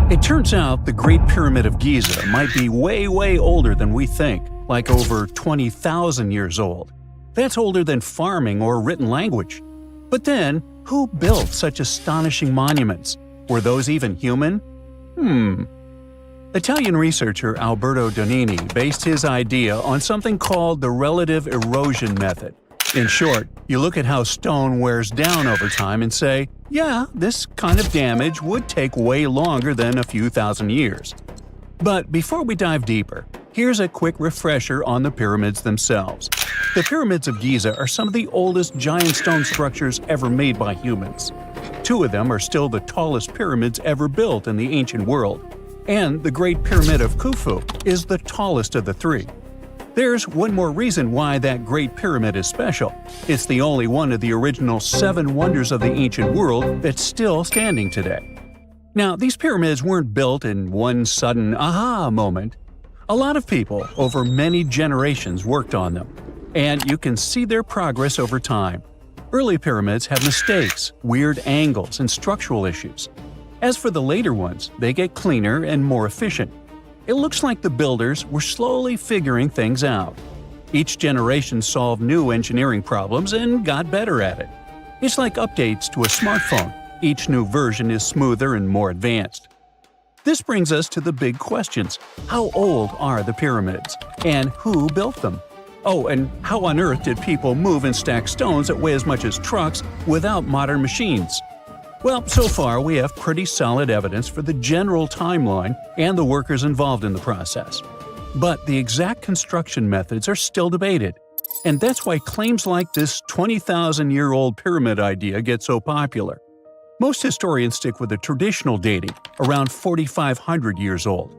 It turns out the Great Pyramid of Giza might be way older than we think, like over 20,000 years old. That's older than farming or written language. But then, who built such astonishing monuments? Were those even human? Italian researcher Alberto Donini based his idea on something called the relative erosion method. In short, you look at how stone wears down over time and say, yeah, this kind of damage would take way longer than a few thousand years. But before we dive deeper, here's a quick refresher on the pyramids themselves. The pyramids of Giza are some of the oldest giant stone structures ever made by humans. 2 of them are still the tallest pyramids ever built in the ancient world, and the Great Pyramid of Khufu is the tallest of the 3. There's one more reason why that Great Pyramid is special. It's the only one of the original 7 wonders of the ancient world that's still standing today. Now, these pyramids weren't built in one sudden aha moment. A lot of people over many generations worked on them, and you can see their progress over time. Early pyramids have mistakes, weird angles, and structural issues. As for the later ones, they get cleaner and more efficient. It looks like the builders were slowly figuring things out. Each generation solved new engineering problems and got better at it. It's like updates to a smartphone. Each new version is smoother and more advanced. This brings us to the big questions. How old are the pyramids? And who built them? Oh, and how on earth did people move and stack stones that weigh as much as trucks without modern machines? Well, so far we have pretty solid evidence for the general timeline and the workers involved in the process. But the exact construction methods are still debated. And that's why claims like this 20,000-year-old pyramid idea get so popular. Most historians stick with the traditional dating, around 4,500 years old.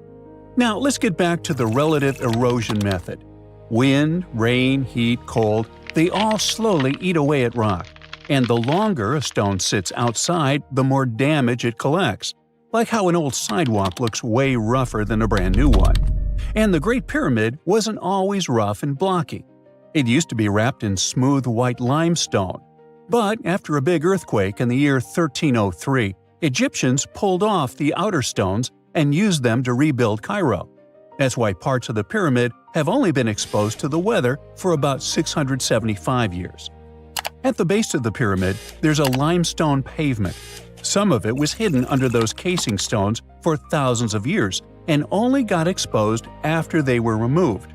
Now let's get back to the relative erosion method. Wind, rain, heat, cold, they all slowly eat away at rock. And the longer a stone sits outside, the more damage it collects. Like how an old sidewalk looks way rougher than a brand new one. And the Great Pyramid wasn't always rough and blocky. It used to be wrapped in smooth white limestone. But after a big earthquake in the year 1303, Egyptians pulled off the outer stones and used them to rebuild Cairo. That's why parts of the pyramid have only been exposed to the weather for about 675 years. At the base of the pyramid, there's a limestone pavement. Some of it was hidden under those casing stones for thousands of years and only got exposed after they were removed.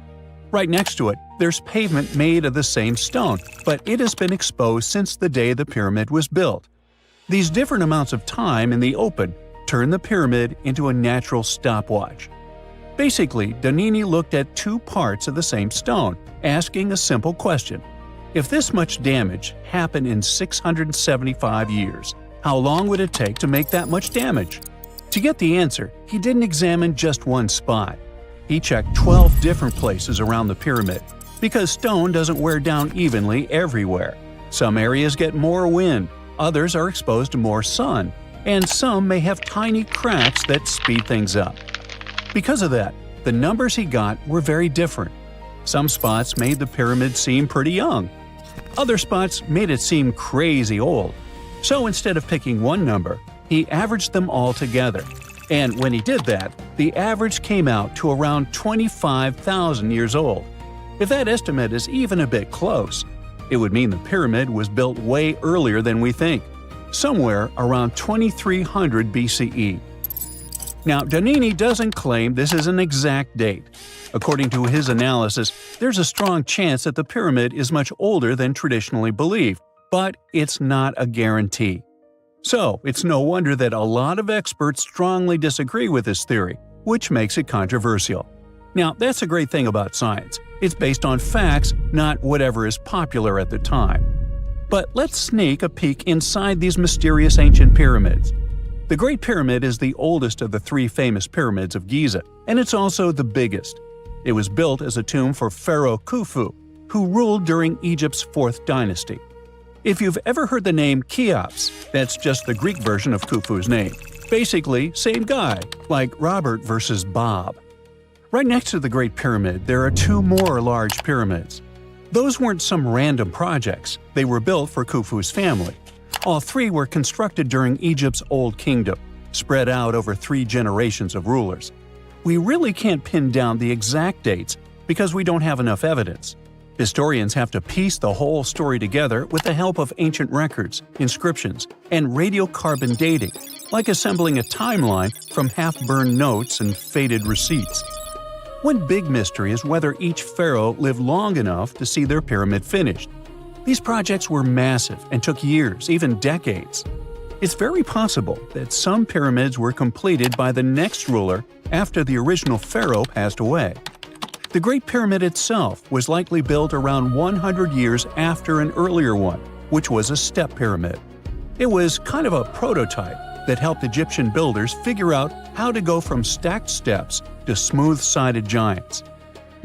Right next to it, there's pavement made of the same stone, but it has been exposed since the day the pyramid was built. These different amounts of time in the open turn the pyramid into a natural stopwatch. Basically, Donini looked at 2 parts of the same stone, asking a simple question. If this much damage happened in 675 years, how long would it take to make that much damage? To get the answer, he didn't examine just one spot. He checked 12 different places around the pyramid, because stone doesn't wear down evenly everywhere. Some areas get more wind, others are exposed to more sun, and some may have tiny cracks that speed things up. Because of that, the numbers he got were very different. Some spots made the pyramid seem pretty young. Other spots made it seem crazy old. So instead of picking one number, he averaged them all together. And when he did that, the average came out to around 25,000 years old. If that estimate is even a bit close, it would mean the pyramid was built way earlier than we think, somewhere around 2300 BCE. Now, Donini doesn't claim this is an exact date. According to his analysis, there's a strong chance that the pyramid is much older than traditionally believed, but it's not a guarantee. So, it's no wonder that a lot of experts strongly disagree with this theory, which makes it controversial. Now, that's a great thing about science. It's based on facts, not whatever is popular at the time. But let's sneak a peek inside these mysterious ancient pyramids. The Great Pyramid is the oldest of the 3 famous pyramids of Giza, and it's also the biggest. It was built as a tomb for Pharaoh Khufu, who ruled during Egypt's 4th dynasty. If you've ever heard the name Cheops, that's just the Greek version of Khufu's name. Basically, same guy, like Robert versus Bob. Right next to the Great Pyramid, there are 2 more large pyramids. Those weren't some random projects, they were built for Khufu's family. All 3 were constructed during Egypt's Old Kingdom, spread out over 3 generations of rulers. We really can't pin down the exact dates because we don't have enough evidence. Historians have to piece the whole story together with the help of ancient records, inscriptions, and radiocarbon dating, like assembling a timeline from half-burned notes and faded receipts. One big mystery is whether each pharaoh lived long enough to see their pyramid finished. These projects were massive and took years, even decades. It's very possible that some pyramids were completed by the next ruler after the original pharaoh passed away. The Great Pyramid itself was likely built around 100 years after an earlier one, which was a step pyramid. It was kind of a prototype that helped Egyptian builders figure out how to go from stacked steps to smooth-sided giants.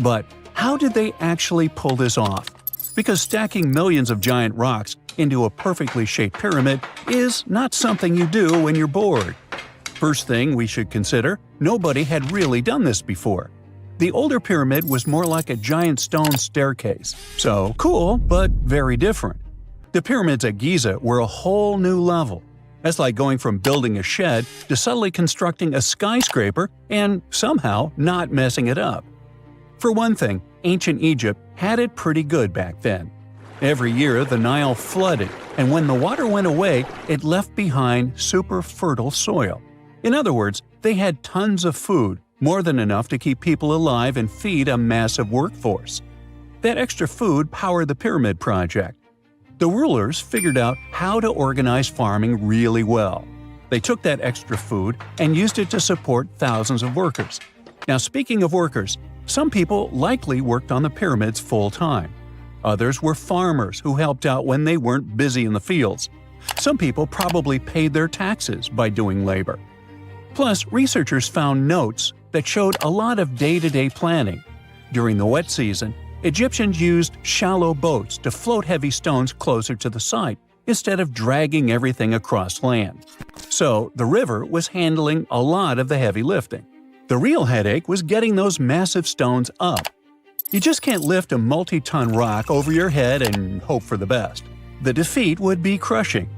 But how did they actually pull this off? Because stacking millions of giant rocks into a perfectly shaped pyramid is not something you do when you're bored. First thing we should consider, nobody had really done this before. The older pyramid was more like a giant stone staircase, so cool but very different. The pyramids at Giza were a whole new level. That's like going from building a shed to suddenly constructing a skyscraper and somehow not messing it up. For one thing, ancient Egypt had it pretty good back then. Every year the Nile flooded, and when the water went away, it left behind super fertile soil. In other words, they had tons of food, more than enough to keep people alive and feed a massive workforce. That extra food powered the pyramid project. The rulers figured out how to organize farming really well. They took that extra food and used it to support thousands of workers. Now, speaking of workers, some people likely worked on the pyramids full-time. Others were farmers who helped out when they weren't busy in the fields. Some people probably paid their taxes by doing labor. Plus, researchers found notes that showed a lot of day-to-day planning. During the wet season, Egyptians used shallow boats to float heavy stones closer to the site instead of dragging everything across land. So, the river was handling a lot of the heavy lifting. The real headache was getting those massive stones up. You just can't lift a multi-ton rock over your head and hope for the best. The defeat would be crushing.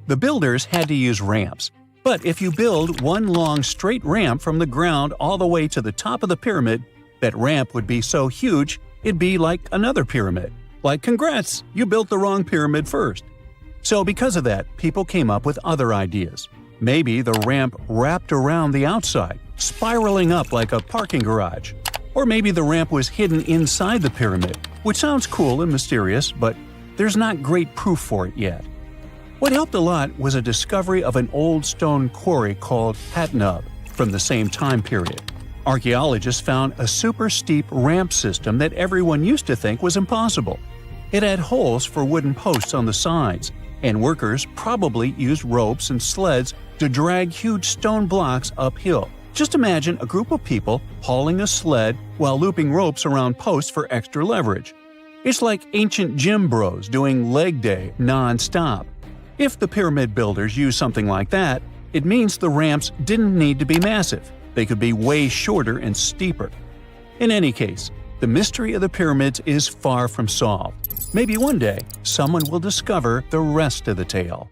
The builders had to use ramps. But if you build one long straight ramp from the ground all the way to the top of the pyramid, that ramp would be so huge it'd be like another pyramid. Like, congrats, you built the wrong pyramid first. So because of that, people came up with other ideas. Maybe the ramp wrapped around the outside, spiraling up like a parking garage. Or maybe the ramp was hidden inside the pyramid, which sounds cool and mysterious, but there's not great proof for it yet. What helped a lot was a discovery of an old stone quarry called Hatnub from the same time period. Archaeologists found a super steep ramp system that everyone used to think was impossible. It had holes for wooden posts on the sides, and workers probably used ropes and sleds to drag huge stone blocks uphill. Just imagine a group of people hauling a sled while looping ropes around posts for extra leverage. It's like ancient gym bros doing leg day non-stop. If the pyramid builders used something like that, it means the ramps didn't need to be massive. They could be way shorter and steeper. In any case, the mystery of the pyramids is far from solved. Maybe one day, someone will discover the rest of the tale.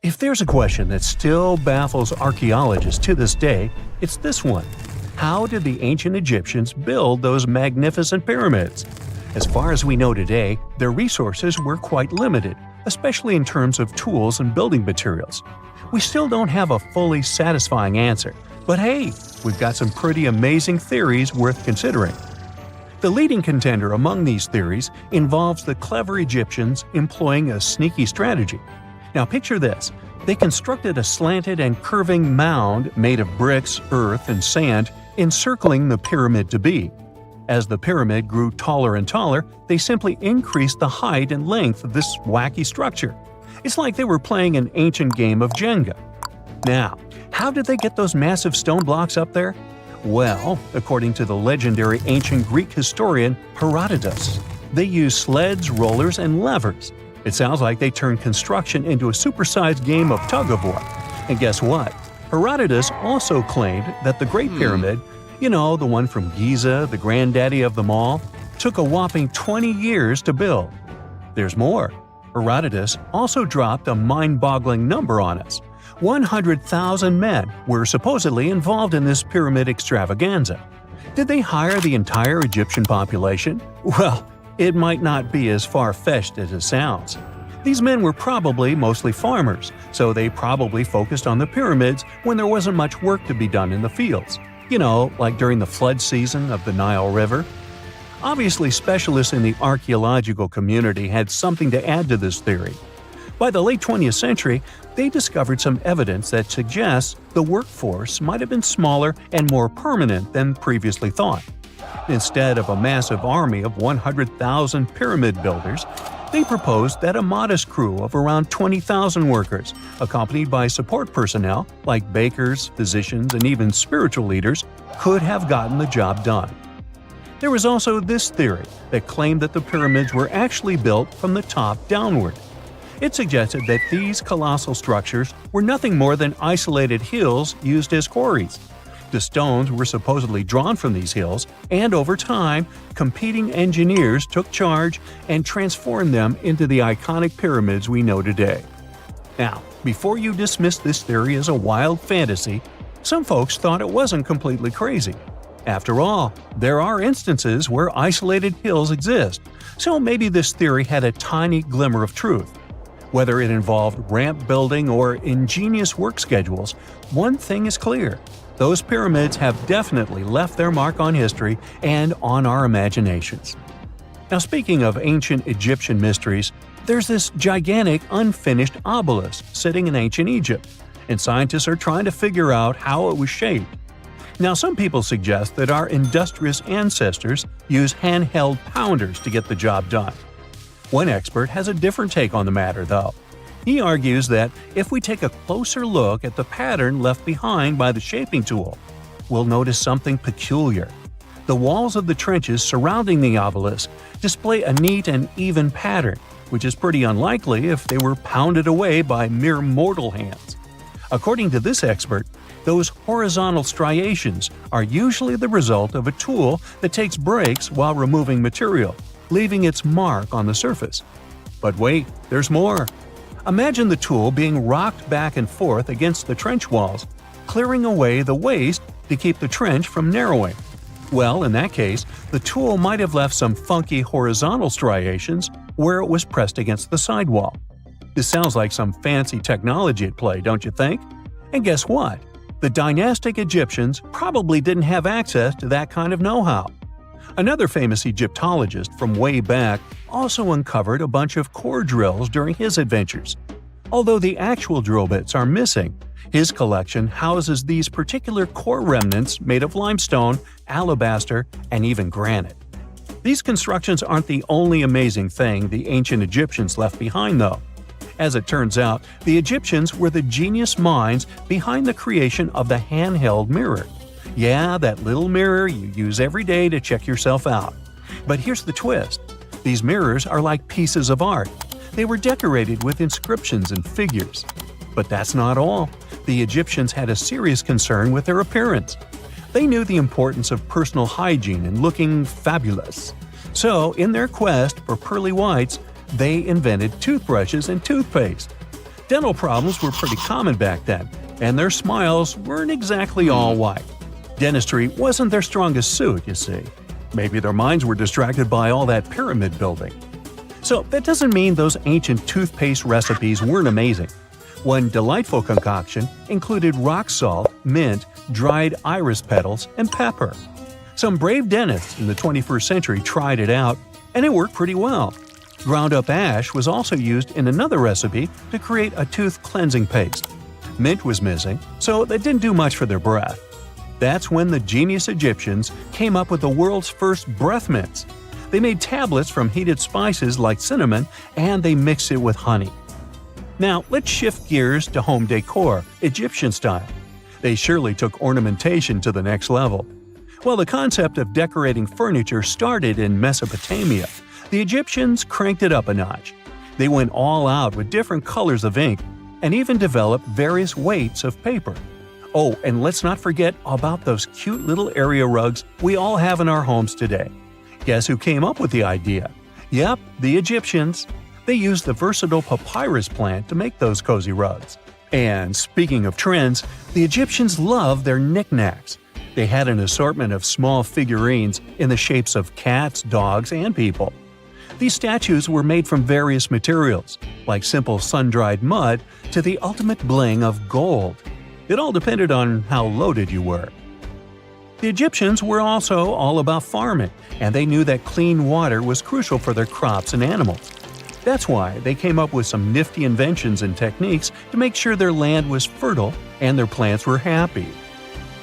If there's a question that still baffles archaeologists to this day, it's this one. How did the ancient Egyptians build those magnificent pyramids? As far as we know today, their resources were quite limited, especially in terms of tools and building materials. We still don't have a fully satisfying answer, but hey, we've got some pretty amazing theories worth considering. The leading contender among these theories involves the clever Egyptians employing a sneaky strategy. Now picture this. They constructed a slanted and curving mound made of bricks, earth, and sand encircling the pyramid to be. As the pyramid grew taller and taller, they simply increased the height and length of this wacky structure. It's like they were playing an ancient game of Jenga. Now, how did they get those massive stone blocks up there? Well, according to the legendary ancient Greek historian Herodotus, they used sleds, rollers, and levers. It sounds like they turned construction into a supersized game of tug-of-war. And guess what? Herodotus also claimed that the Great Pyramid, you know, the one from Giza, the granddaddy of them all, took a whopping 20 years to build. There's more. Herodotus also dropped a mind-boggling number on us. 100,000 men were supposedly involved in this pyramid extravaganza. Did they hire the entire Egyptian population? Well, it might not be as far-fetched as it sounds. These men were probably mostly farmers, so they probably focused on the pyramids when there wasn't much work to be done in the fields. Like during the flood season of the Nile River. Obviously, specialists in the archaeological community had something to add to this theory. By the late 20th century, they discovered some evidence that suggests the workforce might have been smaller and more permanent than previously thought. Instead of a massive army of 100,000 pyramid builders, they proposed that a modest crew of around 20,000 workers, accompanied by support personnel like bakers, physicians, and even spiritual leaders, could have gotten the job done. There was also this theory that claimed that the pyramids were actually built from the top downward. It suggested that these colossal structures were nothing more than isolated hills used as quarries. The stones were supposedly drawn from these hills, and over time, competing engineers took charge and transformed them into the iconic pyramids we know today. Now, before you dismiss this theory as a wild fantasy, some folks thought it wasn't completely crazy. After all, there are instances where isolated hills exist, so maybe this theory had a tiny glimmer of truth. Whether it involved ramp building or ingenious work schedules, one thing is clear. Those pyramids have definitely left their mark on history and on our imaginations. Now, speaking of ancient Egyptian mysteries, there's this gigantic unfinished obelisk sitting in ancient Egypt, and scientists are trying to figure out how it was shaped. Now, some people suggest that our industrious ancestors used handheld pounders to get the job done. One expert has a different take on the matter, though. He argues that if we take a closer look at the pattern left behind by the shaping tool, we'll notice something peculiar. The walls of the trenches surrounding the obelisk display a neat and even pattern, which is pretty unlikely if they were pounded away by mere mortal hands. According to this expert, those horizontal striations are usually the result of a tool that takes breaks while removing material, leaving its mark on the surface. But wait, there's more. Imagine the tool being rocked back and forth against the trench walls, clearing away the waste to keep the trench from narrowing. Well, in that case, the tool might have left some funky horizontal striations where it was pressed against the sidewall. This sounds like some fancy technology at play, don't you think? And guess what? The dynastic Egyptians probably didn't have access to that kind of know-how. Another famous Egyptologist from way back also uncovered a bunch of core drills during his adventures. Although the actual drill bits are missing, his collection houses these particular core remnants made of limestone, alabaster, and even granite. These constructions aren't the only amazing thing the ancient Egyptians left behind, though. As it turns out, the Egyptians were the genius minds behind the creation of the handheld mirror. Yeah, that little mirror you use every day to check yourself out. But here's the twist. These mirrors are like pieces of art. They were decorated with inscriptions and figures. But that's not all. The Egyptians had a serious concern with their appearance. They knew the importance of personal hygiene and looking fabulous. So, in their quest for pearly whites, they invented toothbrushes and toothpaste. Dental problems were pretty common back then, and their smiles weren't exactly all white. Dentistry wasn't their strongest suit, you see. Maybe their minds were distracted by all that pyramid building. So that doesn't mean those ancient toothpaste recipes weren't amazing. One delightful concoction included rock salt, mint, dried iris petals, and pepper. Some brave dentists in the 21st century tried it out, and it worked pretty well. Ground-up ash was also used in another recipe to create a tooth cleansing paste. Mint was missing, so that didn't do much for their breath. That's when the genius Egyptians came up with the world's first breath mints. They made tablets from heated spices like cinnamon, and they mixed it with honey. Now, let's shift gears to home decor, Egyptian style. They surely took ornamentation to the next level. While the concept of decorating furniture started in Mesopotamia, the Egyptians cranked it up a notch. They went all out with different colors of ink and even developed various weights of paper. Oh, and let's not forget about those cute little area rugs we all have in our homes today. Guess who came up with the idea? Yep, the Egyptians. They used the versatile papyrus plant to make those cozy rugs. And speaking of trends, the Egyptians loved their knickknacks. They had an assortment of small figurines in the shapes of cats, dogs, and people. These statues were made from various materials, like simple sun-dried mud to the ultimate bling of gold. It all depended on how loaded you were. The Egyptians were also all about farming, and they knew that clean water was crucial for their crops and animals. That's why they came up with some nifty inventions and techniques to make sure their land was fertile and their plants were happy.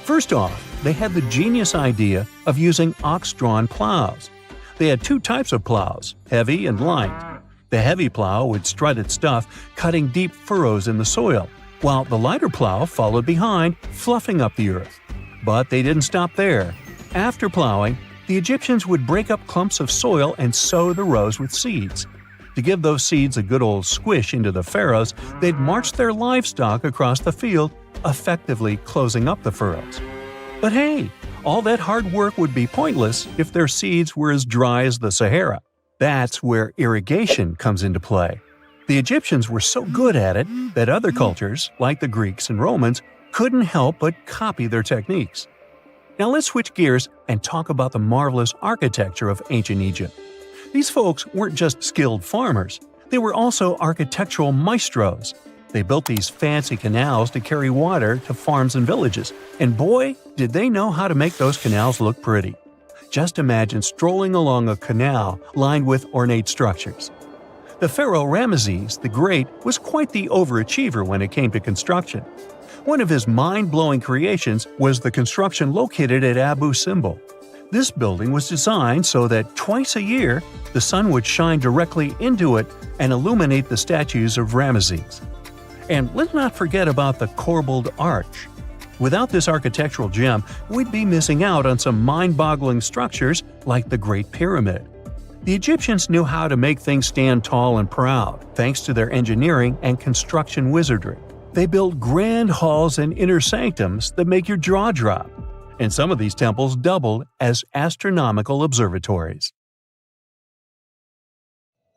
First off, they had the genius idea of using ox-drawn plows. They had two types of plows, heavy and light. The heavy plow would strut its stuff, cutting deep furrows in the soil, while the lighter plow followed behind, fluffing up the earth. But they didn't stop there. After plowing, the Egyptians would break up clumps of soil and sow the rows with seeds. To give those seeds a good old squish into the furrows, they'd march their livestock across the field, effectively closing up the furrows. But hey, all that hard work would be pointless if their seeds were as dry as the Sahara. That's where irrigation comes into play. The Egyptians were so good at it that other cultures, like the Greeks and Romans, couldn't help but copy their techniques. Now let's switch gears and talk about the marvelous architecture of ancient Egypt. These folks weren't just skilled farmers, they were also architectural maestros. They built these fancy canals to carry water to farms and villages, and boy, did they know how to make those canals look pretty. Just imagine strolling along a canal lined with ornate structures. The pharaoh Ramesses the Great was quite the overachiever when it came to construction. One of his mind-blowing creations was the construction located at Abu Simbel. This building was designed so that twice a year, the sun would shine directly into it and illuminate the statues of Ramesses. And let's not forget about the corbelled arch. Without this architectural gem, we'd be missing out on some mind-boggling structures like the Great Pyramid. The Egyptians knew how to make things stand tall and proud, thanks to their engineering and construction wizardry. They built grand halls and inner sanctums that make your jaw drop. And some of these temples doubled as astronomical observatories.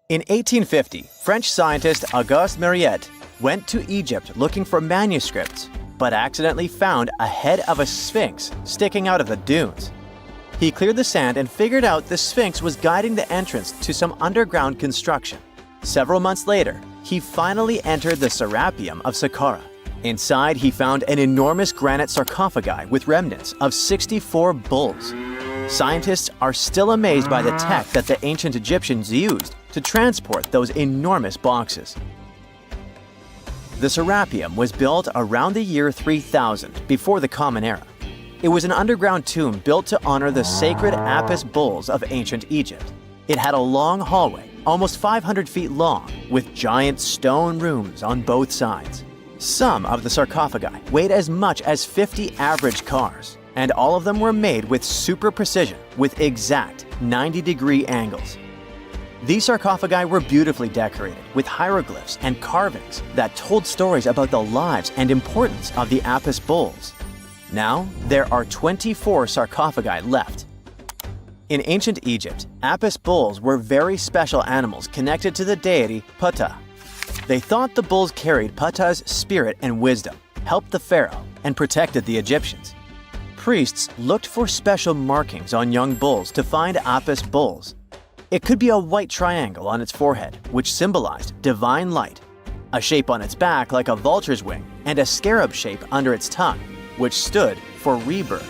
In 1850, French scientist Auguste Mariette went to Egypt looking for manuscripts, but accidentally found a head of a sphinx sticking out of the dunes. He cleared the sand and figured out the sphinx was guiding the entrance to some underground construction. Several months later, he finally entered the Serapeum of Saqqara. Inside, he found an enormous granite sarcophagi with remnants of 64 bulls. Scientists are still amazed by the tech that the ancient Egyptians used to transport those enormous boxes. The Serapeum was built around the year 3000 before the Common Era. It was an underground tomb built to honor the sacred Apis bulls of ancient Egypt. It had a long hallway, almost 500 feet long, with giant stone rooms on both sides. Some of the sarcophagi weighed as much as 50 average cars, and all of them were made with super precision with exact 90-degree angles. These sarcophagi were beautifully decorated with hieroglyphs and carvings that told stories about the lives and importance of the Apis bulls. Now, there are 24 sarcophagi left. In ancient Egypt, Apis bulls were very special animals connected to the deity Ptah. They thought the bulls carried Ptah's spirit and wisdom, helped the pharaoh, and protected the Egyptians. Priests looked for special markings on young bulls to find Apis bulls. It could be a white triangle on its forehead, which symbolized divine light, a shape on its back like a vulture's wing, and a scarab shape under its tongue, which stood for rebirth.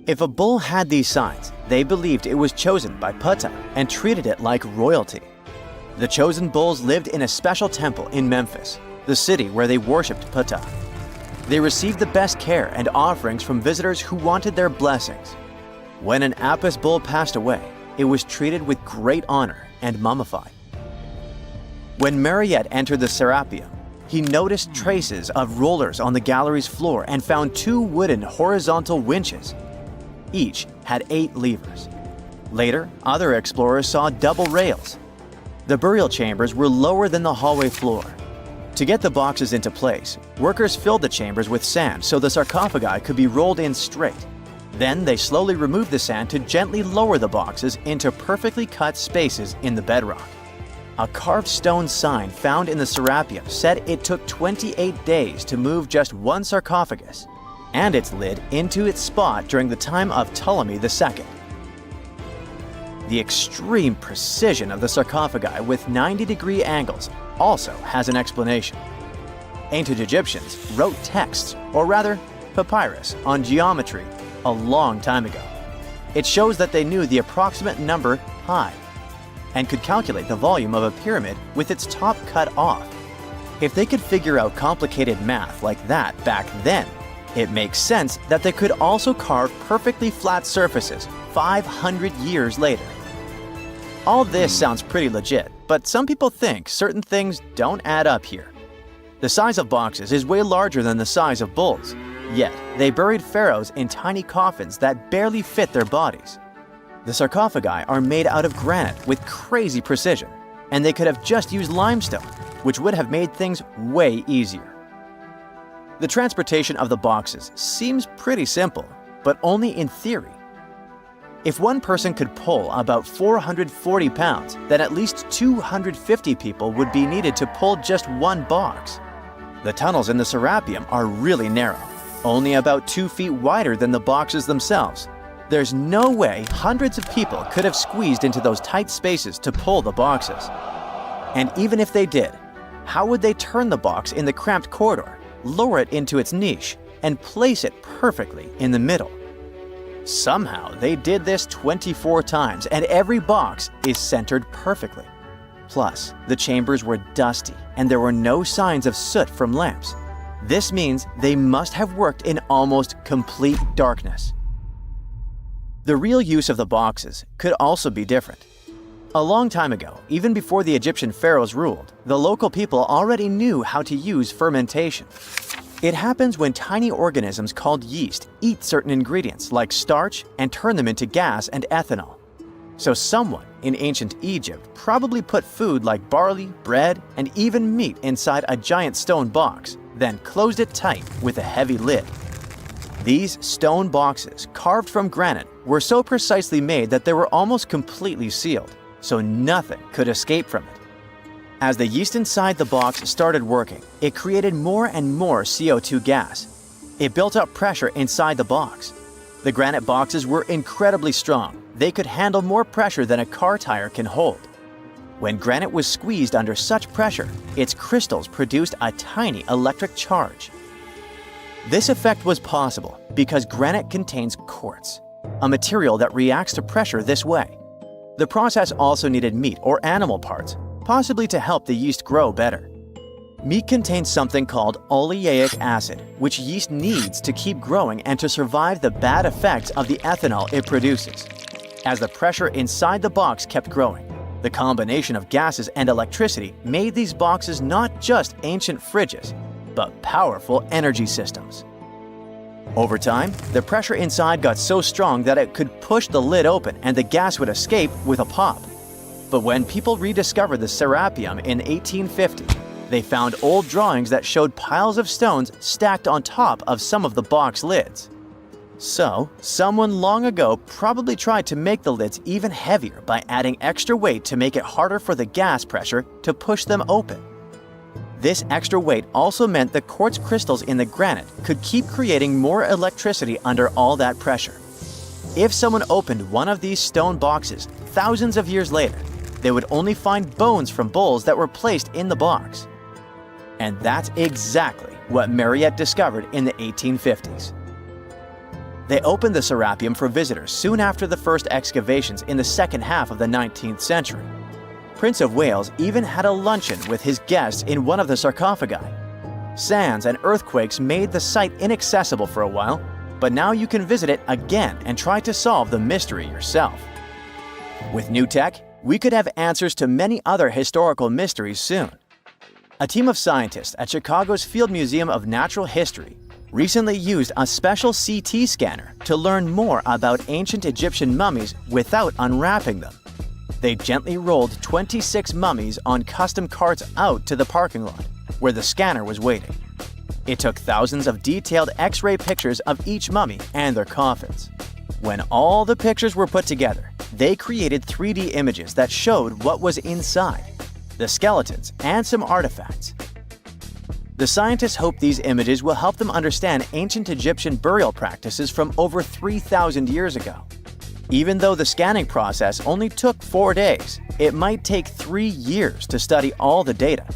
If a bull had these signs, they believed it was chosen by Ptah and treated it like royalty. The chosen bulls lived in a special temple in Memphis, the city where they worshipped Ptah. They received the best care and offerings from visitors who wanted their blessings. When an Apis bull passed away, it was treated with great honor and mummified. When Mariette entered the Serapeum, he noticed traces of rollers on the gallery's floor and found 2 wooden horizontal winches. Each had 8 levers. Later, other explorers saw double rails. The burial chambers were lower than the hallway floor. To get the boxes into place, workers filled the chambers with sand so the sarcophagi could be rolled in straight. Then they slowly removed the sand to gently lower the boxes into perfectly cut spaces in the bedrock. A carved stone sign found in the Serapeum said it took 28 days to move just one sarcophagus and its lid into its spot during the time of Ptolemy II. The extreme precision of the sarcophagi with 90-degree angles also has an explanation. Ancient Egyptians wrote texts, or rather, papyrus, on geometry a long time ago. It shows that they knew the approximate number pi and could calculate the volume of a pyramid with its top cut off. If they could figure out complicated math like that back then, it makes sense that they could also carve perfectly flat surfaces 500 years later. All this sounds pretty legit, but some people think certain things don't add up here. The size of boxes is way larger than the size of bulls, yet they buried pharaohs in tiny coffins that barely fit their bodies. The sarcophagi are made out of granite with crazy precision, and they could have just used limestone, which would have made things way easier. The transportation of the boxes seems pretty simple, but only in theory. If one person could pull about 440 pounds, then at least 250 people would be needed to pull just one box. The tunnels in the Serapeum are really narrow, only about 2 feet wider than the boxes themselves. There's no way hundreds of people could have squeezed into those tight spaces to pull the boxes. And even if they did, how would they turn the box in the cramped corridor, lower it into its niche, and place it perfectly in the middle? Somehow they did this 24 times, and every box is centered perfectly. Plus, the chambers were dusty, and there were no signs of soot from lamps. This means they must have worked in almost complete darkness. The real use of the boxes could also be different. A long time ago, even before the Egyptian pharaohs ruled, the local people already knew how to use fermentation. It happens when tiny organisms called yeast eat certain ingredients like starch and turn them into gas and ethanol. So someone in ancient Egypt probably put food like barley, bread, and even meat inside a giant stone box, then closed it tight with a heavy lid. These stone boxes, carved from granite, were so precisely made that they were almost completely sealed, so nothing could escape from it. As the yeast inside the box started working, it created more and more CO2 gas. It built up pressure inside the box. The granite boxes were incredibly strong. They could handle more pressure than a car tire can hold. When granite was squeezed under such pressure, its crystals produced a tiny electric charge. This effect was possible because granite contains quartz, a material that reacts to pressure this way. The process also needed meat or animal parts, possibly to help the yeast grow better. Meat contains something called oleic acid, which yeast needs to keep growing and to survive the bad effects of the ethanol it produces. As the pressure inside the box kept growing, the combination of gases and electricity made these boxes not just ancient fridges, but powerful energy systems. Over time, the pressure inside got so strong that it could push the lid open and the gas would escape with a pop. But when people rediscovered the Serapeum in 1850, they found old drawings that showed piles of stones stacked on top of some of the box lids. So, someone long ago probably tried to make the lids even heavier by adding extra weight to make it harder for the gas pressure to push them open. This extra weight also meant the quartz crystals in the granite could keep creating more electricity under all that pressure. If someone opened one of these stone boxes thousands of years later, they would only find bones from bulls that were placed in the box. And that's exactly what Mariette discovered in the 1850s. They opened the Serapeum for visitors soon after the first excavations in the second half of the 19th century. Prince of Wales even had a luncheon with his guests in one of the sarcophagi. Sands and earthquakes made the site inaccessible for a while, but now you can visit it again and try to solve the mystery yourself. With new tech, we could have answers to many other historical mysteries soon. A team of scientists at Chicago's Field Museum of Natural History recently used a special CT scanner to learn more about ancient Egyptian mummies without unwrapping them. They gently rolled 26 mummies on custom carts out to the parking lot, where the scanner was waiting. It took thousands of detailed X-ray pictures of each mummy and their coffins. When all the pictures were put together, they created 3D images that showed what was inside. the skeletons, and some artifacts. The scientists hope these images will help them understand ancient Egyptian burial practices from over 3,000 years ago. Even though the scanning process only took 4 days, it might take 3 years to study all the data.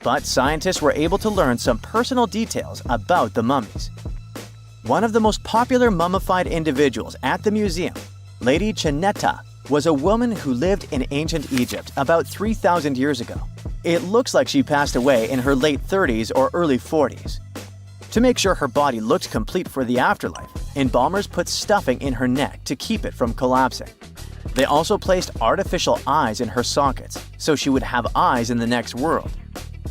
But scientists were able to learn some personal details about the mummies. One of the most popular mummified individuals at the museum, Lady Chineta, was a woman who lived in ancient Egypt about 3,000 years ago. It looks like she passed away in her late 30s or early 40s. To make sure her body looked complete for the afterlife, embalmers put stuffing in her neck to keep it from collapsing. They also placed artificial eyes in her sockets, so she would have eyes in the next world.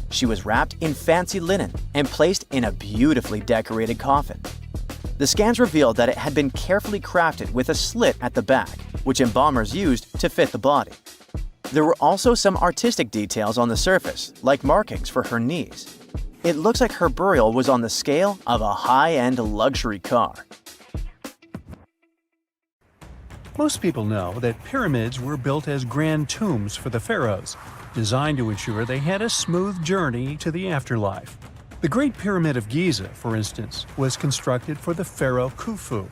She was wrapped in fancy linen and placed in a beautifully decorated coffin. The scans revealed that it had been carefully crafted with a slit at the back, which embalmers used to fit the body. There were also some artistic details on the surface, like markings for her knees. It looks like her burial was on the scale of a high-end luxury car. Most people know that pyramids were built as grand tombs for the pharaohs, designed to ensure they had a smooth journey to the afterlife. The Great Pyramid of Giza, for instance, was constructed for the pharaoh Khufu.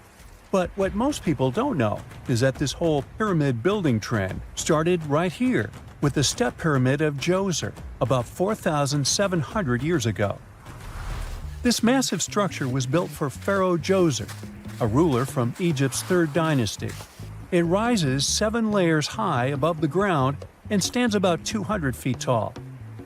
But what most people don't know is that this whole pyramid building trend started right here with the step pyramid of Djoser about 4,700 years ago. This massive structure was built for Pharaoh Djoser, a ruler from Egypt's 3rd dynasty. It rises 7 layers high above the ground and stands about 200 feet tall.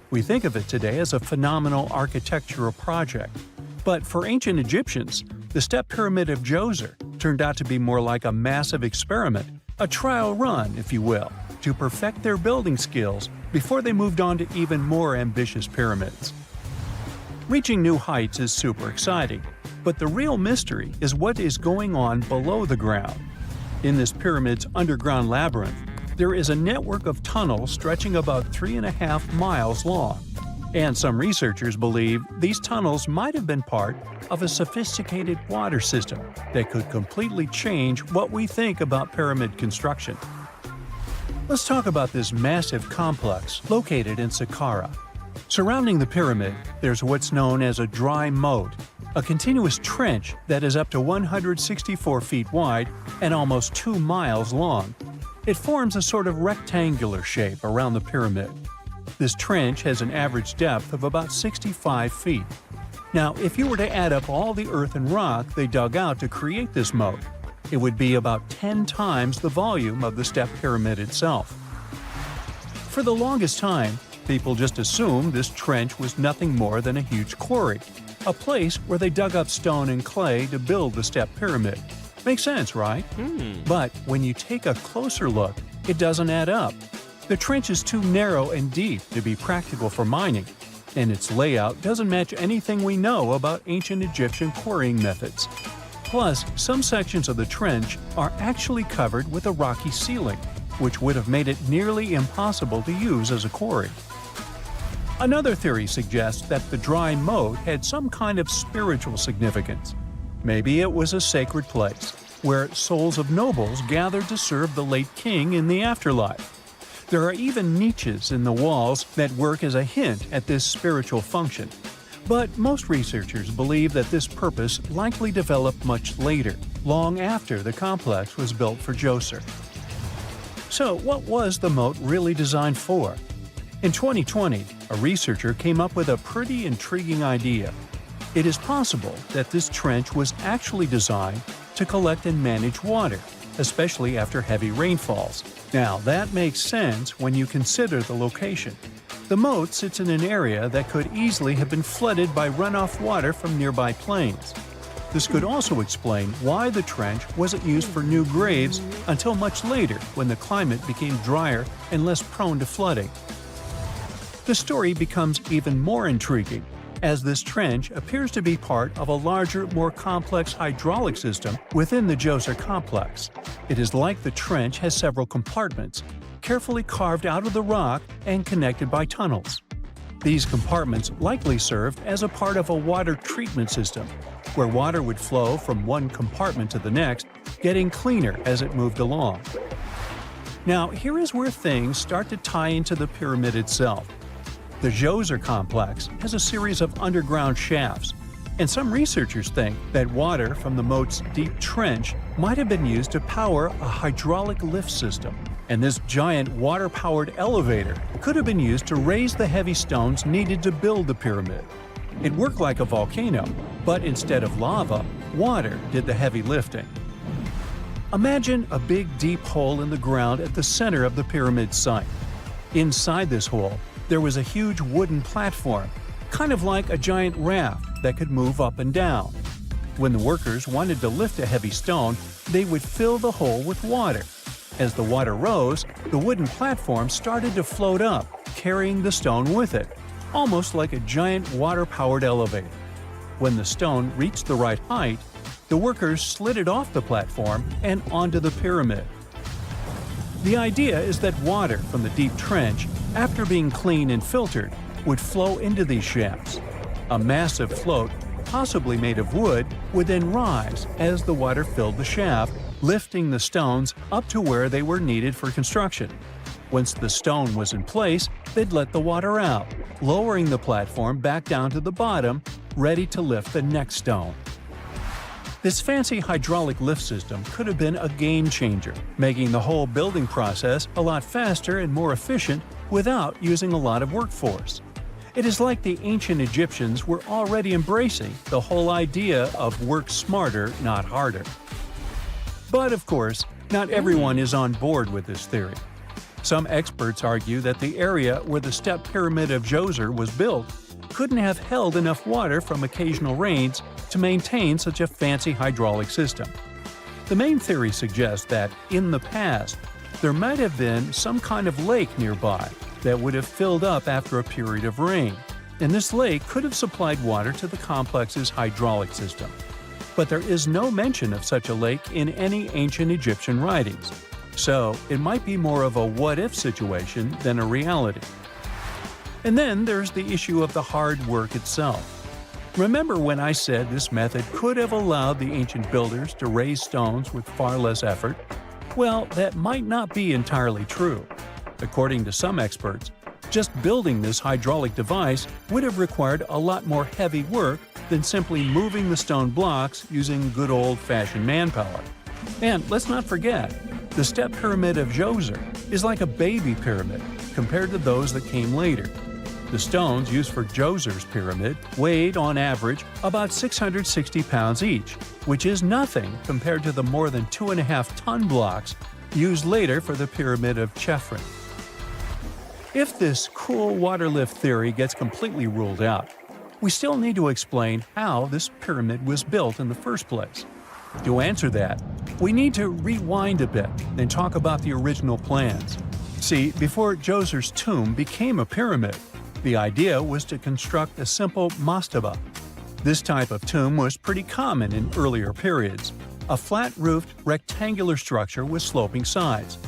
We think of it today as a phenomenal architectural project, but for ancient Egyptians, the step pyramid of Djoser turned out to be more like a massive experiment, a trial run, if you will, to perfect their building skills before they moved on to even more ambitious pyramids. Reaching new heights is super exciting, but the real mystery is what is going on below the ground. In this pyramid's underground labyrinth, there is a network of tunnels stretching about 3.5 miles long, and some researchers believe these tunnels might have been part of a sophisticated water system that could completely change what we think about pyramid construction. Let's talk about this massive complex located in Saqqara. Surrounding the pyramid, there's what's known as a dry moat, a continuous trench that is up to 164 feet wide and almost 2 miles long. It forms a sort of rectangular shape around the pyramid. This trench has an average depth of about 65 feet. Now, if you were to add up all the earth and rock they dug out to create this moat, it would be about 10 times the volume of the step pyramid itself. For the longest time, people just assumed this trench was nothing more than a huge quarry, a place where they dug up stone and clay to build the step pyramid. Makes sense, right? But when you take a closer look, it doesn't add up. The trench is too narrow and deep to be practical for mining, and its layout doesn't match anything we know about ancient Egyptian quarrying methods. Plus, some sections of the trench are actually covered with a rocky ceiling, which would have made it nearly impossible to use as a quarry. Another theory suggests that the dry moat had some kind of spiritual significance. Maybe it was a sacred place, where souls of nobles gathered to serve the late king in the afterlife. There are even niches in the walls that work as a hint at this spiritual function. But most researchers believe that this purpose likely developed much later, long after the complex was built for Djoser. So, what was the moat really designed for? In 2020, a researcher came up with a pretty intriguing idea. It is possible that this trench was actually designed to collect and manage water, especially after heavy rainfalls. Now, that makes sense when you consider the location. The moat sits in an area that could easily have been flooded by runoff water from nearby plains. This could also explain why the trench wasn't used for new graves until much later when the climate became drier and less prone to flooding. The story becomes even more intriguing as this trench appears to be part of a larger, more complex hydraulic system within the Djoser complex. It is like the trench has several compartments, carefully carved out of the rock and connected by tunnels. These compartments likely served as a part of a water treatment system, where water would flow from one compartment to the next, getting cleaner as it moved along. Now, here is where things start to tie into the pyramid itself. The Djoser complex has a series of underground shafts, and some researchers think that water from the moat's deep trench might have been used to power a hydraulic lift system, and this giant water-powered elevator could have been used to raise the heavy stones needed to build the pyramid. It worked like a volcano, but instead of lava, water did the heavy lifting. Imagine a big deep hole in the ground at the center of the pyramid site. Inside this hole, there was a huge wooden platform, kind of like a giant raft that could move up and down. When the workers wanted to lift a heavy stone, they would fill the hole with water. As the water rose, the wooden platform started to float up, carrying the stone with it, almost like a giant water-powered elevator. When the stone reached the right height, the workers slid it off the platform and onto the pyramid. The idea is that water from the deep trench, after being cleaned and filtered, would flow into these shafts. A massive float, possibly made of wood, would then rise as the water filled the shaft, lifting the stones up to where they were needed for construction. Once the stone was in place, they'd let the water out, lowering the platform back down to the bottom, ready to lift the next stone. This fancy hydraulic lift system could have been a game changer, making the whole building process a lot faster and more efficient without using a lot of workforce. It is like the ancient Egyptians were already embracing the whole idea of work smarter, not harder. But of course, not everyone is on board with this theory. Some experts argue that the area where the step pyramid of Djoser was built couldn't have held enough water from occasional rains to maintain such a fancy hydraulic system. The main theory suggests that, in the past, there might have been some kind of lake nearby that would have filled up after a period of rain, and this lake could have supplied water to the complex's hydraulic system. But there is no mention of such a lake in any ancient Egyptian writings, so it might be more of a what-if situation than a reality. And then there's the issue of the hard work itself. Remember when I said this method could have allowed the ancient builders to raise stones with far less effort? Well, that might not be entirely true. According to some experts, just building this hydraulic device would have required a lot more heavy work than simply moving the stone blocks using good old-fashioned manpower. And let's not forget, the step pyramid of Djoser is like a baby pyramid compared to those that came later. The stones used for Djoser's pyramid weighed, on average, about 660 pounds each, which is nothing compared to the more than 2.5-ton blocks used later for the pyramid of Chephren. If this cool water lift theory gets completely ruled out, we still need to explain how this pyramid was built in the first place. To answer that, we need to rewind a bit and talk about the original plans. See, before Djoser's tomb became a pyramid, the idea was to construct a simple mastaba. This type of tomb was pretty common in earlier periods, a flat-roofed, rectangular structure with sloping sides.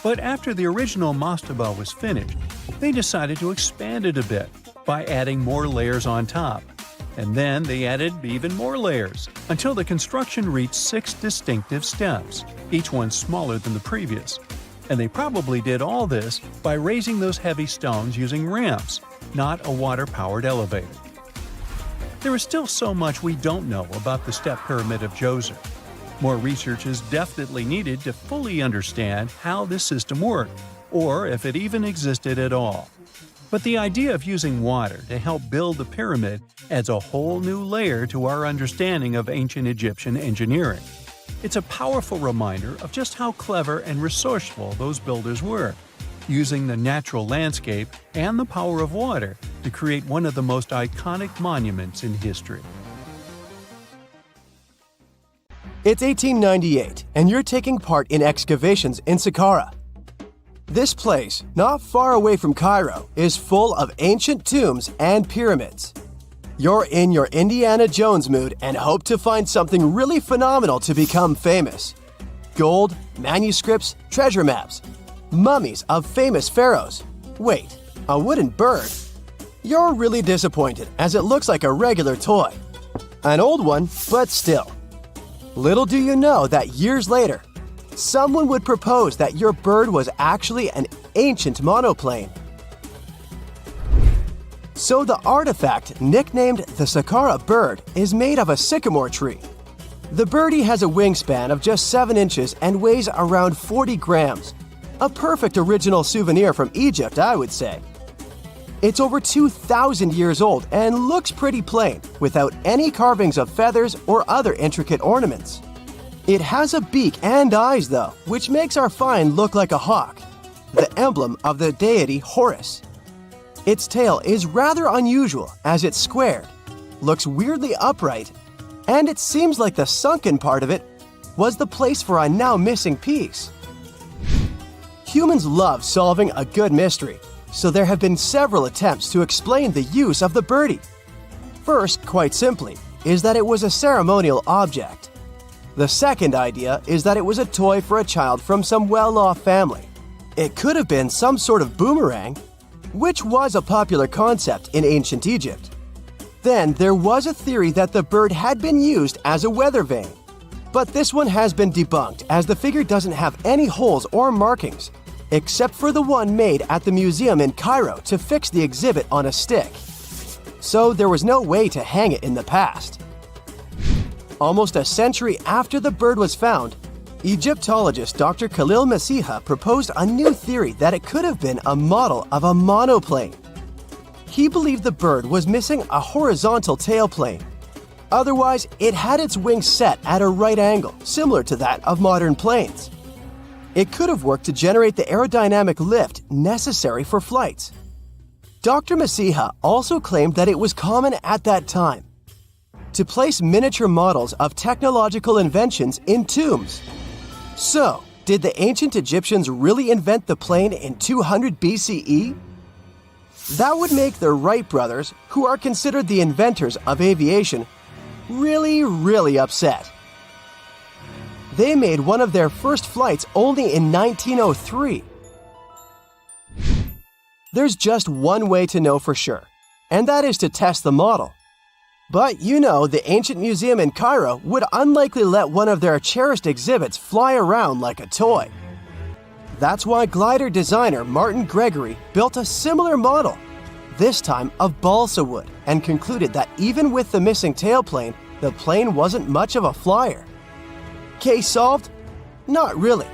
But after the original mastaba was finished, they decided to expand it a bit by adding more layers on top. And then they added even more layers, until the construction reached 6 distinctive steps, each one smaller than the previous. And they probably did all this by raising those heavy stones using ramps, not a water-powered elevator. There is still so much we don't know about the step pyramid of Djoser. More research is definitely needed to fully understand how this system worked, or if it even existed at all. But the idea of using water to help build the pyramid adds a whole new layer to our understanding of ancient Egyptian engineering. It's a powerful reminder of just how clever and resourceful those builders were, using the natural landscape and the power of water to create one of the most iconic monuments in history. It's 1898, and you're taking part in excavations in Saqqara. This place, not far away from Cairo, is full of ancient tombs and pyramids. You're in your Indiana Jones mood and hope to find something really phenomenal to become famous. Gold, manuscripts, treasure maps, mummies of famous pharaohs. Wait, a wooden bird? You're really disappointed as it looks like a regular toy. An old one, but still. Little do you know that years later, someone would propose that your bird was actually an ancient monoplane. So the artifact, nicknamed the Saqqara bird, is made of a sycamore tree. The birdie has a wingspan of just 7 inches and weighs around 40 grams. A perfect original souvenir from Egypt, I would say. It's over 2,000 years old and looks pretty plain, without any carvings of feathers or other intricate ornaments. It has a beak and eyes though, which makes our find look like a hawk, the emblem of the deity Horus. Its tail is rather unusual as it's squared, looks weirdly upright, and it seems like the sunken part of it was the place for a now missing piece. Humans love solving a good mystery, so there have been several attempts to explain the use of the birdie. First, quite simply, is that it was a ceremonial object. The second idea is that it was a toy for a child from some well-off family. It could have been some sort of boomerang, which was a popular concept in ancient Egypt. Then there was a theory that the bird had been used as a weather vane. But this one has been debunked as the figure doesn't have any holes or markings, except for the one made at the museum in Cairo to fix the exhibit on a stick. So there was no way to hang it in the past. Almost a century after the bird was found, Egyptologist Dr. Khalil Masiha proposed a new theory that it could have been a model of a monoplane. He believed the bird was missing a horizontal tailplane. Otherwise, it had its wings set at a right angle, similar to that of modern planes. It could have worked to generate the aerodynamic lift necessary for flights. Dr. Masiha also claimed that it was common at that time to place miniature models of technological inventions in tombs. So, did the ancient Egyptians really invent the plane in 200 BCE? That would make the Wright brothers, who are considered the inventors of aviation, really upset. They made one of their first flights only in 1903. There's just one way to know for sure, and that is to test the model. But you know, the ancient museum in Cairo would unlikely let one of their cherished exhibits fly around like a toy. That's why glider designer Martin Gregory built a similar model, this time of balsa wood, and concluded that even with the missing tailplane, the plane wasn't much of a flyer. Case solved? Not really.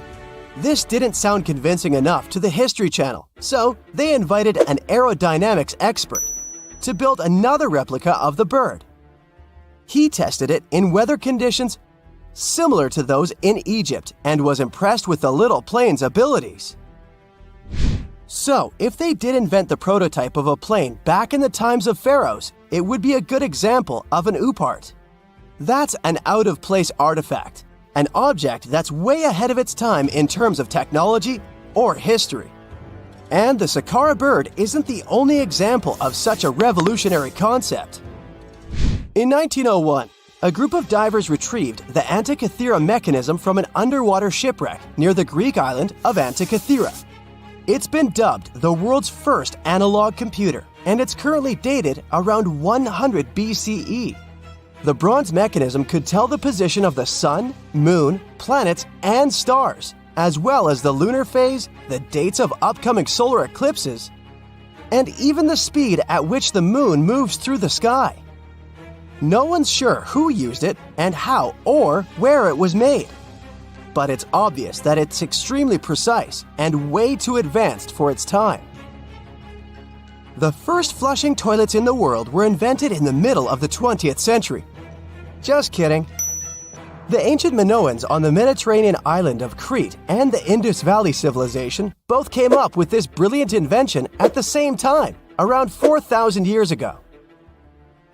This didn't sound convincing enough to the History Channel, so they invited an aerodynamics expert to build another replica of the bird. He tested it in weather conditions similar to those in Egypt and was impressed with the little plane's abilities. So, if they did invent the prototype of a plane back in the times of pharaohs, it would be a good example of an oupart. That's an out-of-place artifact, an object that's way ahead of its time in terms of technology or history. And the Saqqara bird isn't the only example of such a revolutionary concept. In 1901, a group of divers retrieved the Antikythera mechanism from an underwater shipwreck near the Greek island of Antikythera. It's been dubbed the world's first analog computer, and it's currently dated around 100 BCE. The bronze mechanism could tell the position of the sun, moon, planets, and stars, as well as the lunar phase, the dates of upcoming solar eclipses, and even the speed at which the moon moves through the sky. No one's sure who used it and how or where it was made. But it's obvious that it's extremely precise and way too advanced for its time. The first flushing toilets in the world were invented in the middle of the 20th century. Just kidding. The ancient Minoans on the Mediterranean island of Crete and the Indus Valley civilization both came up with this brilliant invention at the same time, around 4,000 years ago.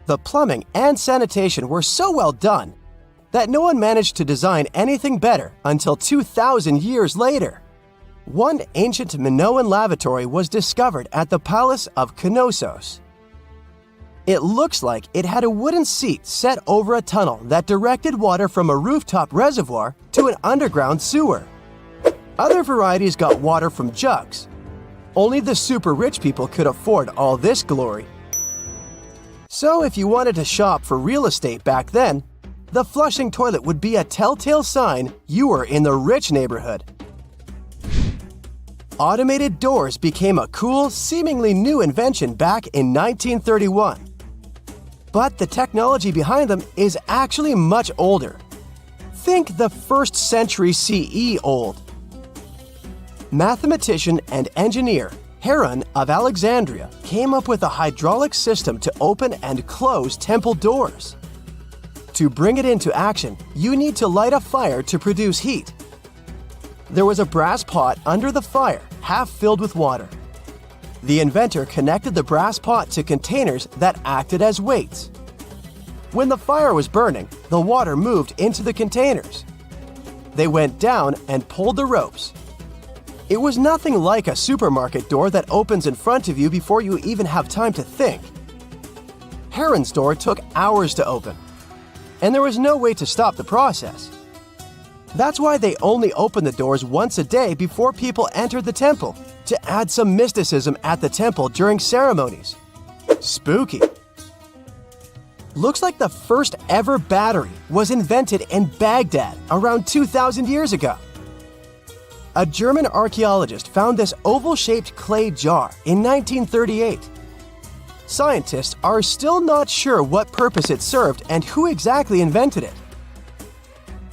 The plumbing and sanitation were so well done that no one managed to design anything better until 2,000 years later. One ancient Minoan lavatory was discovered at the Palace of Knossos. It looks like it had a wooden seat set over a tunnel that directed water from a rooftop reservoir to an underground sewer. Other varieties got water from jugs. Only the super rich people could afford all this glory. So if you wanted to shop for real estate back then, the flushing toilet would be a telltale sign you were in the rich neighborhood. Automated doors became a cool, seemingly new invention back in 1931. But the technology behind them is actually much older. Think the 1st century CE old. Mathematician and engineer Heron of Alexandria came up with a hydraulic system to open and close temple doors. To bring it into action, you need to light a fire to produce heat. There was a brass pot under the fire, half filled with water. The inventor connected the brass pot to containers that acted as weights. When the fire was burning, the water moved into the containers. They went down and pulled the ropes. It was nothing like a supermarket door that opens in front of you before you even have time to think. Heron's door took hours to open, and there was no way to stop the process. That's why they only opened the doors once a day before people entered the temple, to add some mysticism at the temple during ceremonies. Spooky. Looks like the first ever battery was invented in Baghdad around 2,000 years ago. A German archaeologist found this oval-shaped clay jar in 1938. Scientists are still not sure what purpose it served and who exactly invented it.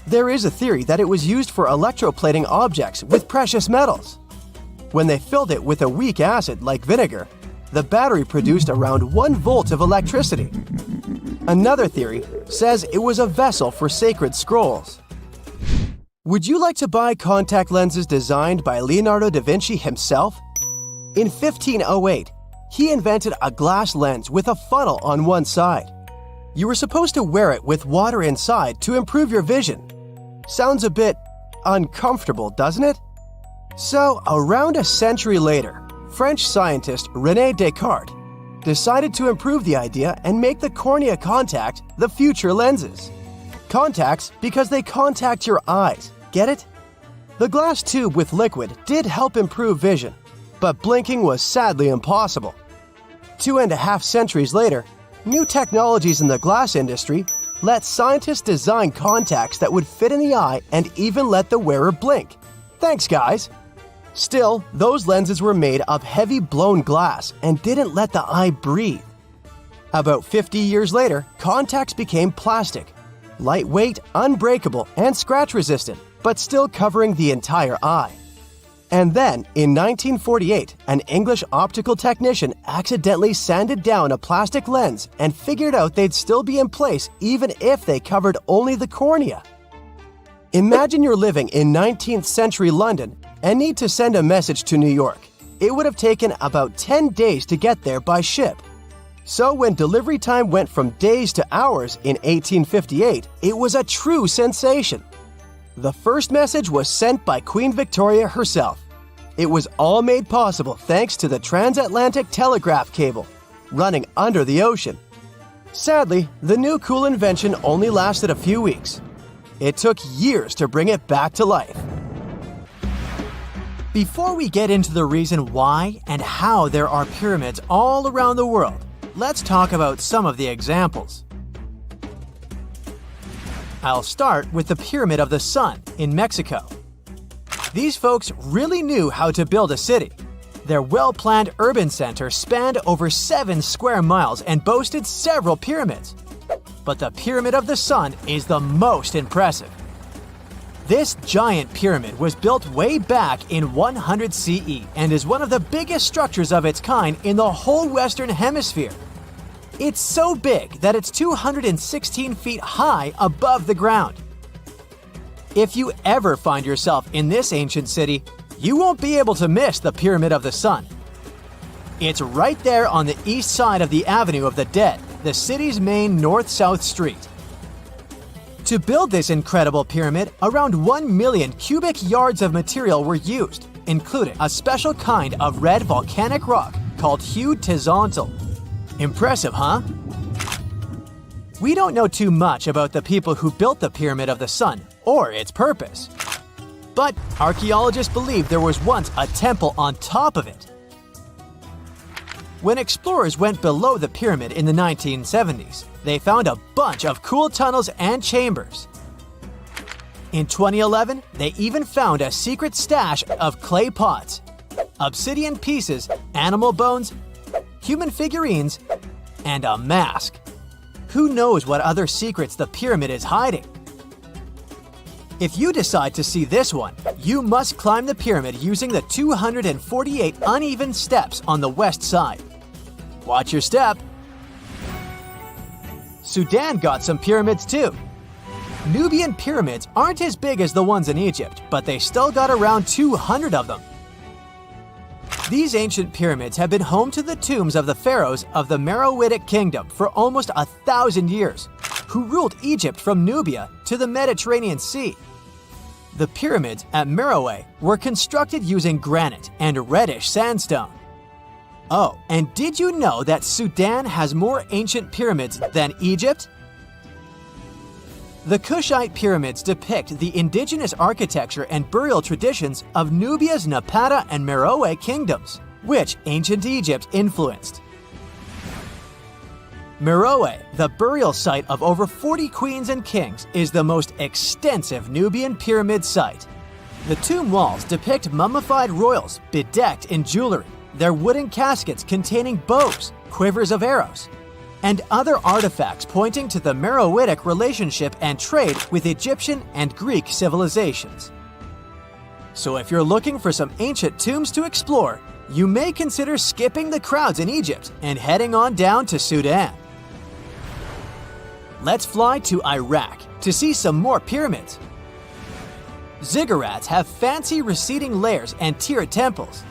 There is a theory that it was used for electroplating objects with precious metals. When they filled it with a weak acid like vinegar, the battery produced around 1 volt of electricity. Another theory says it was a vessel for sacred scrolls. Would you like to buy contact lenses designed by Leonardo da Vinci himself? In 1508, he invented a glass lens with a funnel on one side. You were supposed to wear it with water inside to improve your vision. Sounds a bit uncomfortable, doesn't it? So, around a century later, French scientist René Descartes decided to improve the idea and make the cornea contact the future lenses. Contacts because they contact your eyes, get it? The glass tube with liquid did help improve vision, but blinking was sadly impossible. 2.5 centuries later, new technologies in the glass industry let scientists design contacts that would fit in the eye and even let the wearer blink. Thanks, guys! Still, those lenses were made of heavy blown glass and didn't let the eye breathe. About 50 years later, contacts became plastic, lightweight, unbreakable, and scratch-resistant, but still covering the entire eye. And then, in 1948, an English optical technician accidentally sanded down a plastic lens and figured out they'd still be in place even if they covered only the cornea. Imagine you're living in 19th century London and need to send a message to New York. It would have taken about 10 days to get there by ship. So when delivery time went from days to hours in 1858, it was a true sensation. The first message was sent by Queen Victoria herself. It was all made possible thanks to the transatlantic telegraph cable, running under the ocean. Sadly, the new cool invention only lasted a few weeks. It took years to bring it back to life. Before we get into the reason why and how there are pyramids all around the world, let's talk about some of the examples. I'll start with the Pyramid of the Sun in Mexico. These folks really knew how to build a city. Their well-planned urban center spanned over 7 square miles and boasted several pyramids. But the Pyramid of the Sun is the most impressive. This giant pyramid was built way back in 100 CE and is one of the biggest structures of its kind in the whole Western Hemisphere. It's so big that it's 216 feet high above the ground. If you ever find yourself in this ancient city, you won't be able to miss the Pyramid of the Sun. It's right there on the east side of the Avenue of the Dead, the city's main north-south street. To build this incredible pyramid, around 1 million cubic yards of material were used, including a special kind of red volcanic rock called hued tizontle. Impressive, huh? We don't know too much about the people who built the Pyramid of the Sun or its purpose. But archaeologists believe there was once a temple on top of it. When explorers went below the pyramid in the 1970s, they found a bunch of cool tunnels and chambers. In 2011, they even found a secret stash of clay pots, obsidian pieces, animal bones, human figurines, and a mask. Who knows what other secrets the pyramid is hiding? If you decide to see this one, you must climb the pyramid using the 248 uneven steps on the west side. Watch your step. Sudan got some pyramids too. Nubian pyramids aren't as big as the ones in Egypt, but they still got around 200 of them. These ancient pyramids have been home to the tombs of the pharaohs of the Meroitic kingdom for almost 1,000 years, who ruled Egypt from Nubia to the Mediterranean Sea. The pyramids at Meroe were constructed using granite and reddish sandstone. Oh, and did you know that Sudan has more ancient pyramids than Egypt? The Kushite pyramids depict the indigenous architecture and burial traditions of Nubia's Napata and Meroe kingdoms, which ancient Egypt influenced. Meroe, the burial site of over 40 queens and kings, is the most extensive Nubian pyramid site. The tomb walls depict mummified royals bedecked in jewelry, their wooden caskets containing bows, quivers of arrows, and other artifacts pointing to the Meroitic relationship and trade with Egyptian and Greek civilizations. So if you're looking for some ancient tombs to explore, you may consider skipping the crowds in Egypt and heading on down to Sudan. Let's fly to Iraq to see some more pyramids. Ziggurats have fancy receding layers and tiered temples.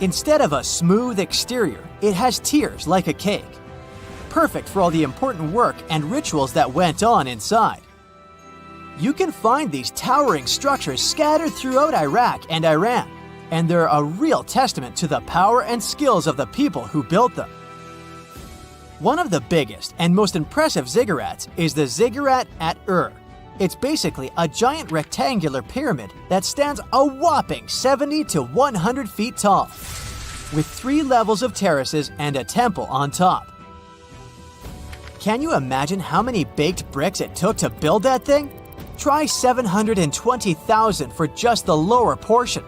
Instead of a smooth exterior, it has tiers like a cake. Perfect for all the important work and rituals that went on inside. You can find these towering structures scattered throughout Iraq and Iran, and they're a real testament to the power and skills of the people who built them. One of the biggest and most impressive ziggurats is the ziggurat at Ur. It's basically a giant rectangular pyramid that stands a whopping 70 to 100 feet tall, with 3 levels of terraces and a temple on top. Can you imagine how many baked bricks it took to build that thing? Try 720,000 for just the lower portion.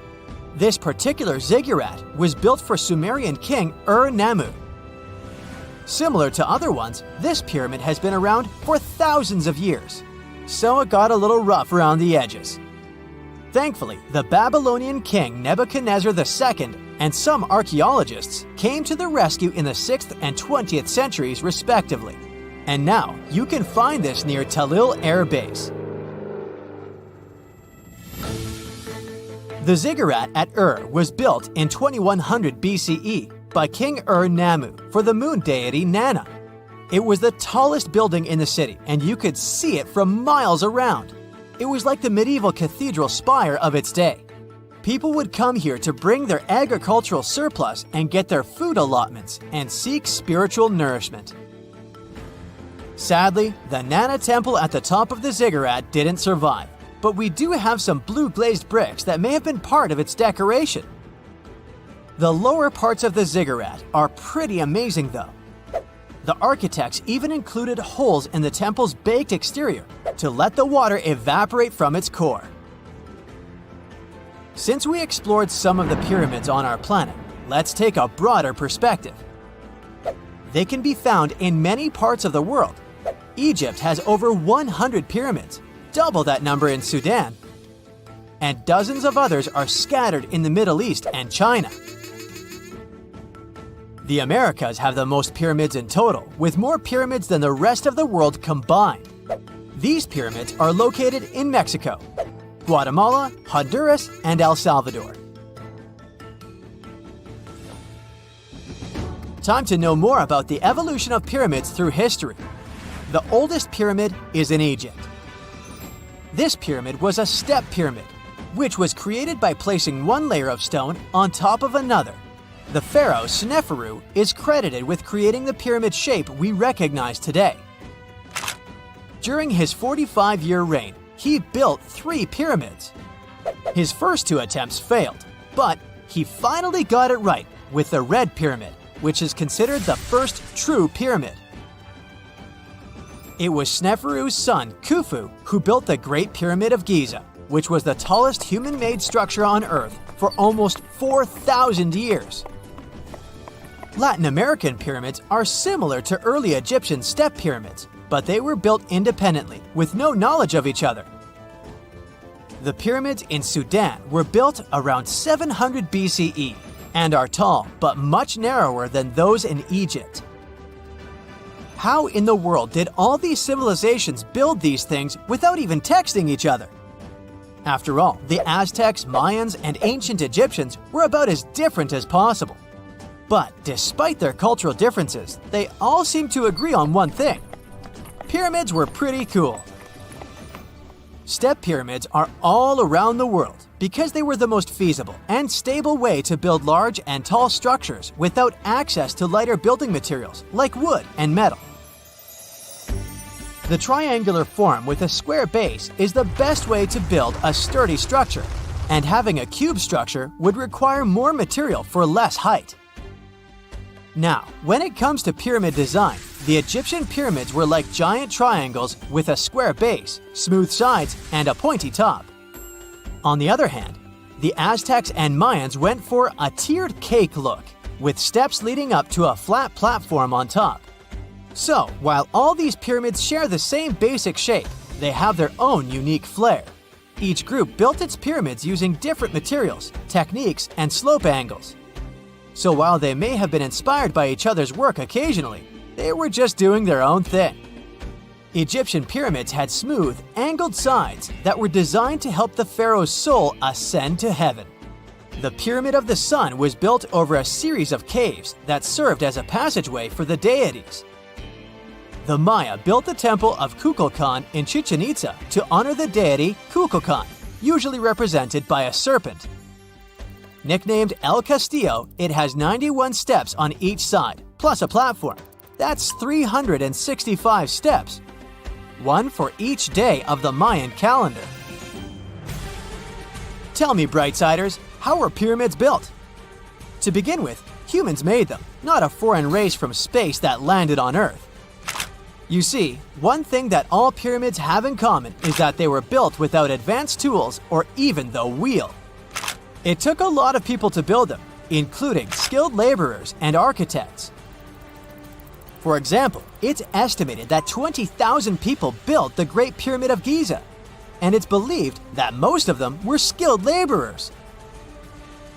This particular ziggurat was built for Sumerian king Ur-Nammu. Similar to other ones, this pyramid has been around for thousands of years, so it got a little rough around the edges. Thankfully, the Babylonian king Nebuchadnezzar II and some archaeologists came to the rescue in the 6th and 20th centuries respectively. And now, you can find this near Talil Air Base. The ziggurat at Ur was built in 2100 BCE by King Ur-Nammu for the moon deity Nana. It was the tallest building in the city, and you could see it from miles around. It was like the medieval cathedral spire of its day. People would come here to bring their agricultural surplus and get their food allotments and seek spiritual nourishment. Sadly, the Nana temple at the top of the ziggurat didn't survive, but we do have some blue glazed bricks that may have been part of its decoration. The lower parts of the ziggurat are pretty amazing though. The architects even included holes in the temple's baked exterior to let the water evaporate from its core. Since we explored some of the pyramids on our planet, let's take a broader perspective. They can be found in many parts of the world. Egypt has over 100 pyramids, double that number in Sudan, and dozens of others are scattered in the Middle East and China. The Americas have the most pyramids in total, with more pyramids than the rest of the world combined. These pyramids are located in Mexico, Guatemala, Honduras, and El Salvador. Time to know more about the evolution of pyramids through history. The oldest pyramid is in Egypt. This pyramid was a step pyramid, which was created by placing one layer of stone on top of another. The pharaoh Sneferu is credited with creating the pyramid shape we recognize today. During his 45-year reign, he built 3 pyramids. His first 2 attempts failed, but he finally got it right with the Red Pyramid, which is considered the first true pyramid. It was Sneferu's son, Khufu, who built the Great Pyramid of Giza, which was the tallest human-made structure on Earth for almost 4,000 years. Latin American pyramids are similar to early Egyptian step pyramids, but they were built independently, with no knowledge of each other. The pyramids in Sudan were built around 700 BCE and are tall but much narrower than those in Egypt. How in the world did all these civilizations build these things without even texting each other? After all, the Aztecs, Mayans, and ancient Egyptians were about as different as possible. But despite their cultural differences, they all seem to agree on one thing: pyramids were pretty cool. Step pyramids are all around the world because they were the most feasible and stable way to build large and tall structures without access to lighter building materials like wood and metal. The triangular form with a square base is the best way to build a sturdy structure, and having a cube structure would require more material for less height. Now, when it comes to pyramid design, the Egyptian pyramids were like giant triangles with a square base, smooth sides, and a pointy top. On the other hand, the Aztecs and Mayans went for a tiered cake look, with steps leading up to a flat platform on top. So, while all these pyramids share the same basic shape, they have their own unique flair. Each group built its pyramids using different materials, techniques, and slope angles. So while they may have been inspired by each other's work occasionally, they were just doing their own thing. Egyptian pyramids had smooth, angled sides that were designed to help the pharaoh's soul ascend to heaven. The Pyramid of the Sun was built over a series of caves that served as a passageway for the deities. The Maya built the temple of Kukulkan in Chichen Itza to honor the deity Kukulkan, usually represented by a serpent. Nicknamed El Castillo, it has 91 steps on each side, plus a platform. That's 365 steps, one for each day of the Mayan calendar. Tell me, Brightsiders, how were pyramids built? To begin with, humans made them, not a foreign race from space that landed on Earth. You see, one thing that all pyramids have in common is that they were built without advanced tools or even the wheel. It took a lot of people to build them, including skilled laborers and architects. For example, it's estimated that 20,000 people built the Great Pyramid of Giza, and it's believed that most of them were skilled laborers.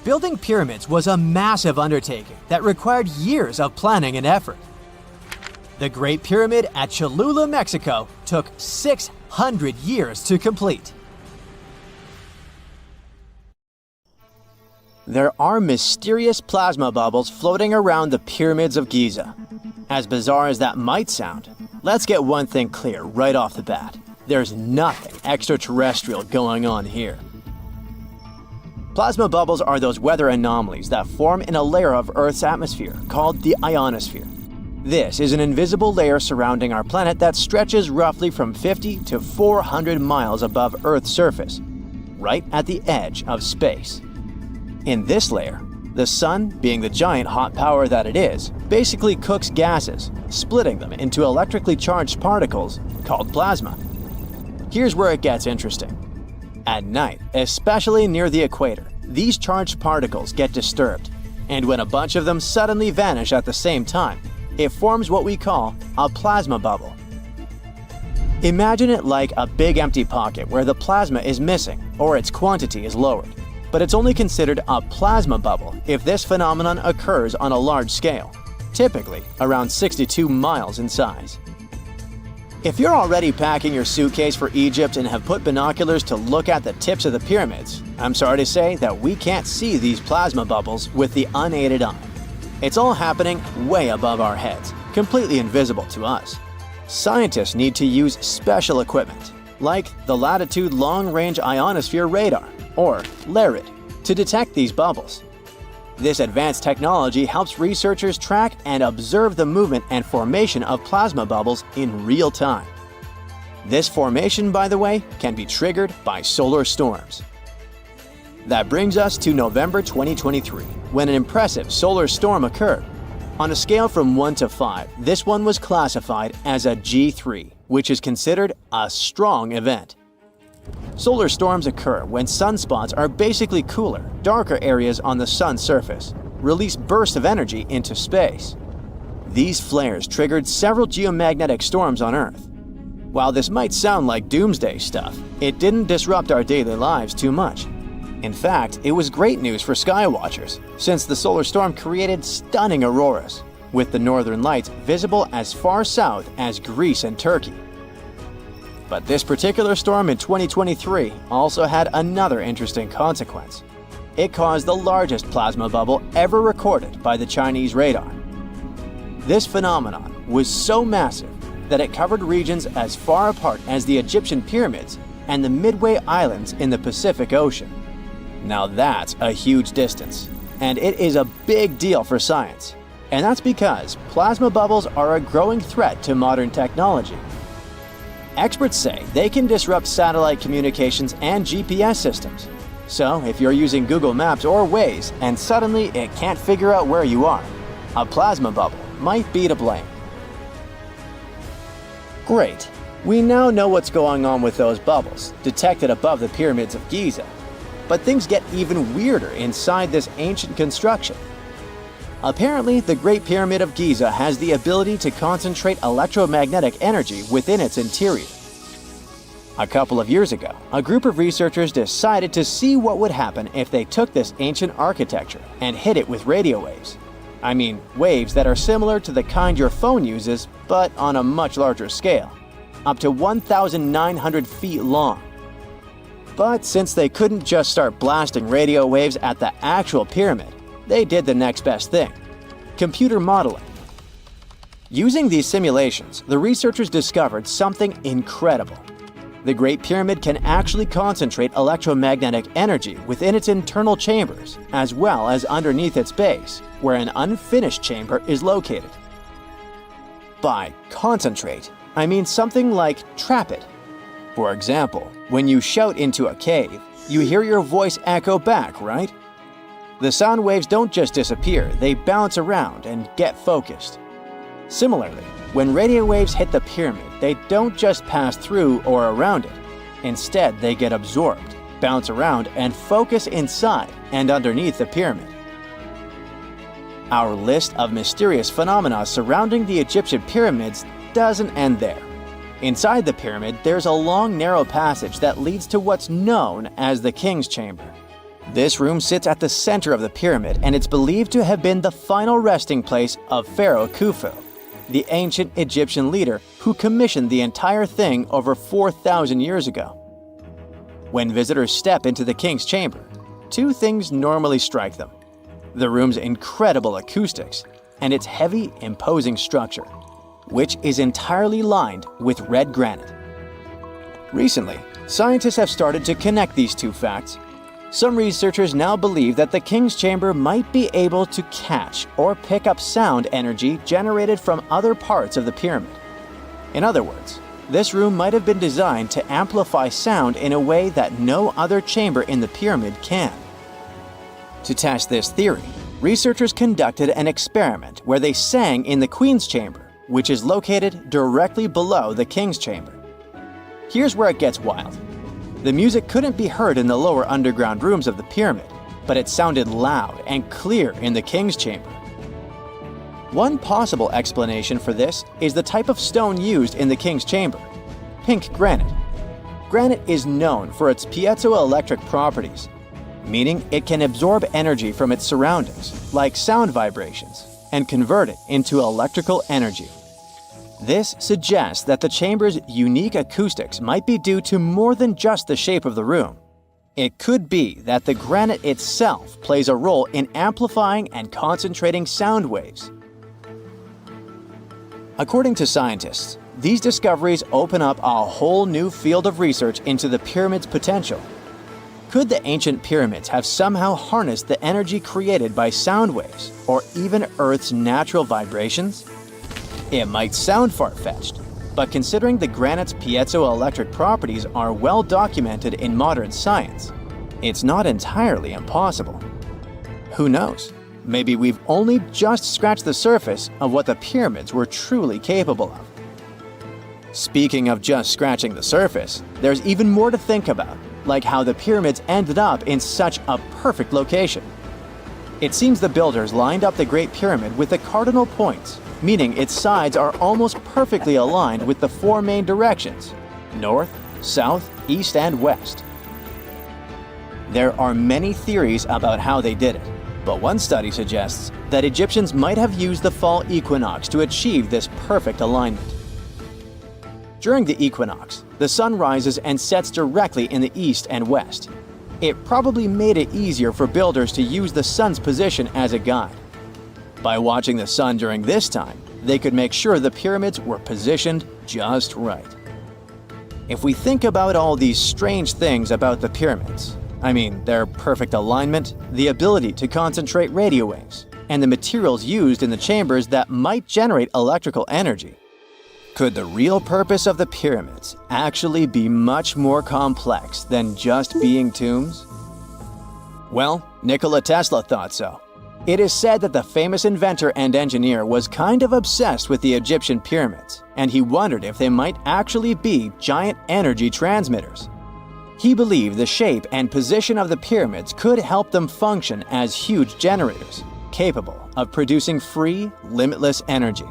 Building pyramids was a massive undertaking that required years of planning and effort. The Great Pyramid at Cholula, Mexico, took 600 years to complete. There are mysterious plasma bubbles floating around the pyramids of Giza. As bizarre as that might sound, let's get one thing clear right off the bat. There's nothing extraterrestrial going on here. Plasma bubbles are those weather anomalies that form in a layer of Earth's atmosphere called the ionosphere. This is an invisible layer surrounding our planet that stretches roughly from 50 to 400 miles above Earth's surface, right at the edge of space. In this layer, the sun, being the giant hot power that it is, basically cooks gases, splitting them into electrically charged particles called plasma. Here's where it gets interesting. At night, especially near the equator, these charged particles get disturbed, and when a bunch of them suddenly vanish at the same time, it forms what we call a plasma bubble. Imagine it like a big empty pocket where the plasma is missing or its quantity is lowered. But it's only considered a plasma bubble if this phenomenon occurs on a large scale, typically around 62 miles in size. If you're already packing your suitcase for Egypt and have put binoculars to look at the tips of the pyramids, I'm sorry to say that we can't see these plasma bubbles with the unaided eye. It's all happening way above our heads, completely invisible to us. Scientists need to use special equipment, like the Latitude Long Range Ionosphere Radar, or LARID, to detect these bubbles. This advanced technology helps researchers track and observe the movement and formation of plasma bubbles in real time. This formation, by the way, can be triggered by solar storms. That brings us to November 2023, when an impressive solar storm occurred. On a scale from 1 to 5, this one was classified as a G3, which is considered a strong event. Solar storms occur when sunspots are basically cooler, darker areas on the sun's surface, release bursts of energy into space. These flares triggered several geomagnetic storms on Earth. While this might sound like doomsday stuff, it didn't disrupt our daily lives too much. In fact, it was great news for skywatchers, since the solar storm created stunning auroras, with the northern lights visible as far south as Greece and Turkey. But this particular storm in 2023 also had another interesting consequence. It caused the largest plasma bubble ever recorded by the Chinese radar. This phenomenon was so massive that it covered regions as far apart as the Egyptian pyramids and the Midway Islands in the Pacific Ocean. Now that's a huge distance, and it is a big deal for science. And that's because plasma bubbles are a growing threat to modern technology. Experts say they can disrupt satellite communications and GPS systems. So if you're using Google Maps or Waze and suddenly it can't figure out where you are, a plasma bubble might be to blame. Great. We now know what's going on with those bubbles, detected above the pyramids of Giza. But things get even weirder inside this ancient construction. Apparently, the Great Pyramid of Giza has the ability to concentrate electromagnetic energy within its interior. A couple of years ago, a group of researchers decided to see what would happen if they took this ancient architecture and hit it with radio waves. I mean, waves that are similar to the kind your phone uses, but on a much larger scale, up to 1,900 feet long. But since they couldn't just start blasting radio waves at the actual pyramid, they did the next best thing: computer modeling. Using these simulations, the researchers discovered something incredible. The Great Pyramid can actually concentrate electromagnetic energy within its internal chambers, as well as underneath its base, where an unfinished chamber is located. By concentrate, I mean something like trap it. For example, when you shout into a cave, you hear your voice echo back, right? The sound waves don't just disappear, they bounce around and get focused. Similarly, when radio waves hit the pyramid, they don't just pass through or around it. Instead, they get absorbed, bounce around, and focus inside and underneath the pyramid. Our list of mysterious phenomena surrounding the Egyptian pyramids doesn't end there. Inside the pyramid, there's a long, narrow passage that leads to what's known as the King's Chamber. This room sits at the center of the pyramid, and it's believed to have been the final resting place of Pharaoh Khufu, the ancient Egyptian leader who commissioned the entire thing over 4,000 years ago. When visitors step into the King's Chamber, two things normally strike them: the room's incredible acoustics and its heavy, imposing structure, which is entirely lined with red granite. Recently, scientists have started to connect these two facts. Some researchers now believe that the King's Chamber might be able to catch or pick up sound energy generated from other parts of the pyramid. In other words, this room might have been designed to amplify sound in a way that no other chamber in the pyramid can. To test this theory, researchers conducted an experiment where they sang in the Queen's Chamber, which is located directly below the King's Chamber. Here's where it gets wild. The music couldn't be heard in the lower underground rooms of the pyramid, but it sounded loud and clear in the King's Chamber. One possible explanation for this is the type of stone used in the King's Chamber: pink granite. Granite is known for its piezoelectric properties, meaning it can absorb energy from its surroundings, like sound vibrations, and convert it into electrical energy. This suggests that the chamber's unique acoustics might be due to more than just the shape of the room. It could be that the granite itself plays a role in amplifying and concentrating sound waves. According to scientists, these discoveries open up a whole new field of research into the pyramid's potential. Could the ancient pyramids have somehow harnessed the energy created by sound waves, or even Earth's natural vibrations? It might sound far-fetched, but considering the granite's piezoelectric properties are well documented in modern science, it's not entirely impossible. Who knows? maybe we've only just scratched the surface of what the pyramids were truly capable of. Speaking of just scratching the surface, there's even more to think about, like how the pyramids ended up in such a perfect location. It seems the builders lined up the Great Pyramid with the cardinal points, meaning its sides are almost perfectly aligned with the four main directions: north, south, east, and west. There are many theories about how they did it, but one study suggests that Egyptians might have used the fall equinox to achieve this perfect alignment. During the equinox, the sun rises and sets directly in the east and west. It probably made it easier for builders to use the sun's position as a guide. By watching the sun during this time, they could make sure the pyramids were positioned just right. If we think about all these strange things about the pyramids, I mean their perfect alignment, the ability to concentrate radio waves, and the materials used in the chambers that might generate electrical energy, could the real purpose of the pyramids actually be much more complex than just being tombs? Well, Nikola Tesla thought so. It is said that the famous inventor and engineer was kind of obsessed with the Egyptian pyramids, and he wondered if they might actually be giant energy transmitters. He believed the shape and position of the pyramids could help them function as huge generators, capable of producing free, limitless energy.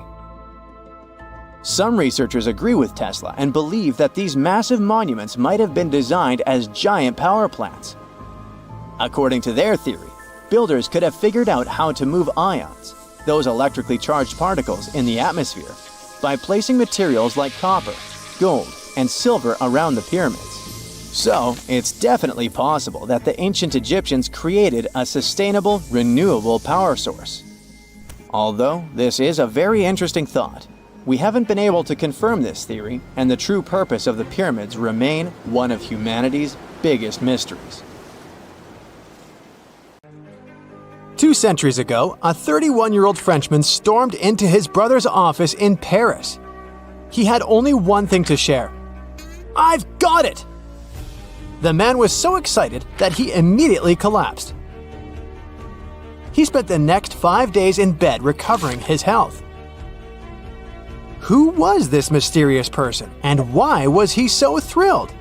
Some researchers agree with Tesla and believe that these massive monuments might have been designed as giant power plants. According to their theory, builders could have figured out how to move ions, those electrically charged particles in the atmosphere, by placing materials like copper, gold, and silver around the pyramids. So, it's definitely possible that the ancient Egyptians created a sustainable, renewable power source. Although this is a very interesting thought, we haven't been able to confirm this theory, and the true purpose of the pyramids remain one of humanity's biggest mysteries. 2 centuries ago, a 31-year-old Frenchman stormed into his brother's office in Paris. He had only one thing to share. "I've got it!" The man was so excited that he immediately collapsed. He spent the next 5 days in bed recovering his health. Who was this mysterious person, and why was he so thrilled?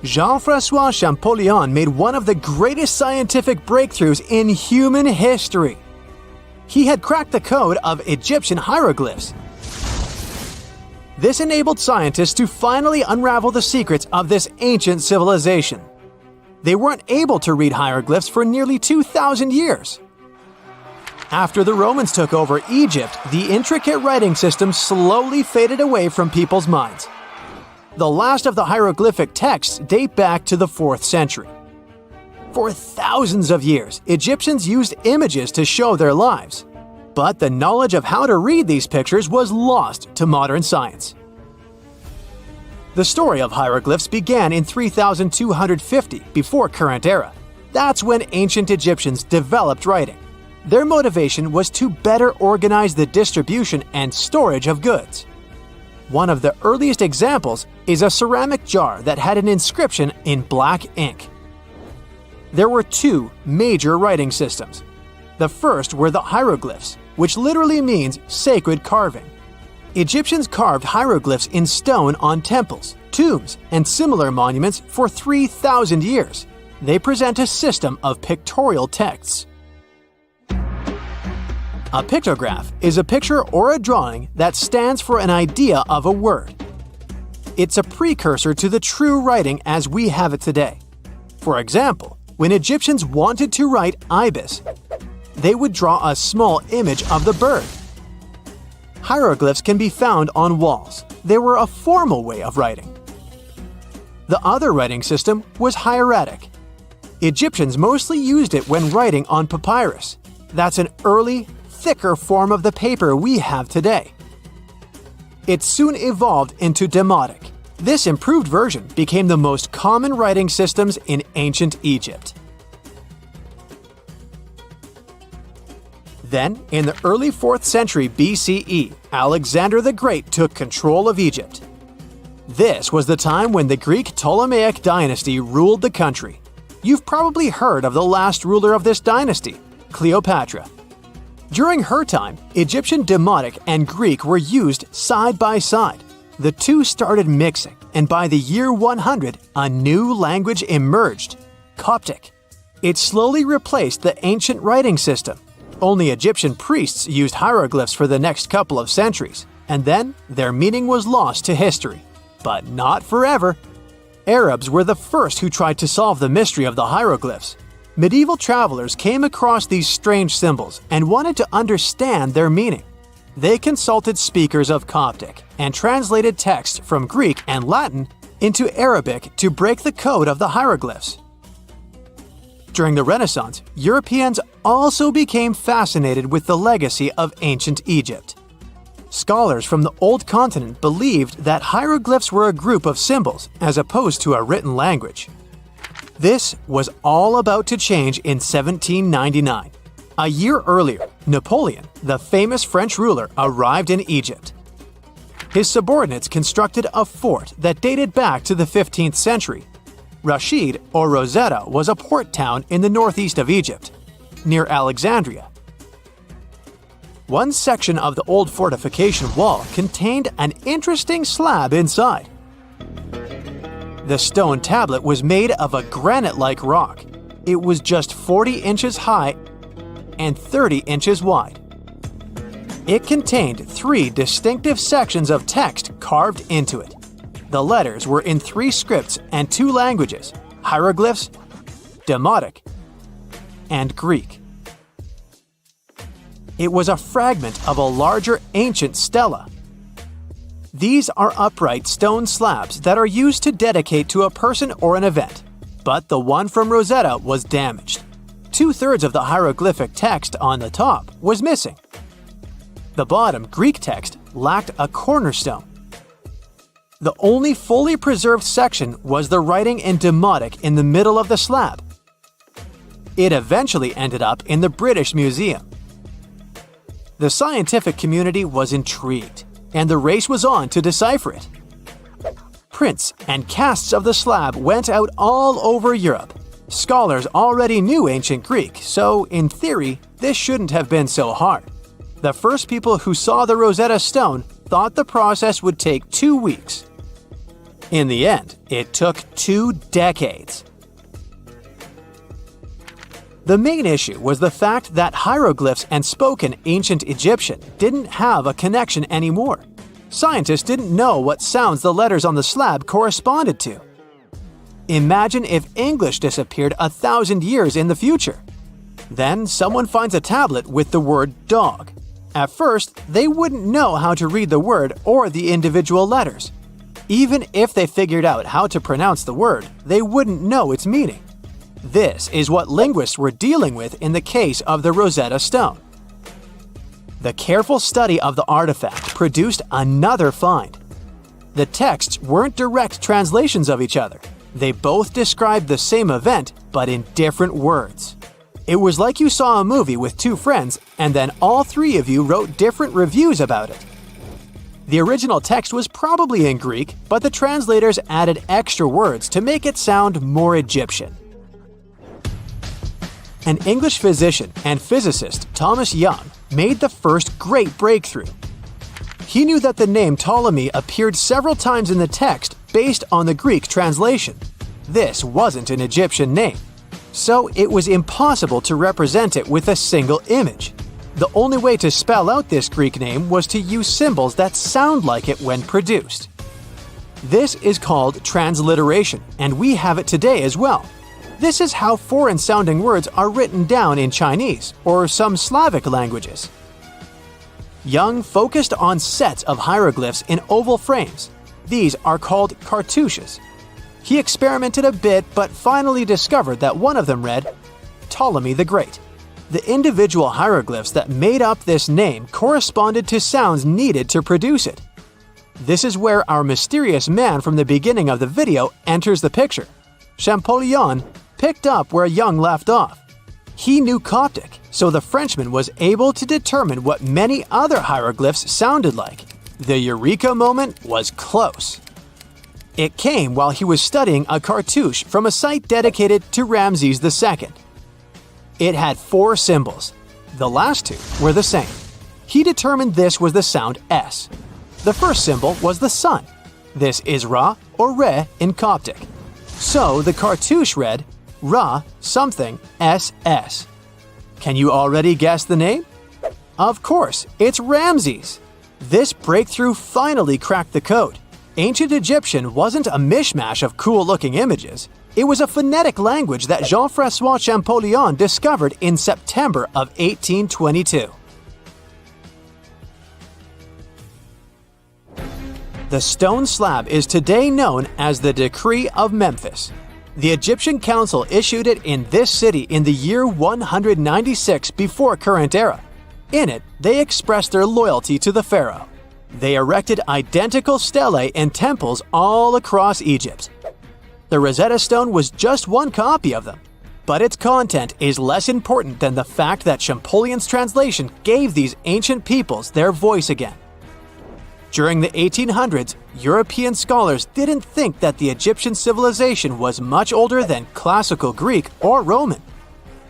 Jean-François Champollion made one of the greatest scientific breakthroughs in human history. He had cracked the code of Egyptian hieroglyphs. This enabled scientists to finally unravel the secrets of this ancient civilization. They weren't able to read hieroglyphs for nearly 2,000 years. After the Romans took over Egypt, the intricate writing system slowly faded away from people's minds. The last of the hieroglyphic texts date back to the 4th century. For thousands of years, Egyptians used images to show their lives. But the knowledge of how to read these pictures was lost to modern science. The story of hieroglyphs began in 3250 before current era. That's when ancient Egyptians developed writing. Their motivation was to better organize the distribution and storage of goods. One of the earliest examples is a ceramic jar that had an inscription in black ink. There were 2 major writing systems. The first were the hieroglyphs, which literally means sacred carving. Egyptians carved hieroglyphs in stone on temples, tombs, and similar monuments for 3,000 years. They present a system of pictorial texts. A pictograph is a picture or a drawing that stands for an idea of a word. It's a precursor to the true writing as we have it today. For example, when Egyptians wanted to write ibis, they would draw a small image of the bird. Hieroglyphs can be found on walls. They were a formal way of writing. The other writing system was hieratic. Egyptians mostly used it when writing on papyrus. That's an early, thicker form of the paper we have today. It soon evolved into Demotic. This improved version became the most common writing systems in ancient Egypt. Then, in the early 4th century BCE, Alexander the Great took control of Egypt. This was the time when the Greek Ptolemaic dynasty ruled the country. You've probably heard of the last ruler of this dynasty, Cleopatra. During her time, Egyptian Demotic and Greek were used side by side. The two started mixing, and by the year 100, a new language emerged: Coptic. It slowly replaced the ancient writing system. Only Egyptian priests used hieroglyphs for the next couple of centuries, and then their meaning was lost to history. But not forever. Arabs were the first who tried to solve the mystery of the hieroglyphs. Medieval travelers came across these strange symbols and wanted to understand their meaning. They consulted speakers of Coptic and translated text from Greek and Latin into Arabic to break the code of the hieroglyphs. During the Renaissance, Europeans also became fascinated with the legacy of ancient Egypt. Scholars from the Old Continent believed that hieroglyphs were a group of symbols as opposed to a written language. This was all about to change in 1799. A year earlier, Napoleon, the famous French ruler, arrived in Egypt. His subordinates constructed a fort that dated back to the 15th century. Rashid, or Rosetta, was a port town in the northeast of Egypt, near Alexandria. One section of the old fortification wall contained an interesting slab inside. The stone tablet was made of a granite-like rock. It was just 40 inches high and 30 inches wide. It contained 3 distinctive sections of text carved into it. The letters were in 3 scripts and 2 languages: hieroglyphs, Demotic, and Greek. It was a fragment of a larger ancient stela. These are upright stone slabs that are used to dedicate to a person or an event, but the one from Rosetta was damaged. 2/3 of the hieroglyphic text on the top was missing. The bottom Greek text lacked a cornerstone. The only fully preserved section was the writing in Demotic in the middle of the slab. It eventually ended up in the British Museum. The scientific community was intrigued, and the race was on to decipher it. Prints and casts of the slab went out all over Europe. Scholars already knew ancient Greek, so in theory, this shouldn't have been so hard. The first people who saw the Rosetta Stone thought the process would take 2 weeks. In the end, it took 2 decades. The main issue was the fact that hieroglyphs and spoken ancient Egyptian didn't have a connection anymore. Scientists didn't know what sounds the letters on the slab corresponded to. Imagine if English disappeared 1,000 years in the future. Then someone finds a tablet with the word dog. At first, they wouldn't know how to read the word or the individual letters. Even if they figured out how to pronounce the word, they wouldn't know its meaning. This is what linguists were dealing with in the case of the Rosetta Stone. The careful study of the artifact produced another find. The texts weren't direct translations of each other. They both described the same event, but in different words. It was like you saw a movie with 2 friends, and then all 3 of you wrote different reviews about it. The original text was probably in Greek, but the translators added extra words to make it sound more Egyptian. An English physician and physicist, Thomas Young, made the first great breakthrough. He knew that the name Ptolemy appeared several times in the text based on the Greek translation. This wasn't an Egyptian name, so it was impossible to represent it with a single image. The only way to spell out this Greek name was to use symbols that sound like it when produced. This is called transliteration, and we have it today as well. This is how foreign-sounding words are written down in Chinese or some Slavic languages. Young focused on sets of hieroglyphs in oval frames. These are called cartouches. He experimented a bit but finally discovered that one of them read, Ptolemy the Great. The individual hieroglyphs that made up this name corresponded to sounds needed to produce it. This is where our mysterious man from the beginning of the video enters the picture. Champollion picked up where Young left off. He knew Coptic, so the Frenchman was able to determine what many other hieroglyphs sounded like. The eureka moment was close. It came while he was studying a cartouche from a site dedicated to Ramses II. It had 4 symbols. The last 2 were the same. He determined this was the sound S. The first symbol was the sun. This is Ra or Re in Coptic. So the cartouche read Ra something SS. Can you already guess the name? Of course, it's Ramses. This breakthrough finally cracked the code. Ancient Egyptian wasn't a mishmash of cool-looking images. It was a phonetic language that Jean-François Champollion discovered in September of 1822. The stone slab is today known as the Decree of Memphis. The Egyptian council issued it in this city in the year 196 before current era. In it, they expressed their loyalty to the pharaoh. They erected identical stelae and temples all across Egypt. The Rosetta Stone was just one copy of them, but its content is less important than the fact that Champollion's translation gave these ancient peoples their voice again. During the 1800s, European scholars didn't think that the Egyptian civilization was much older than classical Greek or Roman.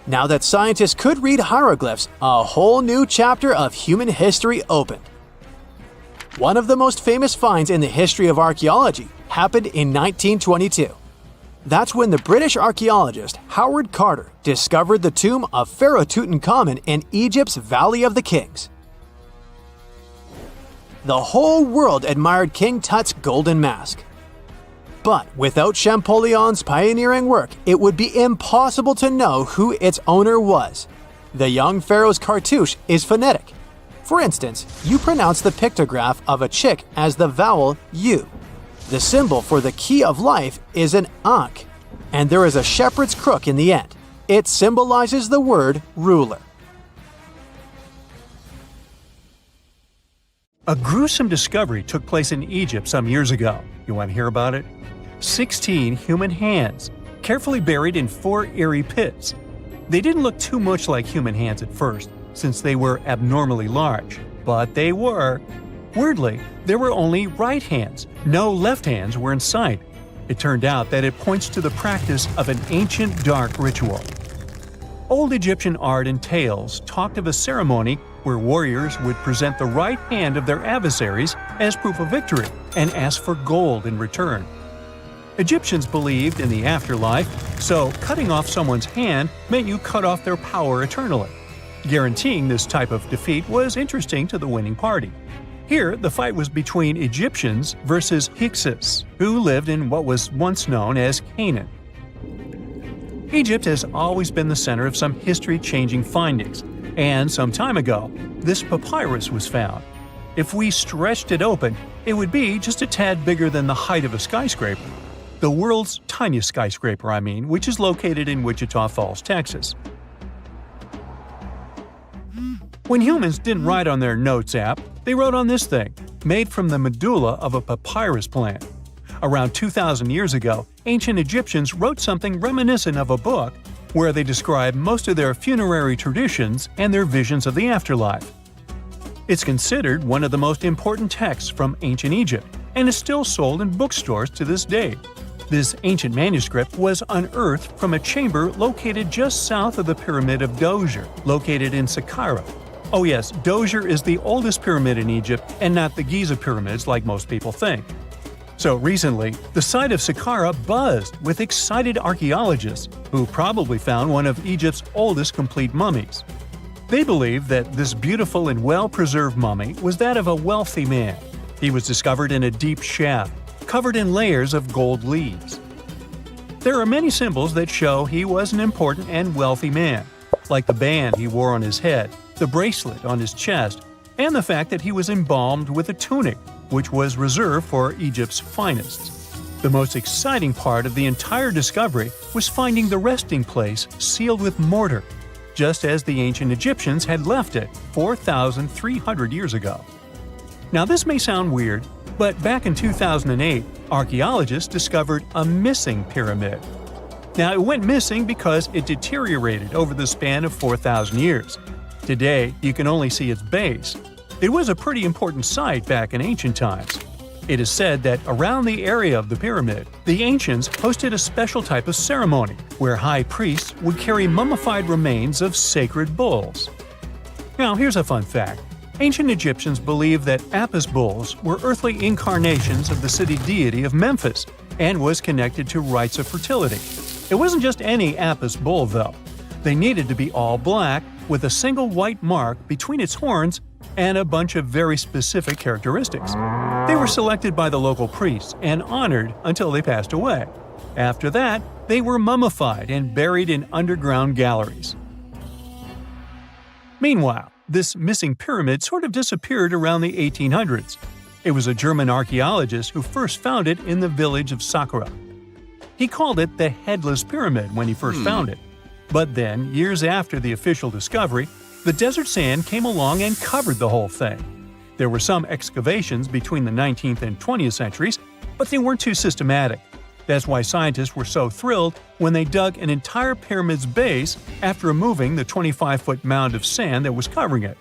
Now that scientists could read hieroglyphs, a whole new chapter of human history opened. One of the most famous finds in the history of archaeology happened in 1922. That's when the British archaeologist Howard Carter discovered the tomb of Pharaoh Tutankhamun in Egypt's Valley of the Kings. The whole world admired King Tut's golden mask. But without Champollion's pioneering work, it would be impossible to know who its owner was. The young pharaoh's cartouche is phonetic. For instance, you pronounce the pictograph of a chick as the vowel U. The symbol for the key of life is an ankh, and there is a shepherd's crook in the end. It symbolizes the word ruler. A gruesome discovery took place in Egypt some years ago. You want to hear about it? 16 human hands, carefully buried in 4 eerie pits. They didn't look too much like human hands at first, since they were abnormally large, but they were. Weirdly, there were only right hands. No left hands were in sight. It turned out that it points to the practice of an ancient dark ritual. Old Egyptian art and tales talked of a ceremony where warriors would present the right hand of their adversaries as proof of victory and ask for gold in return. Egyptians believed in the afterlife, so cutting off someone's hand meant you cut off their power eternally. Guaranteeing this type of defeat was interesting to the winning party. Here, the fight was between Egyptians versus Hyksos, who lived in what was once known as Canaan. Egypt has always been the center of some history-changing findings, and some time ago, this papyrus was found. If we stretched it open, it would be just a tad bigger than the height of a skyscraper. The world's tiniest skyscraper, which is located in Wichita Falls, Texas. When humans didn't write on their notes app, they wrote on this thing, made from the medulla of a papyrus plant. Around 2,000 years ago, ancient Egyptians wrote something reminiscent of a book where they describe most of their funerary traditions and their visions of the afterlife. It's considered one of the most important texts from ancient Egypt and is still sold in bookstores to this day. This ancient manuscript was unearthed from a chamber located just south of the Pyramid of Djoser, located in Saqqara. Oh yes, Djoser is the oldest pyramid in Egypt and not the Giza pyramids like most people think. So recently, the site of Saqqara buzzed with excited archaeologists who probably found one of Egypt's oldest complete mummies. They believe that this beautiful and well-preserved mummy was that of a wealthy man. He was discovered in a deep shaft, covered in layers of gold leaves. There are many symbols that show he was an important and wealthy man, like the band he wore on his head, the bracelet on his chest, and the fact that he was embalmed with a tunic, which was reserved for Egypt's finest. The most exciting part of the entire discovery was finding the resting place sealed with mortar, just as the ancient Egyptians had left it 4,300 years ago. Now this may sound weird, but back in 2008, archaeologists discovered a missing pyramid. Now it went missing because it deteriorated over the span of 4,000 years. Today, you can only see its base. It was a pretty important site back in ancient times. It is said that around the area of the pyramid, the ancients hosted a special type of ceremony where high priests would carry mummified remains of sacred bulls. Now, here's a fun fact. Ancient Egyptians believed that Apis bulls were earthly incarnations of the city deity of Memphis and was connected to rites of fertility. It wasn't just any Apis bull, though. They needed to be all black, with a single white mark between its horns and a bunch of very specific characteristics. They were selected by the local priests and honored until they passed away. After that, they were mummified and buried in underground galleries. Meanwhile, this missing pyramid sort of disappeared around the 1800s. It was a German archaeologist who first found it in the village of Saqqara. He called it the Headless Pyramid when he first found it. But then, years after the official discovery, the desert sand came along and covered the whole thing. There were some excavations between the 19th and 20th centuries, but they weren't too systematic. That's why scientists were so thrilled when they dug an entire pyramid's base after removing the 25-foot mound of sand that was covering it.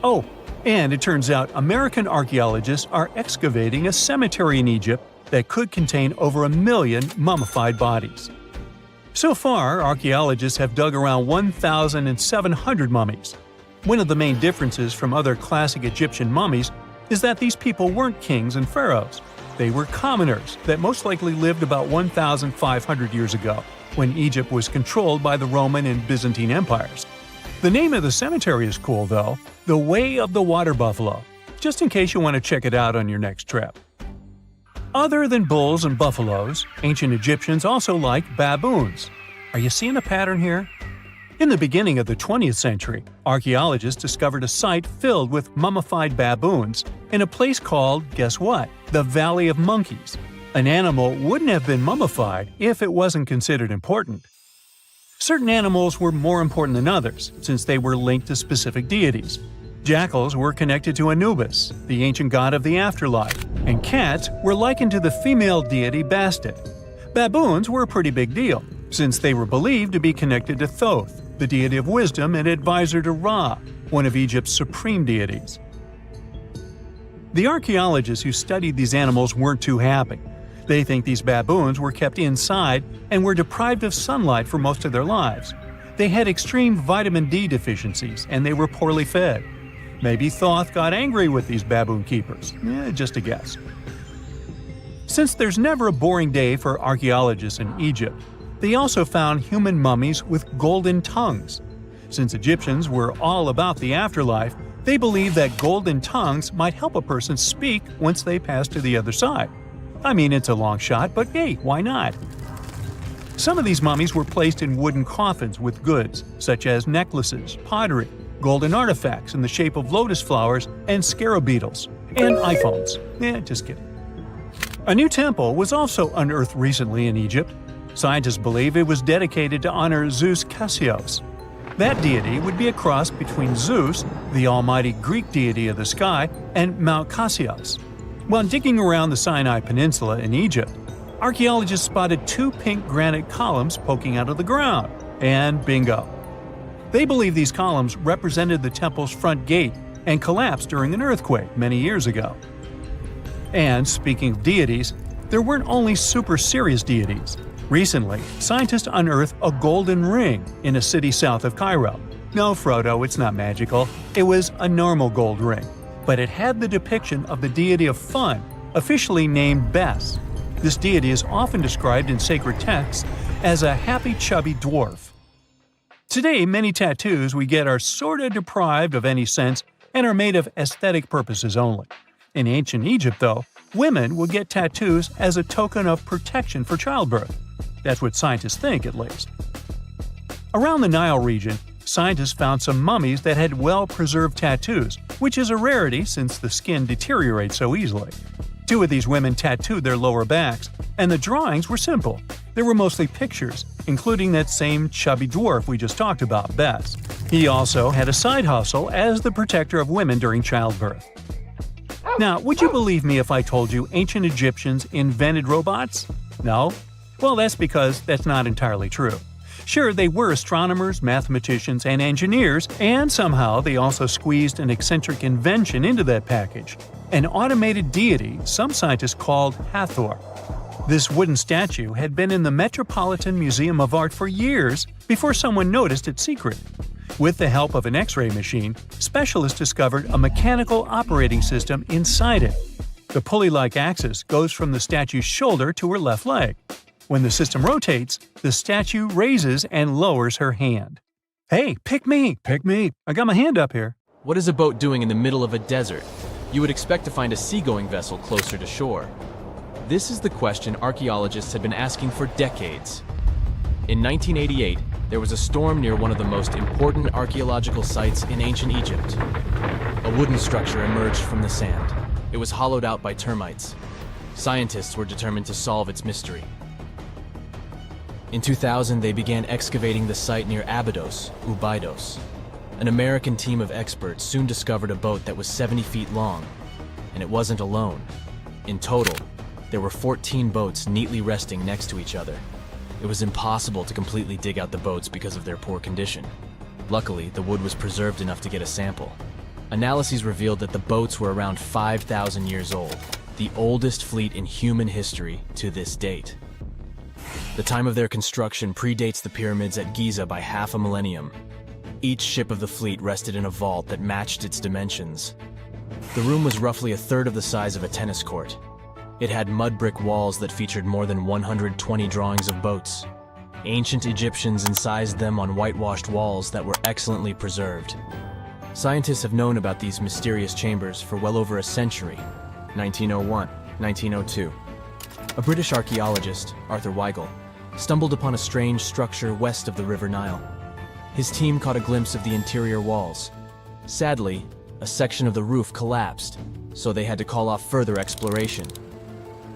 Oh, and it turns out American archaeologists are excavating a cemetery in Egypt that could contain over 1 million mummified bodies. So far, archaeologists have dug around 1,700 mummies. One of the main differences from other classic Egyptian mummies is that these people weren't kings and pharaohs. They were commoners that most likely lived about 1,500 years ago, when Egypt was controlled by the Roman and Byzantine empires. The name of the cemetery is cool, though, the Way of the Water Buffalo, just in case you want to check it out on your next trip. Other than bulls and buffaloes, ancient Egyptians also liked baboons. Are you seeing a pattern here? In the beginning of the 20th century, archaeologists discovered a site filled with mummified baboons in a place called, guess what? The Valley of Monkeys. An animal wouldn't have been mummified if it wasn't considered important. Certain animals were more important than others, since they were linked to specific deities. Jackals were connected to Anubis, the ancient god of the afterlife, and cats were likened to the female deity Bastet. Baboons were a pretty big deal, since they were believed to be connected to Thoth, the deity of wisdom and advisor to Ra, one of Egypt's supreme deities. The archaeologists who studied these animals weren't too happy. They think these baboons were kept inside and were deprived of sunlight for most of their lives. They had extreme vitamin D deficiencies and they were poorly fed. Maybe Thoth got angry with these baboon keepers. Just a guess. Since there's never a boring day for archaeologists in Egypt, they also found human mummies with golden tongues. Since Egyptians were all about the afterlife, they believed that golden tongues might help a person speak once they pass to the other side. I mean, it's a long shot, but hey, why not? Some of these mummies were placed in wooden coffins with goods, such as necklaces, pottery, golden artifacts in the shape of lotus flowers and scarab beetles, and iPhones. Just kidding. A new temple was also unearthed recently in Egypt. Scientists believe it was dedicated to honor Zeus Cassios. That deity would be a cross between Zeus, the almighty Greek deity of the sky, and Mount Cassios. While digging around the Sinai Peninsula in Egypt, archaeologists spotted 2 pink granite columns poking out of the ground, and bingo. They believe these columns represented the temple's front gate and collapsed during an earthquake many years ago. And speaking of deities, there weren't only super serious deities. Recently, scientists unearthed a golden ring in a city south of Cairo. No, Frodo, it's not magical. It was a normal gold ring, but it had the depiction of the deity of fun, officially named Bes. This deity is often described in sacred texts as a happy chubby dwarf. Today, many tattoos we get are sorta deprived of any sense and are made of aesthetic purposes only. In ancient Egypt, though, women would get tattoos as a token of protection for childbirth. That's what scientists think, at least. Around the Nile region, scientists found some mummies that had well-preserved tattoos, which is a rarity since the skin deteriorates so easily. 2 of these women tattooed their lower backs, and the drawings were simple. There were mostly pictures, including that same chubby dwarf we just talked about, Bes. He also had a side hustle as the protector of women during childbirth. Now, would you believe me if I told you ancient Egyptians invented robots? No? Well, that's because that's not entirely true. Sure, they were astronomers, mathematicians, and engineers, and somehow they also squeezed an eccentric invention into that package. an automated deity some scientists called Hathor. This wooden statue had been in the Metropolitan Museum of Art for years before someone noticed its secret. With the help of an X-ray machine, specialists discovered a mechanical operating system inside it. The pulley-like axis goes from the statue's shoulder to her left leg. When the system rotates, the statue raises and lowers her hand. Hey, pick me! Pick me! I got my hand up here. What is a boat doing in the middle of a desert? You would expect to find a seagoing vessel closer to shore. This is the question archaeologists had been asking for decades. In 1988, there was a storm near one of the most important archaeological sites in ancient Egypt. A wooden structure emerged from the sand. It was hollowed out by termites. Scientists were determined to solve its mystery. In 2000, they began excavating the site near Abydos, Ubidos. An American team of experts soon discovered a boat that was 70 feet long, and it wasn't alone. In total, there were 14 boats neatly resting next to each other. It was impossible to completely dig out the boats because of their poor condition. Luckily, the wood was preserved enough to get a sample. Analyses revealed that the boats were around 5,000 years old, the oldest fleet in human history to this date. The time of their construction predates the pyramids at Giza by half a millennium. Each ship of the fleet rested in a vault that matched its dimensions. The room was roughly a third of the size of a tennis court. It had mud brick walls that featured more than 120 drawings of boats. Ancient Egyptians incised them on whitewashed walls that were excellently preserved. Scientists have known about these mysterious chambers for well over a century. 1901, 1902. A British archaeologist, Arthur Weigel, stumbled upon a strange structure west of the River Nile. His team caught a glimpse of the interior walls. Sadly, a section of the roof collapsed, so they had to call off further exploration.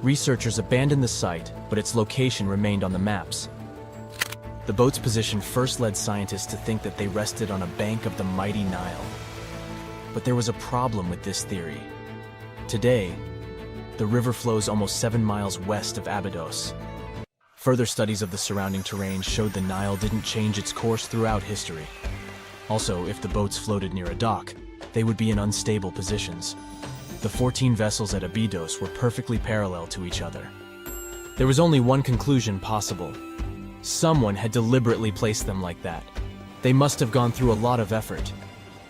Researchers abandoned the site, but its location remained on the maps. The boat's position first led scientists to think that they rested on a bank of the mighty Nile. But there was a problem with this theory. Today, the river flows almost 7 miles west of Abydos. Further studies of the surrounding terrain showed the Nile didn't change its course throughout history. Also, if the boats floated near a dock, they would be in unstable positions. The 14 vessels at Abydos were perfectly parallel to each other. There was only one conclusion possible. Someone had deliberately placed them like that. They must have gone through a lot of effort.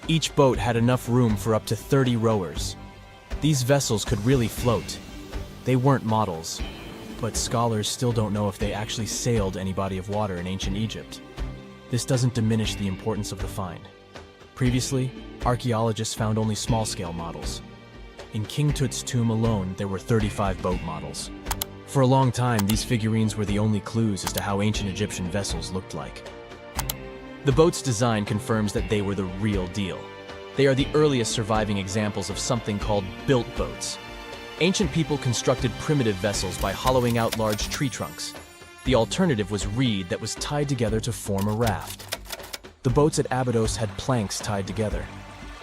Each boat had enough room for up to 30 rowers. These vessels could really float. They weren't models, but scholars still don't know if they actually sailed any body of water in ancient Egypt. This doesn't diminish the importance of the find. Previously, archaeologists found only small-scale models. In King Tut's tomb alone, there were 35 boat models. For a long time, these figurines were the only clues as to how ancient Egyptian vessels looked like. The boat's design confirms that they were the real deal. They are the earliest surviving examples of something called built boats. Ancient people constructed primitive vessels by hollowing out large tree trunks. The alternative was reed that was tied together to form a raft. The boats at Abydos had planks tied together.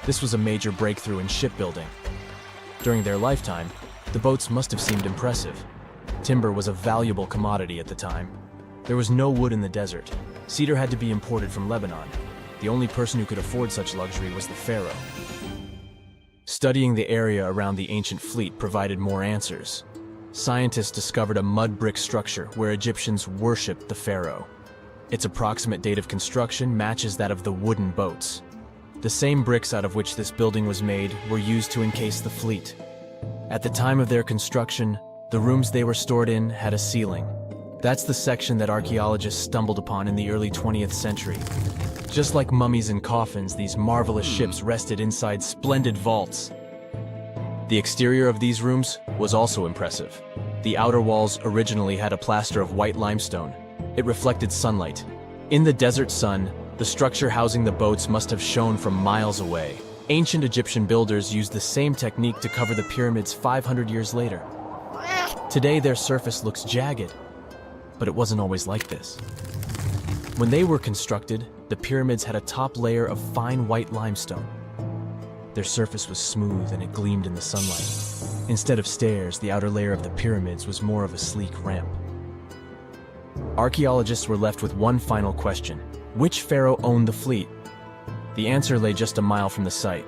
This was a major breakthrough in shipbuilding. During their lifetime, the boats must have seemed impressive. Timber was a valuable commodity at the time. There was no wood in the desert. Cedar had to be imported from Lebanon. The only person who could afford such luxury was the pharaoh. Studying the area around the ancient fleet provided more answers. Scientists discovered a mud brick structure where Egyptians worshipped the pharaoh. Its approximate date of construction matches that of the wooden boats. The same bricks out of which this building was made were used to encase the fleet. At the time of their construction, the rooms they were stored in had a ceiling. That's the section that archaeologists stumbled upon in the early 20th century. Just like mummies and coffins, these marvelous ships rested inside splendid vaults. The exterior of these rooms was also impressive. The outer walls originally had a plaster of white limestone. It reflected sunlight. In the desert sun, the structure housing the boats must have shone from miles away. Ancient Egyptian builders used the same technique to cover the pyramids 500 years later. Today, their surface looks jagged, but it wasn't always like this. When they were constructed, the pyramids had a top layer of fine white limestone. Their surface was smooth and it gleamed in the sunlight. Instead of stairs, the outer layer of the pyramids was more of a sleek ramp. Archaeologists were left with one final question. Which pharaoh owned the fleet? The answer lay just a mile from the site.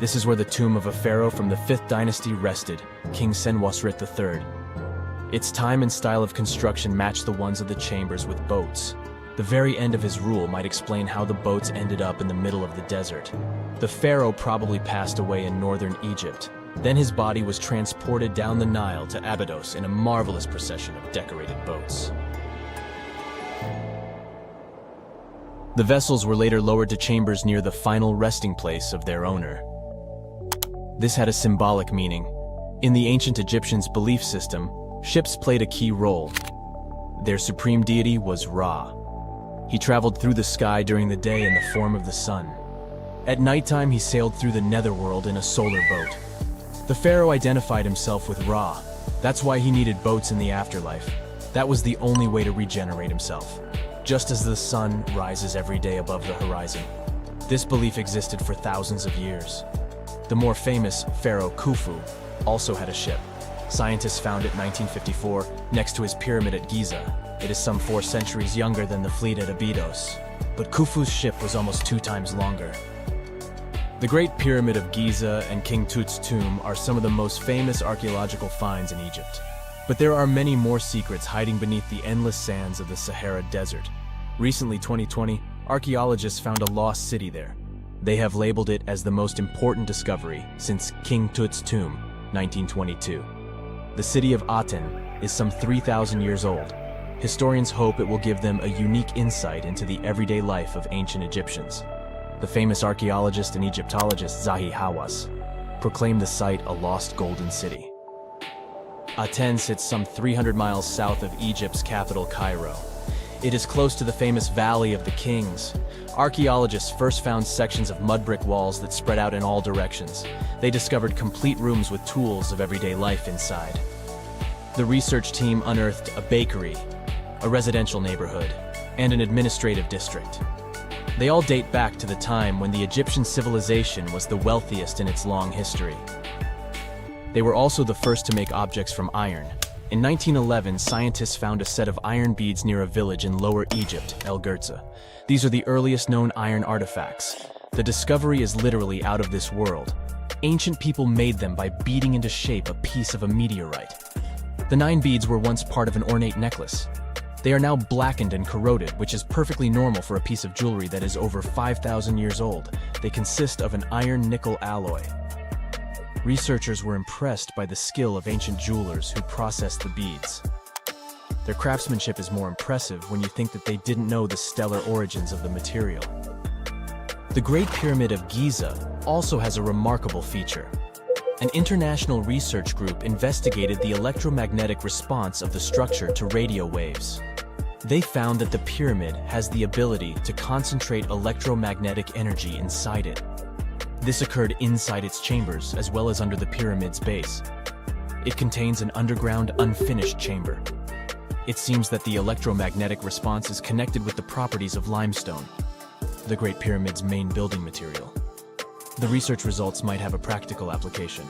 This is where the tomb of a pharaoh from the 5th dynasty rested, King Senwosret III. Its time and style of construction matched the ones of the chambers with boats. The very end of his rule might explain how the boats ended up in the middle of the desert. The pharaoh probably passed away in northern Egypt. Then his body was transported down the Nile to Abydos in a marvelous procession of decorated boats. The vessels were later lowered to chambers near the final resting place of their owner. This had a symbolic meaning. In the ancient Egyptians' belief system, ships played a key role. Their supreme deity was Ra. He traveled through the sky during the day in the form of the sun. At nighttime, he sailed through the netherworld in a solar boat. The pharaoh identified himself with Ra. That's why he needed boats in the afterlife. That was the only way to regenerate himself. Just as the sun rises every day above the horizon. This belief existed for thousands of years. The more famous Pharaoh Khufu also had a ship. Scientists found it in 1954 next to his pyramid at Giza. It is some 4 centuries younger than the fleet at Abydos. But Khufu's ship was almost 2 times longer. The Great Pyramid of Giza and King Tut's tomb are some of the most famous archaeological finds in Egypt. But there are many more secrets hiding beneath the endless sands of the Sahara Desert. Recently, 2020, archaeologists found a lost city there. They have labeled it as the most important discovery since King Tut's tomb, 1922. The city of Aten is some 3,000 years old. Historians hope it will give them a unique insight into the everyday life of ancient Egyptians. The famous archaeologist and Egyptologist Zahi Hawass proclaimed the site a lost golden city. Aten sits some 300 miles south of Egypt's capital, Cairo. It is close to the famous Valley of the Kings. Archaeologists first found sections of mud brick walls that spread out in all directions. They discovered complete rooms with tools of everyday life inside. The research team unearthed a bakery, a residential neighborhood, and an administrative district. They all date back to the time when the Egyptian civilization was the wealthiest in its long history. They were also the first to make objects from iron. In 1911, scientists found a set of iron beads near a village in Lower Egypt, El Girza. These are the earliest known iron artifacts. The discovery is literally out of this world. Ancient people made them by beating into shape a piece of a meteorite. The 9 beads were once part of an ornate necklace. They are now blackened and corroded, which is perfectly normal for a piece of jewelry that is over 5,000 years old. They consist of an iron-nickel alloy. Researchers were impressed by the skill of ancient jewelers who processed the beads. Their craftsmanship is more impressive when you think that they didn't know the stellar origins of the material. The Great Pyramid of Giza also has a remarkable feature. An international research group investigated the electromagnetic response of the structure to radio waves. They found that the pyramid has the ability to concentrate electromagnetic energy inside it. This occurred inside its chambers as well as under the pyramid's base. It contains an underground, unfinished chamber. It seems that the electromagnetic response is connected with the properties of limestone, the Great Pyramid's main building material. The research results might have a practical application.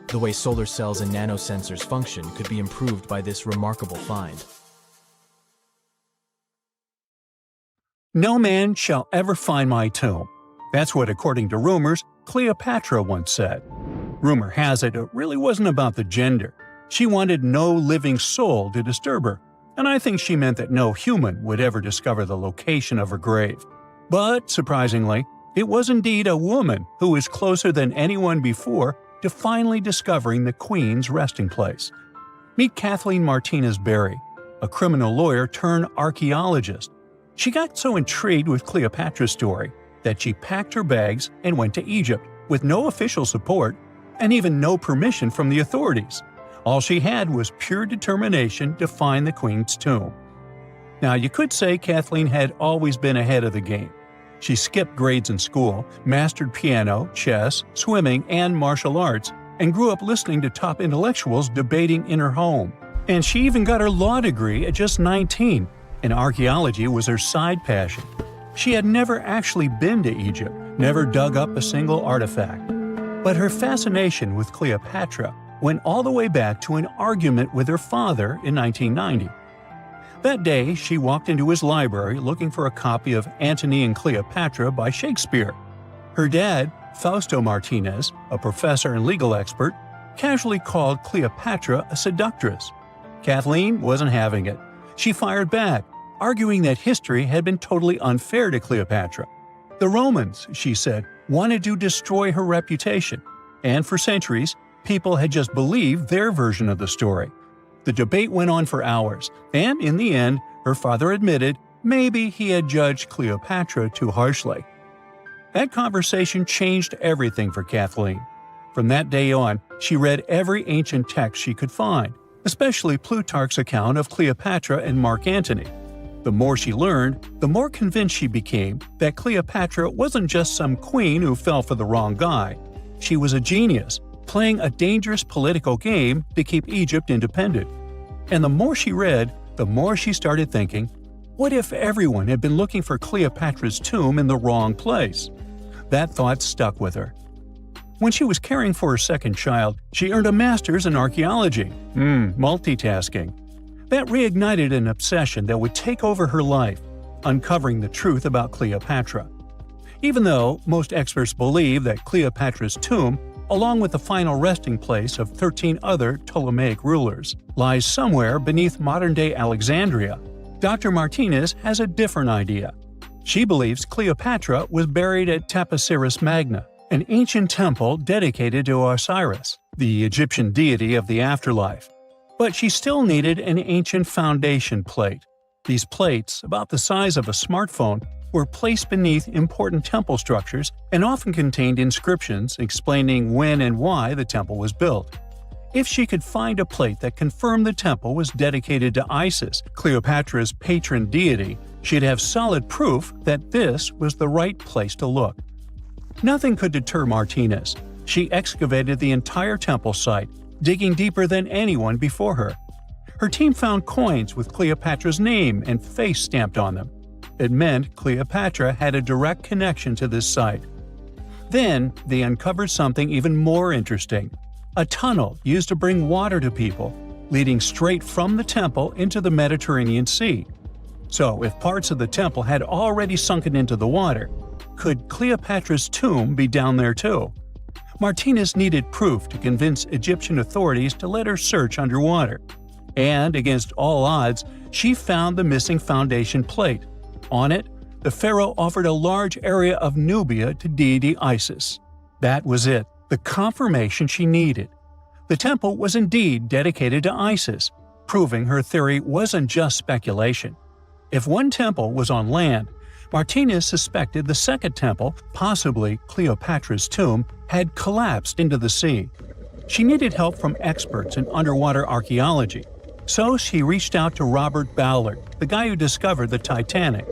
The way solar cells and nanosensors function could be improved by this remarkable find. No man shall ever find my tomb. That's what, according to rumors, Cleopatra once said. Rumor has it really wasn't about the gender. She wanted no living soul to disturb her, and I think she meant that no human would ever discover the location of her grave. But, surprisingly, it was indeed a woman who was closer than anyone before to finally discovering the Queen's resting place. Meet Kathleen Martinez Berry, a criminal lawyer turned archaeologist. She got so intrigued with Cleopatra's story that she packed her bags and went to Egypt with no official support and even no permission from the authorities. All she had was pure determination to find the Queen's tomb. Now, you could say Kathleen had always been ahead of the game. She skipped grades in school, mastered piano, chess, swimming, and martial arts, and grew up listening to top intellectuals debating in her home. And she even got her law degree at just 19, and archaeology was her side passion. She had never actually been to Egypt, never dug up a single artifact. But her fascination with Cleopatra went all the way back to an argument with her father in 1990. That day, she walked into his library looking for a copy of Antony and Cleopatra by Shakespeare. Her dad, Fausto Martinez, a professor and legal expert, casually called Cleopatra a seductress. Kathleen wasn't having it. She fired back, arguing that history had been totally unfair to Cleopatra. The Romans, she said, wanted to destroy her reputation, and for centuries, people had just believed their version of the story. The debate went on for hours, and in the end, her father admitted maybe he had judged Cleopatra too harshly. That conversation changed everything for Kathleen. From that day on, she read every ancient text she could find, especially Plutarch's account of Cleopatra and Mark Antony. The more she learned, the more convinced she became that Cleopatra wasn't just some queen who fell for the wrong guy. She was a genius, playing a dangerous political game to keep Egypt independent. And the more she read, the more she started thinking, what if everyone had been looking for Cleopatra's tomb in the wrong place? That thought stuck with her. When she was caring for her second child, she earned a master's in archaeology. Multitasking. That reignited an obsession that would take over her life, uncovering the truth about Cleopatra. Even though most experts believe that Cleopatra's tomb, along with the final resting place of 13 other Ptolemaic rulers, lies somewhere beneath modern-day Alexandria, Dr. Martinez has a different idea. She believes Cleopatra was buried at Taposiris Magna, an ancient temple dedicated to Osiris, the Egyptian deity of the afterlife. But she still needed an ancient foundation plate. These plates, about the size of a smartphone, were placed beneath important temple structures and often contained inscriptions explaining when and why the temple was built. If she could find a plate that confirmed the temple was dedicated to Isis, Cleopatra's patron deity, she'd have solid proof that this was the right place to look. Nothing could deter Martinez. She excavated the entire temple site, digging deeper than anyone before her. Her team found coins with Cleopatra's name and face stamped on them. It meant Cleopatra had a direct connection to this site. Then, they uncovered something even more interesting: a tunnel used to bring water to people, leading straight from the temple into the Mediterranean Sea. So, if parts of the temple had already sunken into the water, could Cleopatra's tomb be down there too? Martinez needed proof to convince Egyptian authorities to let her search underwater. And, against all odds, she found the missing foundation plate. On it, the pharaoh offered a large area of Nubia to deity Isis. That was it, the confirmation she needed. The temple was indeed dedicated to Isis, proving her theory wasn't just speculation. If one temple was on land, Martinez suspected the second temple, possibly Cleopatra's tomb, had collapsed into the sea. She needed help from experts in underwater archaeology, so she reached out to Robert Ballard, the guy who discovered the Titanic.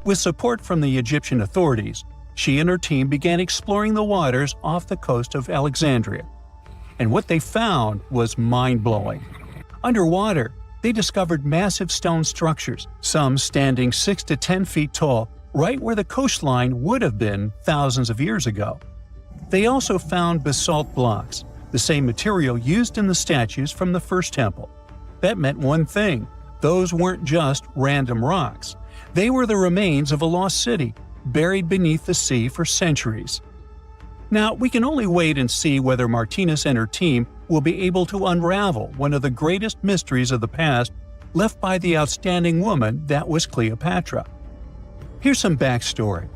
With support from the Egyptian authorities, she and her team began exploring the waters off the coast of Alexandria. And what they found was mind-blowing. Underwater, they discovered massive stone structures, some standing 6 to 10 feet tall, right where the coastline would have been thousands of years ago. They also found basalt blocks, the same material used in the statues from the first temple. That meant one thing: those weren't just random rocks. They were the remains of a lost city, buried beneath the sea for centuries. Now, we can only wait and see whether Martinez and her team will be able to unravel one of the greatest mysteries of the past left by the outstanding woman that was Cleopatra. Here's some backstory.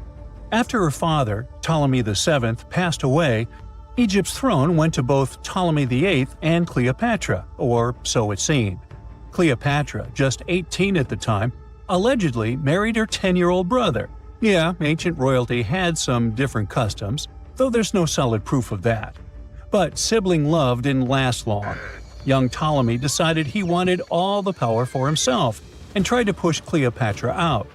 After her father, Ptolemy VII, passed away, Egypt's throne went to both Ptolemy VIII and Cleopatra, or so it seemed. Cleopatra, just 18 at the time, allegedly married her 10-year-old brother. Yeah, ancient royalty had some different customs, though there's no solid proof of that. But sibling love didn't last long. Young Ptolemy decided he wanted all the power for himself and tried to push Cleopatra out.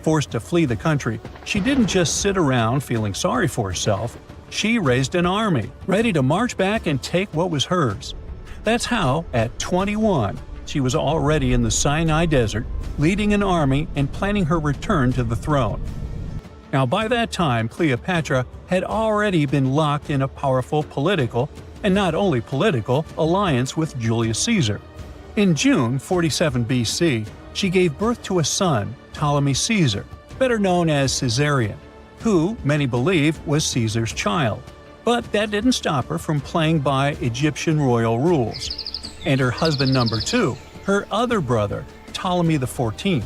Forced to flee the country, she didn't just sit around feeling sorry for herself. She raised an army, ready to march back and take what was hers. That's how, at 21, she was already in the Sinai Desert, leading an army and planning her return to the throne. Now, by that time, Cleopatra had already been locked in a powerful political, and not only political, alliance with Julius Caesar. In June 47 BC, she gave birth to a son, Ptolemy Caesar, better known as Caesarion, who, many believe, was Caesar's child. But that didn't stop her from playing by Egyptian royal rules. And her husband number 2, her other brother, Ptolemy XIV.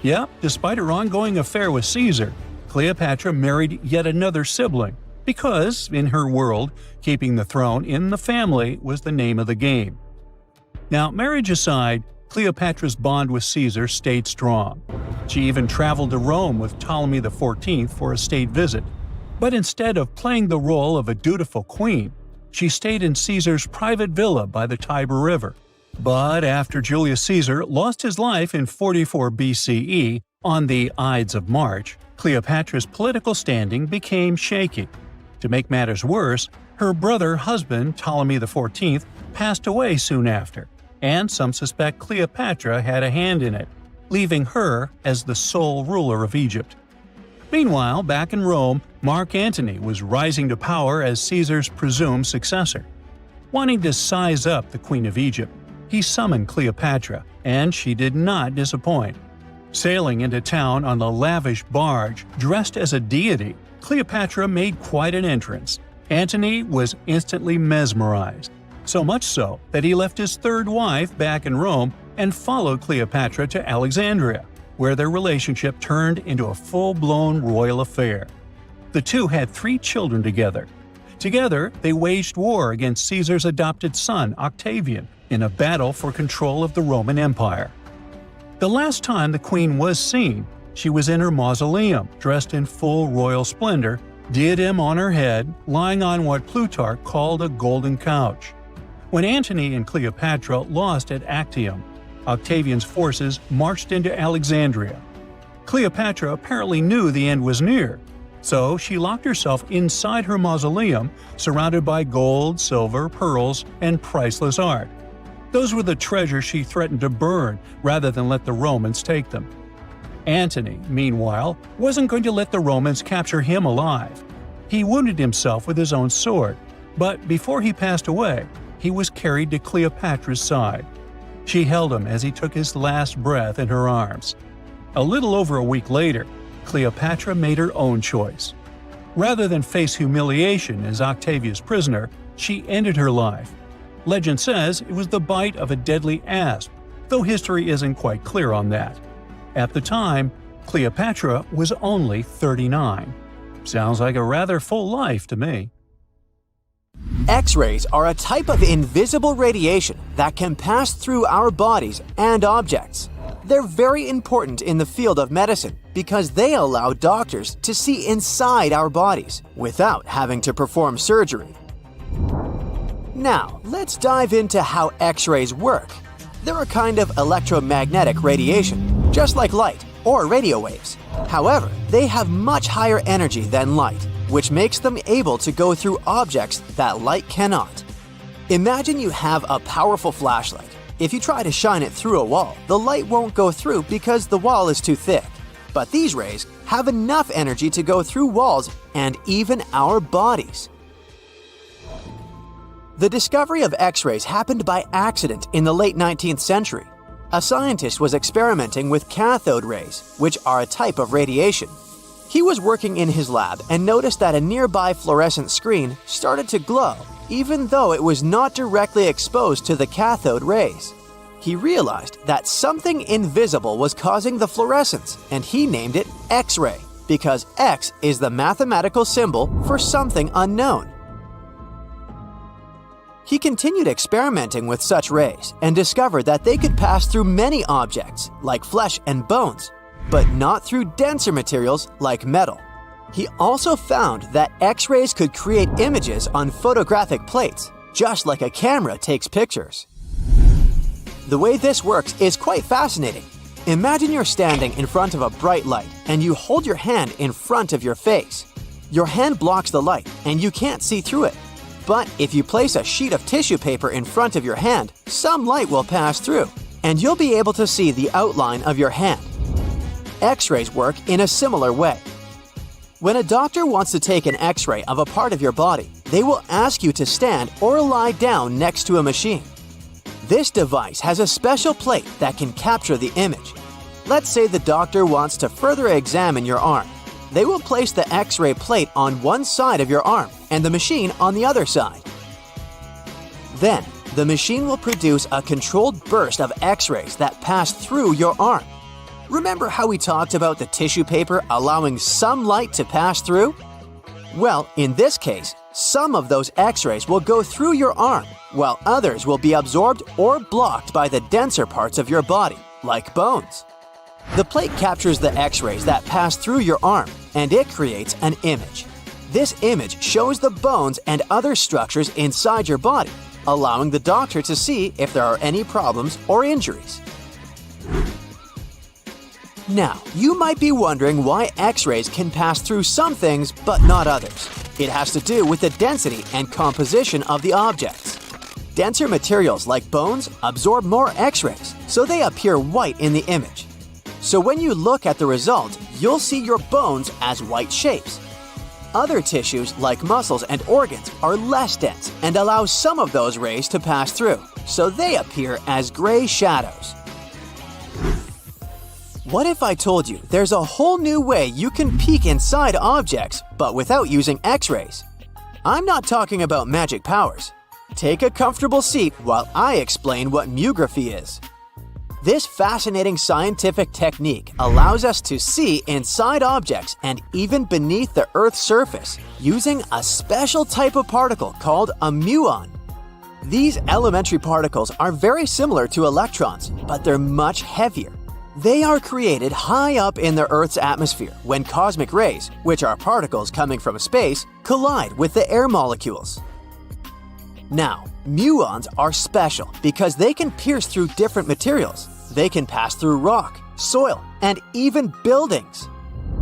Yep, despite her ongoing affair with Caesar, Cleopatra married yet another sibling, because, in her world, keeping the throne in the family was the name of the game. Now, marriage aside, Cleopatra's bond with Caesar stayed strong. She even traveled to Rome with Ptolemy XIV for a state visit. But instead of playing the role of a dutiful queen, she stayed in Caesar's private villa by the Tiber River. But after Julius Caesar lost his life in 44 BCE on the Ides of March, Cleopatra's political standing became shaky. To make matters worse, her brother-husband Ptolemy XIV passed away soon after, and some suspect Cleopatra had a hand in it, leaving her as the sole ruler of Egypt. Meanwhile, back in Rome, Mark Antony was rising to power as Caesar's presumed successor. Wanting to size up the Queen of Egypt, he summoned Cleopatra, and she did not disappoint. Sailing into town on a lavish barge dressed as a deity, Cleopatra made quite an entrance. Antony was instantly mesmerized, so much so that he left his third wife back in Rome and followed Cleopatra to Alexandria, where their relationship turned into a full-blown royal affair. The two had 3 children together. Together, they waged war against Caesar's adopted son, Octavian, in a battle for control of the Roman Empire. The last time the queen was seen, she was in her mausoleum, dressed in full royal splendor, diadem on her head, lying on what Plutarch called a golden couch. When Antony and Cleopatra lost at Actium, Octavian's forces marched into Alexandria. Cleopatra apparently knew the end was near, so she locked herself inside her mausoleum, surrounded by gold, silver, pearls, and priceless art. Those were the treasures she threatened to burn rather than let the Romans take them. Antony, meanwhile, wasn't going to let the Romans capture him alive. He wounded himself with his own sword, but before he passed away, he was carried to Cleopatra's side. She held him as he took his last breath in her arms. A little over a week later, Cleopatra made her own choice. Rather than face humiliation as Octavia's prisoner, she ended her life. Legend says it was the bite of a deadly asp, though history isn't quite clear on that. At the time, Cleopatra was only 39. Sounds like a rather full life to me. X-rays are a type of invisible radiation that can pass through our bodies and objects. They're very important in the field of medicine because they allow doctors to see inside our bodies without having to perform surgery. Now, let's dive into how X-rays work. They're a kind of electromagnetic radiation, just like light or radio waves. However, they have much higher energy than light, which makes them able to go through objects that light cannot. Imagine you have a powerful flashlight. If you try to shine it through a wall, the light won't go through because the wall is too thick. But these rays have enough energy to go through walls and even our bodies. The discovery of X-rays happened by accident in the late 19th century. A scientist was experimenting with cathode rays, which are a type of radiation. He was working in his lab and noticed that a nearby fluorescent screen started to glow, even though it was not directly exposed to the cathode rays. He realized that something invisible was causing the fluorescence, and he named it X-ray, because X is the mathematical symbol for something unknown. He continued experimenting with such rays and discovered that they could pass through many objects, like flesh and bones, but not through denser materials like metal. He also found that X-rays could create images on photographic plates, just like a camera takes pictures. The way this works is quite fascinating. Imagine you're standing in front of a bright light and you hold your hand in front of your face. Your hand blocks the light and you can't see through it. But if you place a sheet of tissue paper in front of your hand, some light will pass through, and you'll be able to see the outline of your hand. X-rays work in a similar way. When a doctor wants to take an X-ray of a part of your body, they will ask you to stand or lie down next to a machine. This device has a special plate that can capture the image. Let's say the doctor wants to further examine your arm. they will place the X-ray plate on one side of your arm and the machine on the other side. Then, the machine will produce a controlled burst of X-rays that pass through your arm. Remember how we talked about the tissue paper allowing some light to pass through? Well, in this case, some of those X-rays will go through your arm, while others will be absorbed or blocked by the denser parts of your body, like bones. The plate captures the X-rays that pass through your arm, and it creates an image. This image shows the bones and other structures inside your body, allowing the doctor to see if there are any problems or injuries. Now, you might be wondering why X-rays can pass through some things but not others. It has to do with the density and composition of the objects. Denser materials like bones absorb more X-rays, so they appear white in the image. So when you look at the result, you'll see your bones as white shapes. Other tissues like muscles and organs are less dense and allow some of those rays to pass through, so they appear as gray shadows. What if I told you there's a whole new way you can peek inside objects, but without using X-rays? I'm not talking about magic powers. Take a comfortable seat while I explain what myography is. This fascinating scientific technique allows us to see inside objects and even beneath the Earth's surface using a special type of particle called a muon. These elementary particles are very similar to electrons, but they're much heavier. They are created high up in the Earth's atmosphere when cosmic rays, which are particles coming from space, collide with the air molecules. Now, muons are special because they can pierce through different materials. They can pass through rock, soil, and even buildings.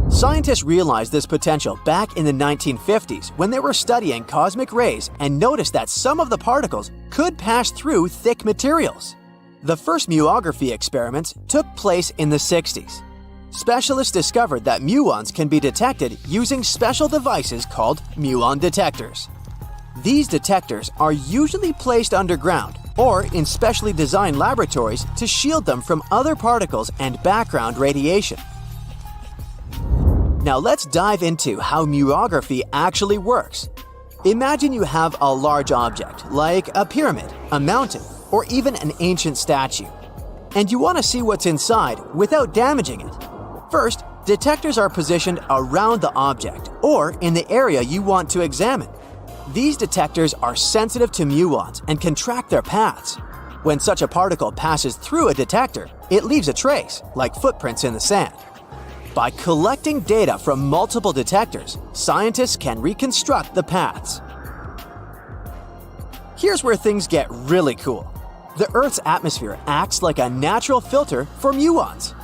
Scientists realized this potential back in the 1950s when they were studying cosmic rays and noticed that some of the particles could pass through thick materials. The first muography experiments took place in the 60s. Specialists discovered that muons can be detected using special devices called muon detectors. These detectors are usually placed underground or in specially designed laboratories to shield them from other particles and background radiation. Now let's dive into how muography actually works. Imagine you have a large object, like a pyramid, a mountain, or even an ancient statue, and you want to see what's inside without damaging it. First, detectors are positioned around the object or in the area you want to examine. These detectors are sensitive to muons and can track their paths. When such a particle passes through a detector, it leaves a trace, like footprints in the sand. By collecting data from multiple detectors, scientists can reconstruct the paths. Here's where things get really cool. The Earth's atmosphere acts like a natural filter for muons.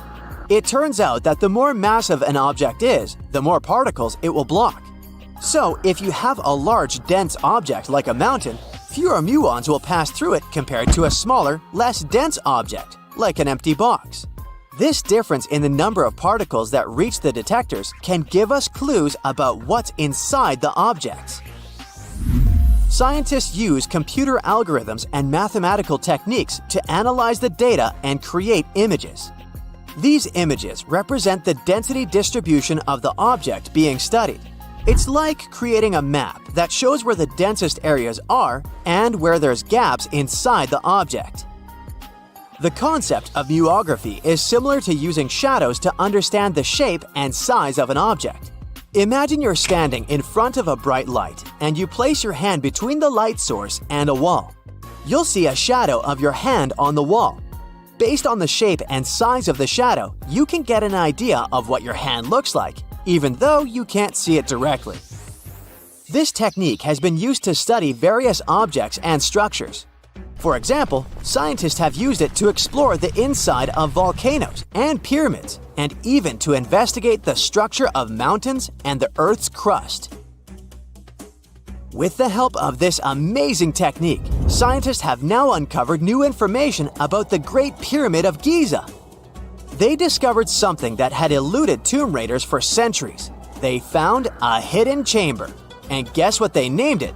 It turns out that the more massive an object is, the more particles it will block. So, if you have a large, dense object like a mountain, fewer muons will pass through it compared to a smaller, less dense object, like an empty box. This difference in the number of particles that reach the detectors can give us clues about what's inside the objects. Scientists use computer algorithms and mathematical techniques to analyze the data and create images. These images represent the density distribution of the object being studied. It's like creating a map that shows where the densest areas are and where there's gaps inside the object. The concept of muography is similar to using shadows to understand the shape and size of an object. Imagine you're standing in front of a bright light and you place your hand between the light source and a wall. You'll see a shadow of your hand on the wall. Based on the shape and size of the shadow, you can get an idea of what your hand looks like, even though you can't see it directly. This technique has been used to study various objects and structures. For example, scientists have used it to explore the inside of volcanoes and pyramids, and even to investigate the structure of mountains and the Earth's crust. With the help of this amazing technique, scientists have now uncovered new information about the Great Pyramid of Giza. They discovered something that had eluded tomb raiders for centuries. They found a hidden chamber. And guess what they named it?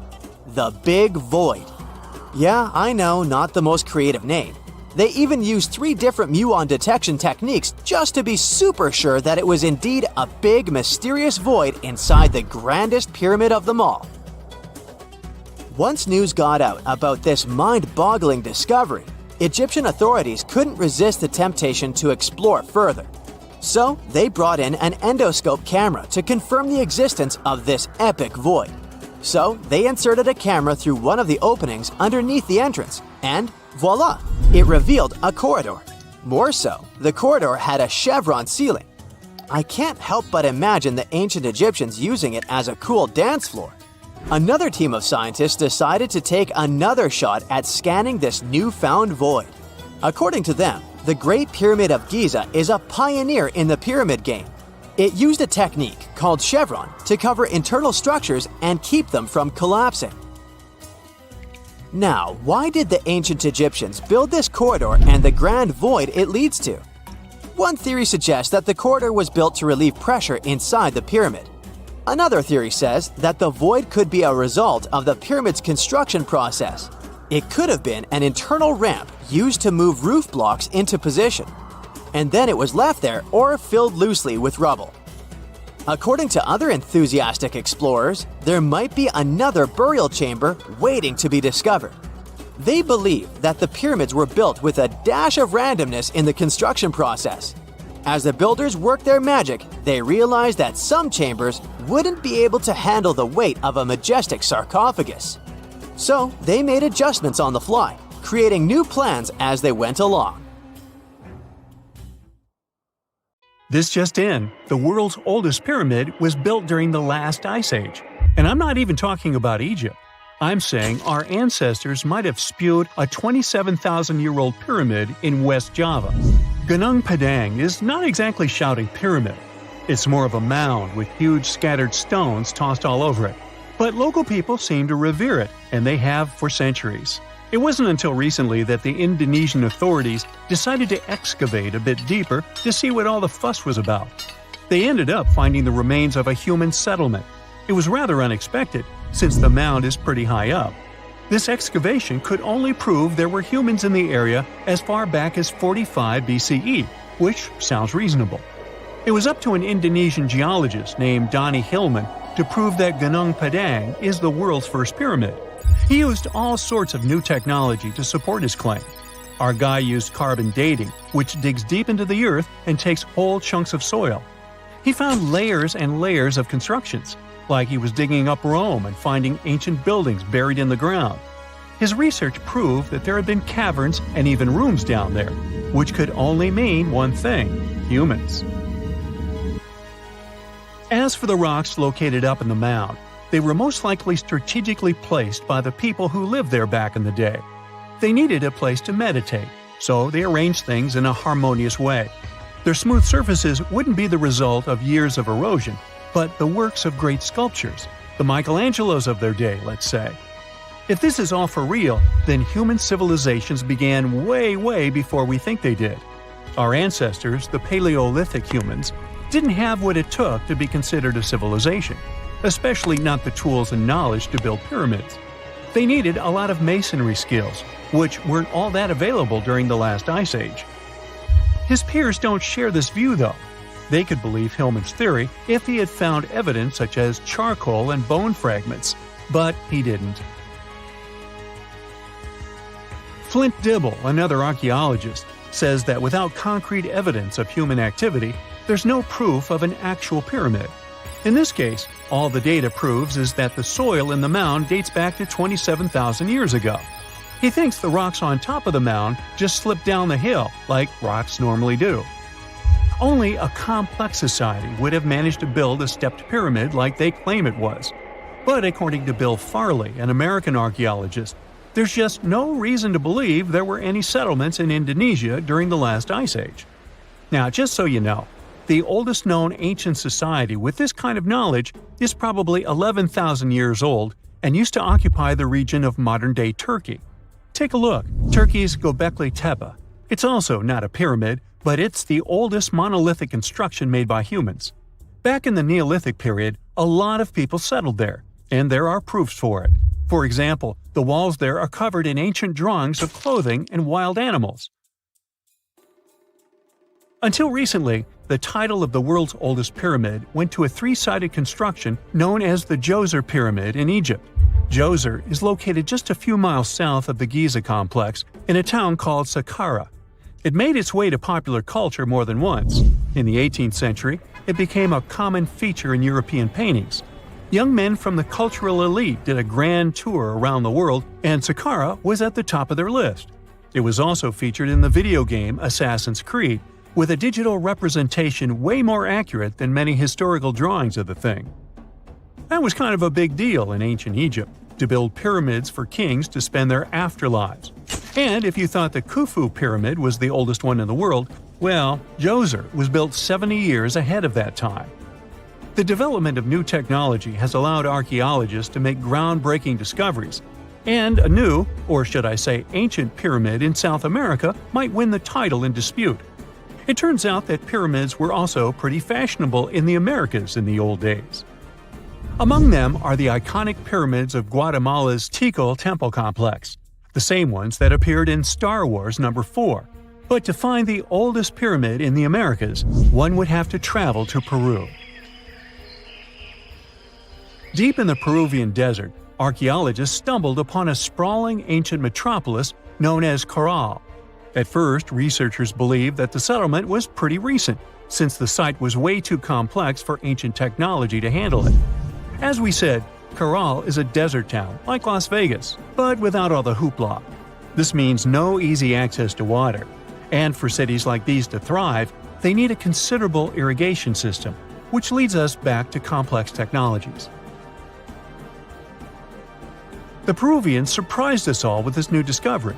The Big Void. Yeah, I know, not the most creative name. They even used 3 different muon detection techniques just to be super sure that it was indeed a big, mysterious void inside the grandest pyramid of them all. Once news got out about this mind-boggling discovery, Egyptian authorities couldn't resist the temptation to explore further. So they brought in an endoscope camera to confirm the existence of this epic void. So they inserted a camera through one of the openings underneath the entrance, and voila! It revealed a corridor. More so, the corridor had a chevron ceiling. I can't help but imagine the ancient Egyptians using it as a cool dance floor. Another team of scientists decided to take another shot at scanning this newfound void. According to them, the Great Pyramid of Giza is a pioneer in the pyramid game. It used a technique called chevron to cover internal structures and keep them from collapsing. Now, why did the ancient Egyptians build this corridor and the grand void it leads to? One theory suggests that the corridor was built to relieve pressure inside the pyramid. Another theory says that the void could be a result of the pyramid's construction process. It could have been an internal ramp used to move roof blocks into position, and then it was left there or filled loosely with rubble. According to other enthusiastic explorers, there might be another burial chamber waiting to be discovered. They believe that the pyramids were built with a dash of randomness in the construction process. As the builders worked their magic, they realized that some chambers wouldn't be able to handle the weight of a majestic sarcophagus. So they made adjustments on the fly, creating new plans as they went along. This just in, the world's oldest pyramid was built during the last ice age. And I'm not even talking about Egypt. I'm saying our ancestors might have spewed a 27,000-year-old pyramid in West Java. Gunung Padang is not exactly shouting pyramid. It's more of a mound with huge scattered stones tossed all over it. But local people seem to revere it, and they have for centuries. It wasn't until recently that the Indonesian authorities decided to excavate a bit deeper to see what all the fuss was about. They ended up finding the remains of a human settlement. It was rather unexpected, since the mound is pretty high up. This excavation could only prove there were humans in the area as far back as 45 BCE, which sounds reasonable. It was up to an Indonesian geologist named Donny Hillman to prove that Gunung Padang is the world's first pyramid. He used all sorts of new technology to support his claim. Our guy used carbon dating, which digs deep into the earth and takes whole chunks of soil. He found layers and layers of constructions, like he was digging up Rome and finding ancient buildings buried in the ground. His research proved that there had been caverns and even rooms down there, which could only mean one thing: humans. As for the rocks located up in the mound, they were most likely strategically placed by the people who lived there back in the day. They needed a place to meditate, so they arranged things in a harmonious way. Their smooth surfaces wouldn't be the result of years of erosion, but the works of great sculptures, the Michelangelos of their day, let's say. If this is all for real, then human civilizations began way before we think they did. Our ancestors, the Paleolithic humans, didn't have what it took to be considered a civilization, especially not the tools and knowledge to build pyramids. They needed a lot of masonry skills, which weren't all that available during the last ice age. His peers don't share this view, though. They could believe Hillman's theory if he had found evidence such as charcoal and bone fragments, but he didn't. Flint Dibble, another archaeologist, says that without concrete evidence of human activity, there's no proof of an actual pyramid. In this case, all the data proves is that the soil in the mound dates back to 27,000 years ago. He thinks the rocks on top of the mound just slipped down the hill like rocks normally do. Only a complex society would have managed to build a stepped pyramid like they claim it was. But according to Bill Farley, an American archaeologist, there's just no reason to believe there were any settlements in Indonesia during the last ice age. Now, just so you know, the oldest known ancient society with this kind of knowledge is probably 11,000 years old and used to occupy the region of modern-day Turkey. Take a look, Turkey's Göbekli Tepe. It's also not a pyramid, but it's the oldest monolithic construction made by humans. Back in the Neolithic period, a lot of people settled there, and there are proofs for it. For example, the walls there are covered in ancient drawings of clothing and wild animals, Until recently, the title of the world's oldest pyramid went to a three-sided construction known as the Djoser Pyramid in Egypt. Djoser is located just a few miles south of the Giza complex in a town called Saqqara. It made its way to popular culture more than once. In the 18th century, it became a common feature in European paintings. Young men from the cultural elite did a grand tour around the world, and Saqqara was at the top of their list. It was also featured in the video game Assassin's Creed, with a digital representation way more accurate than many historical drawings of the thing. That was kind of a big deal in ancient Egypt, to build pyramids for kings to spend their afterlives. And if you thought the Khufu pyramid was the oldest one in the world, well, Djoser was built 70 years ahead of that time. The development of new technology has allowed archaeologists to make groundbreaking discoveries, and a new, or should I say ancient pyramid in South America might win the title in dispute. It turns out that pyramids were also pretty fashionable in the Americas in the old days. Among them are the iconic pyramids of Guatemala's Tikal temple complex, the same ones that appeared in Star Wars No. 4. But to find the oldest pyramid in the Americas, one would have to travel to Peru. Deep in the Peruvian desert, archaeologists stumbled upon a sprawling ancient metropolis known as Corral. At first, researchers believed that the settlement was pretty recent, since the site was way too complex for ancient technology to handle it. As we said, Corral is a desert town, like Las Vegas, but without all the hoopla. This means no easy access to water. And for cities like these to thrive, they need a considerable irrigation system, which leads us back to complex technologies. The Peruvians surprised us all with this new discovery.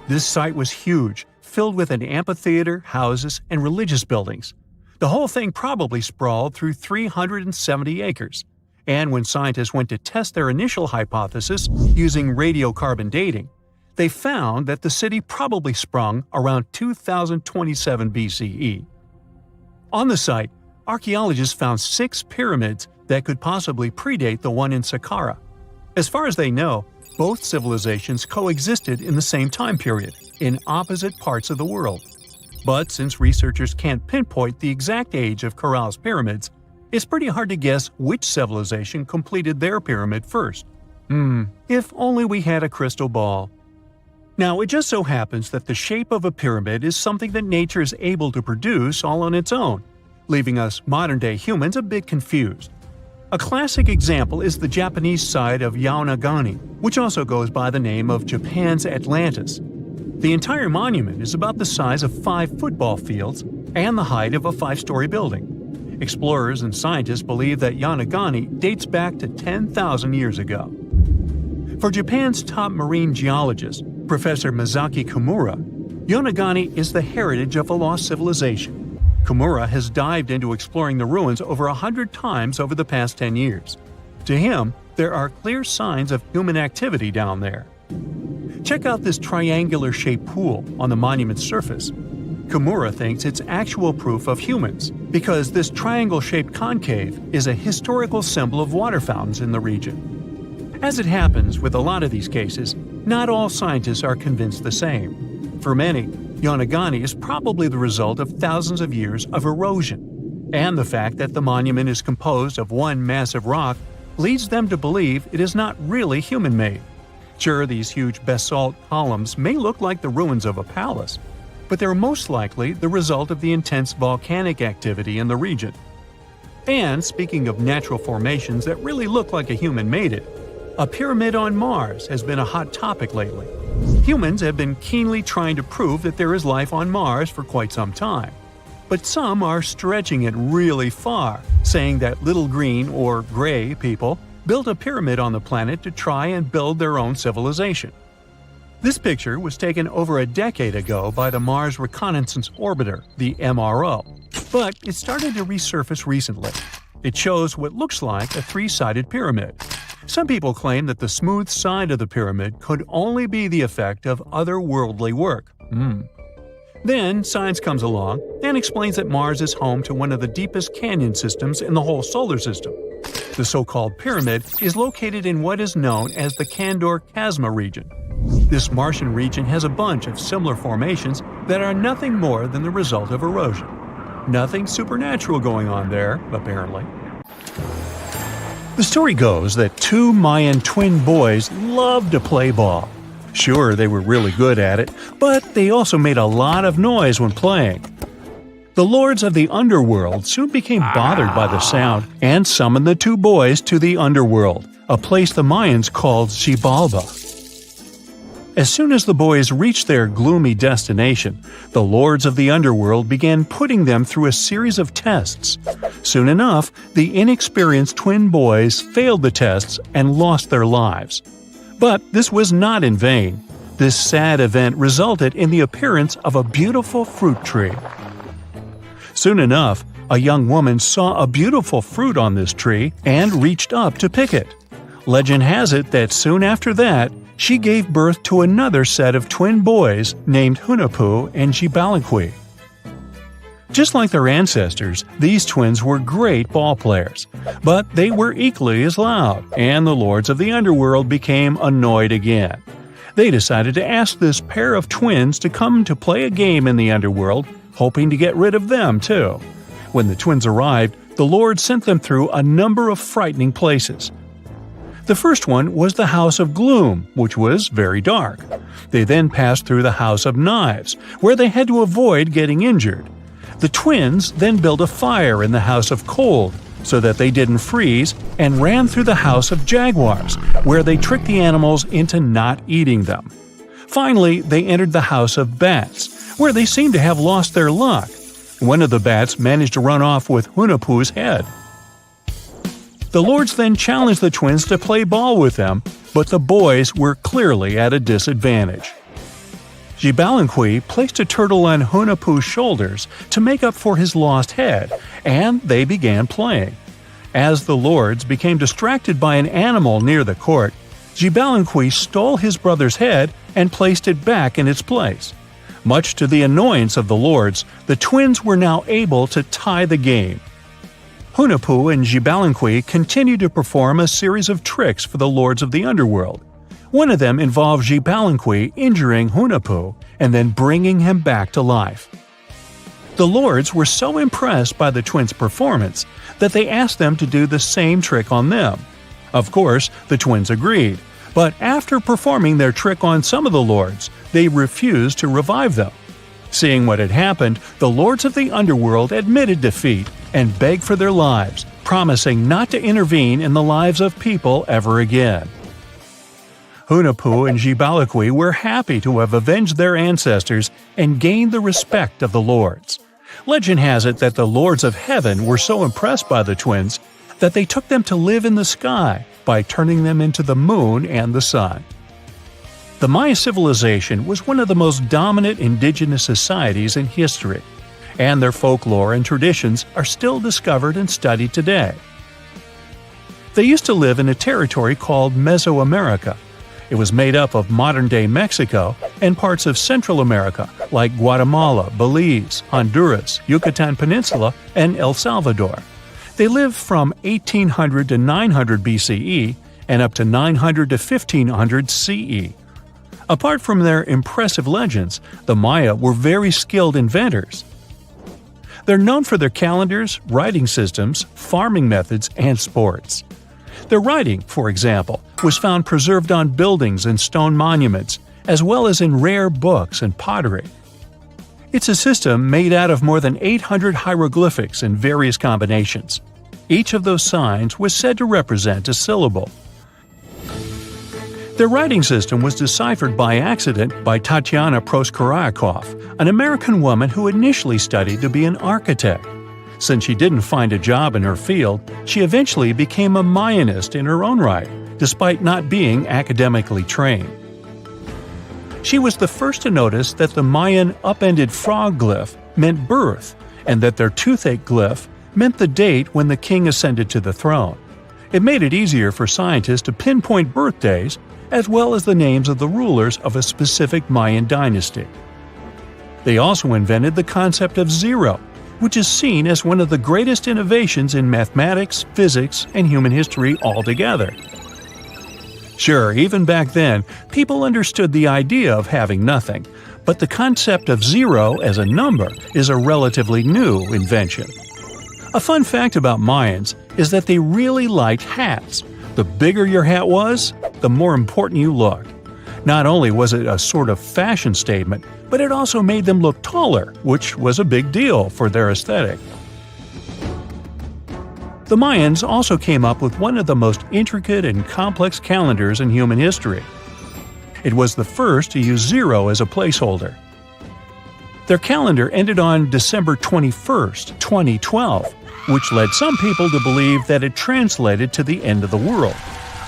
This site was huge, filled with an amphitheater, houses, and religious buildings. The whole thing probably sprawled through 370 acres. And when scientists went to test their initial hypothesis using radiocarbon dating, they found that the city probably sprung around 2027 BCE. On the site, archaeologists found 6 pyramids that could possibly predate the one in Saqqara. As far as they know, both civilizations coexisted in the same time period, in opposite parts of the world. But since researchers can't pinpoint the exact age of Corral's pyramids, it's pretty hard to guess which civilization completed their pyramid first. If only we had a crystal ball. Now, it just so happens that the shape of a pyramid is something that nature is able to produce all on its own, leaving us modern-day humans a bit confused. A classic example is the Japanese side of Yaonagani, which also goes by the name of Japan's Atlantis. The entire monument is about the size of 5 football fields and the height of a 5-story building. Explorers and scientists believe that Yaonagani dates back to 10,000 years ago. For Japan's top marine geologist, Professor Masaki Kimura, Yaonagani is the heritage of a lost civilization. Kimura has dived into exploring the ruins over 100 times over the past 10 years. To him, there are clear signs of human activity down there. Check out this triangular-shaped pool on the monument's surface. Kimura thinks it's actual proof of humans, because this triangle-shaped concave is a historical symbol of water fountains in the region. As it happens with a lot of these cases, not all scientists are convinced the same. For many, Yaonagani is probably the result of thousands of years of erosion, and the fact that the monument is composed of one massive rock leads them to believe it is not really human-made. Sure, these huge basalt columns may look like the ruins of a palace, but they're most likely the result of the intense volcanic activity in the region. And speaking of natural formations that really look like a human made it, a pyramid on Mars has been a hot topic lately. Humans have been keenly trying to prove that there is life on Mars for quite some time. But some are stretching it really far, saying that little green or gray people built a pyramid on the planet to try and build their own civilization. This picture was taken over a decade ago by the Mars Reconnaissance Orbiter, the MRO, but it started to resurface recently. It shows what looks like a 3-sided pyramid. Some people claim that the smooth side of the pyramid could only be the effect of otherworldly work. Then science comes along and explains that Mars is home to one of the deepest canyon systems in the whole solar system. The so-called pyramid is located in what is known as the Kandor Chasma region. This Martian region has a bunch of similar formations that are nothing more than the result of erosion. Nothing supernatural going on there, apparently. The story goes that two Mayan twin boys loved to play ball. Sure, they were really good at it, but they also made a lot of noise when playing. The lords of the underworld soon became bothered by the sound and summoned the two boys to the underworld, a place the Mayans called Xibalba. As soon as the boys reached their gloomy destination, the lords of the underworld began putting them through a series of tests. Soon enough, the inexperienced twin boys failed the tests and lost their lives. But this was not in vain. This sad event resulted in the appearance of a beautiful fruit tree. Soon enough, a young woman saw a beautiful fruit on this tree and reached up to pick it. Legend has it that soon after that, she gave birth to another set of twin boys named Hunahpu and Xibalba. Just like their ancestors, these twins were great ball players, but they were equally as loud, and the lords of the underworld became annoyed again. They decided to ask this pair of twins to come to play a game in the underworld, hoping to get rid of them too. When the twins arrived, the Lord sent them through a number of frightening places. The first one was the House of Gloom, which was very dark. They then passed through the House of Knives, where they had to avoid getting injured. The twins then built a fire in the House of Cold, so that they didn't freeze, and ran through the House of Jaguars, where they tricked the animals into not eating them. Finally, they entered the House of Bats, where they seemed to have lost their luck. One of the bats managed to run off with Hunahpu's head. The lords then challenged the twins to play ball with them, but the boys were clearly at a disadvantage. Xibalba placed a turtle on Hunahpu's shoulders to make up for his lost head, and they began playing. As the lords became distracted by an animal near the court, Xibalba stole his brother's head and placed it back in its place. Much to the annoyance of the lords, the twins were now able to tie the game. Hunahpu and Xibalba continued to perform a series of tricks for the lords of the underworld. One of them involved Xibalba injuring Hunahpu and then bringing him back to life. The lords were so impressed by the twins' performance that they asked them to do the same trick on them. Of course, the twins agreed, but after performing their trick on some of the lords, they refused to revive them. Seeing what had happened, the lords of the underworld admitted defeat and begged for their lives, promising not to intervene in the lives of people ever again. Hunahpu and Xibalba were happy to have avenged their ancestors and gained the respect of the lords. Legend has it that the lords of heaven were so impressed by the twins that they took them to live in the sky by turning them into the moon and the sun. The Maya civilization was one of the most dominant indigenous societies in history, and their folklore and traditions are still discovered and studied today. They used to live in a territory called Mesoamerica. It was made up of modern-day Mexico and parts of Central America like Guatemala, Belize, Honduras, Yucatan Peninsula, and El Salvador. They lived from 1800 to 900 BCE and up to 900 to 1500 CE. Apart from their impressive legends, the Maya were very skilled inventors. They're known for their calendars, writing systems, farming methods, and sports. Their writing, for example, was found preserved on buildings and stone monuments, as well as in rare books and pottery. It's a system made out of more than 800 hieroglyphics in various combinations. Each of those signs was said to represent a syllable. Their writing system was deciphered by accident by Tatiana Proskorakov, an American woman who initially studied to be an architect. Since she didn't find a job in her field, she eventually became a Mayanist in her own right, despite not being academically trained. She was the first to notice that the Mayan upended frog glyph meant birth, and that their toothache glyph meant the date when the king ascended to the throne. It made it easier for scientists to pinpoint birthdays, as well as the names of the rulers of a specific Mayan dynasty. They also invented the concept of zero, which is seen as one of the greatest innovations in mathematics, physics, and human history altogether. Sure, even back then, people understood the idea of having nothing, but the concept of zero as a number is a relatively new invention. A fun fact about Mayans is that they really liked hats. The bigger your hat was, the more important you looked. Not only was it a sort of fashion statement, but it also made them look taller, which was a big deal for their aesthetic. The Mayans also came up with one of the most intricate and complex calendars in human history. It was the first to use zero as a placeholder. Their calendar ended on December 21st, 2012, which led some people to believe that it translated to the end of the world.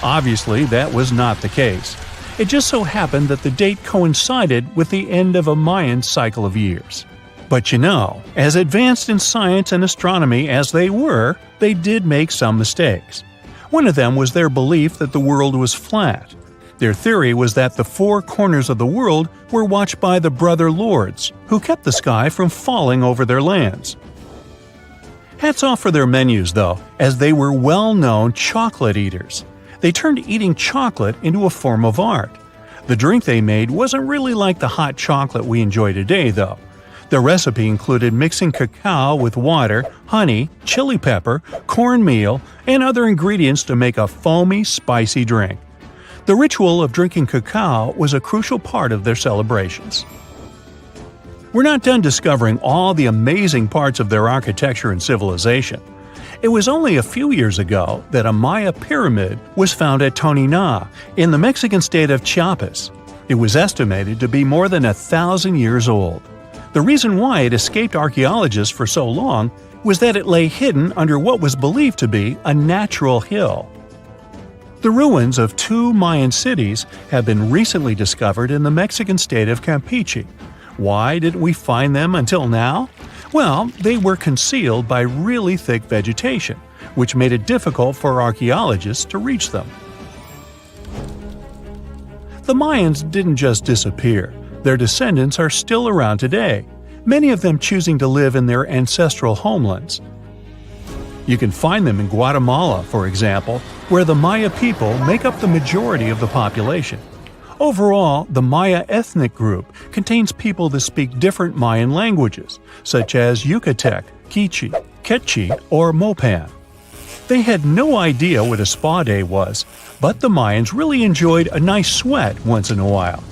Obviously, that was not the case. It just so happened that the date coincided with the end of a Mayan cycle of years. But you know, as advanced in science and astronomy as they were, they did make some mistakes. One of them was their belief that the world was flat. Their theory was that the four corners of the world were watched by the brother lords, who kept the sky from falling over their lands. Hats off for their menus, though, as they were well-known chocolate eaters. They turned eating chocolate into a form of art. The drink they made wasn't really like the hot chocolate we enjoy today, though. The recipe included mixing cacao with water, honey, chili pepper, cornmeal, and other ingredients to make a foamy, spicy drink. The ritual of drinking cacao was a crucial part of their celebrations. We're not done discovering all the amazing parts of their architecture and civilization. It was only a few years ago that a Maya pyramid was found at Tonina, in the Mexican state of Chiapas. It was estimated to be more than 1,000 years old. The reason why it escaped archaeologists for so long was that it lay hidden under what was believed to be a natural hill. The ruins of two Mayan cities have been recently discovered in the Mexican state of Campeche. Why didn't we find them until now? Well, they were concealed by really thick vegetation, which made it difficult for archaeologists to reach them. The Mayans didn't just disappear. Their descendants are still around today, many of them choosing to live in their ancestral homelands. You can find them in Guatemala, for example, where the Maya people make up the majority of the population. Overall, the Maya ethnic group contains people that speak different Mayan languages, such as Yucatec, Quiche, Quechua, or Mopan. They had no idea what a spa day was, but the Mayans really enjoyed a nice sweat once in a while.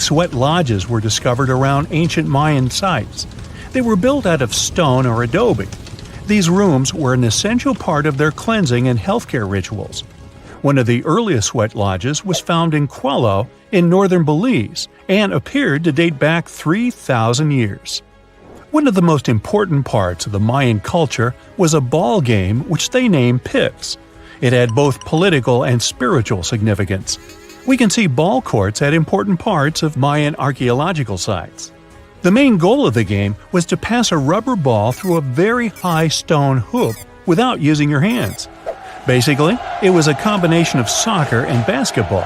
Sweat lodges were discovered around ancient Mayan sites. They were built out of stone or adobe. These rooms were an essential part of their cleansing and healthcare rituals. One of the earliest sweat lodges was found in Quello in northern Belize and appeared to date back 3,000 years. One of the most important parts of the Mayan culture was a ball game which they named Pix. It had both political and spiritual significance. We can see ball courts at important parts of Mayan archaeological sites. The main goal of the game was to pass a rubber ball through a very high stone hoop without using your hands. Basically, it was a combination of soccer and basketball.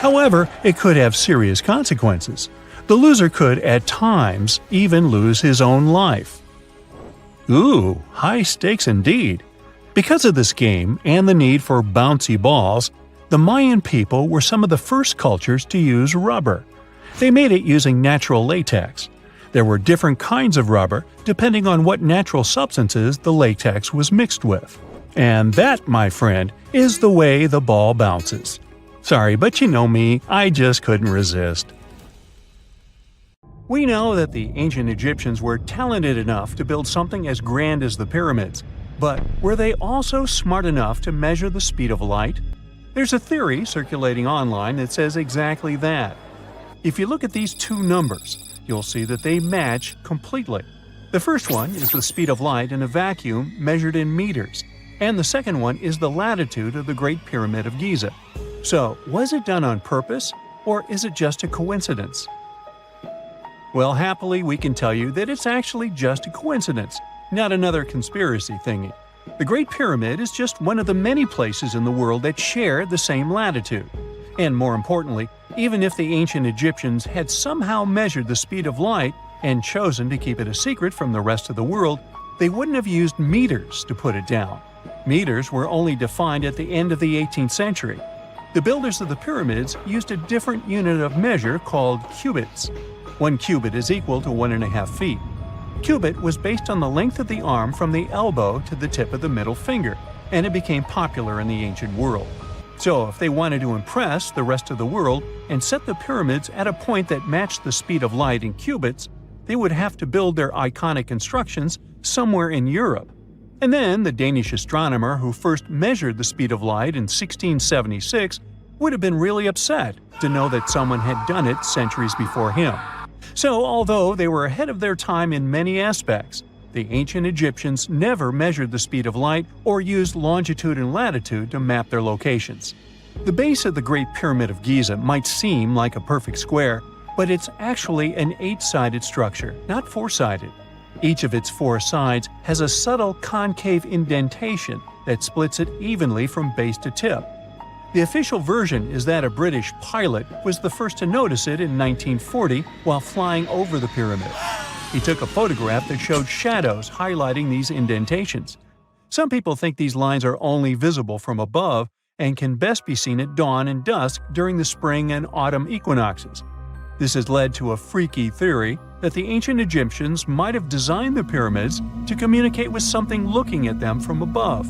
However, it could have serious consequences. The loser could, at times, even lose his own life. Ooh, high stakes indeed. Because of this game and the need for bouncy balls, the Mayan people were some of the first cultures to use rubber. They made it using natural latex. There were different kinds of rubber depending on what natural substances the latex was mixed with. And that, my friend, is the way the ball bounces. Sorry, but you know me, I just couldn't resist. We know that the ancient Egyptians were talented enough to build something as grand as the pyramids, but were they also smart enough to measure the speed of light? There's a theory circulating online that says exactly that. If you look at these two numbers, you'll see that they match completely. The first one is the speed of light in a vacuum measured in meters, and the second one is the latitude of the Great Pyramid of Giza. So, was it done on purpose, or is it just a coincidence? Well, happily, we can tell you that it's actually just a coincidence, not another conspiracy thingy. The Great Pyramid is just one of the many places in the world that share the same latitude. And more importantly, even if the ancient Egyptians had somehow measured the speed of light and chosen to keep it a secret from the rest of the world, they wouldn't have used meters to put it down. Meters were only defined at the end of the 18th century. The builders of the pyramids used a different unit of measure called cubits. 1 cubit is equal to 1.5 feet. Cubit was based on the length of the arm from the elbow to the tip of the middle finger, and it became popular in the ancient world. So if they wanted to impress the rest of the world and set the pyramids at a point that matched the speed of light in cubits, they would have to build their iconic constructions somewhere in Europe. And then the Danish astronomer who first measured the speed of light in 1676 would have been really upset to know that someone had done it centuries before him. So although they were ahead of their time in many aspects, the ancient Egyptians never measured the speed of light or used longitude and latitude to map their locations. The base of the Great Pyramid of Giza might seem like a perfect square, but it's actually an 8-sided structure, not 4-sided. Each of its 4 sides has a subtle concave indentation that splits it evenly from base to tip. The official version is that a British pilot was the first to notice it in 1940 while flying over the pyramid. He took a photograph that showed shadows highlighting these indentations. Some people think these lines are only visible from above and can best be seen at dawn and dusk during the spring and autumn equinoxes. This has led to a freaky theory that the ancient Egyptians might have designed the pyramids to communicate with something looking at them from above.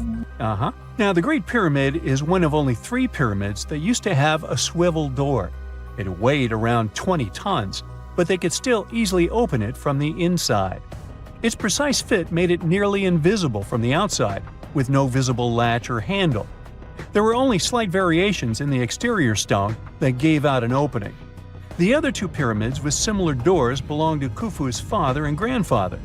Now, the Great Pyramid is one of only 3 pyramids that used to have a swivel door. It weighed around 20 tons, but they could still easily open it from the inside. Its precise fit made it nearly invisible from the outside, with no visible latch or handle. There were only slight variations in the exterior stone that gave out an opening. The other 2 pyramids with similar doors belonged to Khufu's father and grandfather.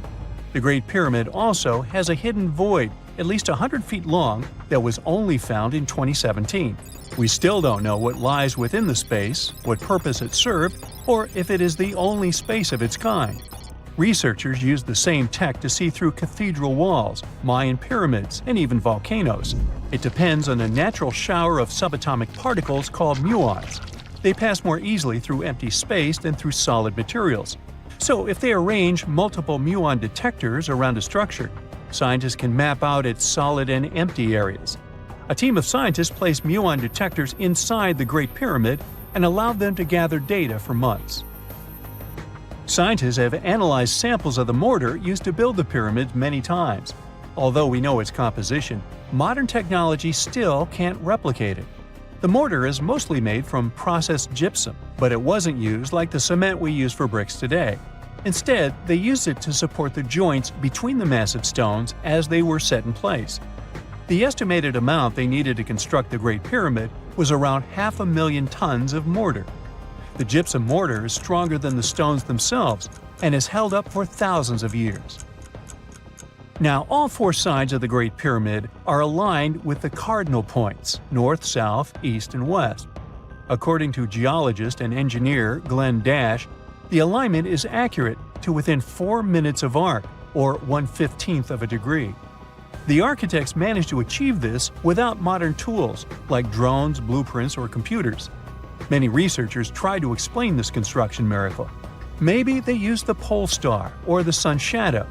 The Great Pyramid also has a hidden void at least 100 feet long that was only found in 2017. We still don't know what lies within the space, what purpose it served, or if it is the only space of its kind. Researchers use the same tech to see through cathedral walls, Mayan pyramids, and even volcanoes. It depends on a natural shower of subatomic particles called muons. They pass more easily through empty space than through solid materials. So if they arrange multiple muon detectors around a structure, scientists can map out its solid and empty areas. A team of scientists placed muon detectors inside the Great Pyramid and allowed them to gather data for months. Scientists have analyzed samples of the mortar used to build the pyramids many times. Although we know its composition, modern technology still can't replicate it. The mortar is mostly made from processed gypsum, but it wasn't used like the cement we use for bricks today. Instead, they used it to support the joints between the massive stones as they were set in place. The estimated amount they needed to construct the Great Pyramid was around 500,000 tons of mortar. The gypsum mortar is stronger than the stones themselves and has held up for thousands of years. Now, all 4 sides of the Great Pyramid are aligned with the cardinal points – north, south, east, and west. According to geologist and engineer Glenn Dash, the alignment is accurate to within 4 minutes of arc, or 1/15th of a degree. The architects managed to achieve this without modern tools like drones, blueprints, or computers. Many researchers try to explain this construction miracle. Maybe they used the pole star or the sun's shadow.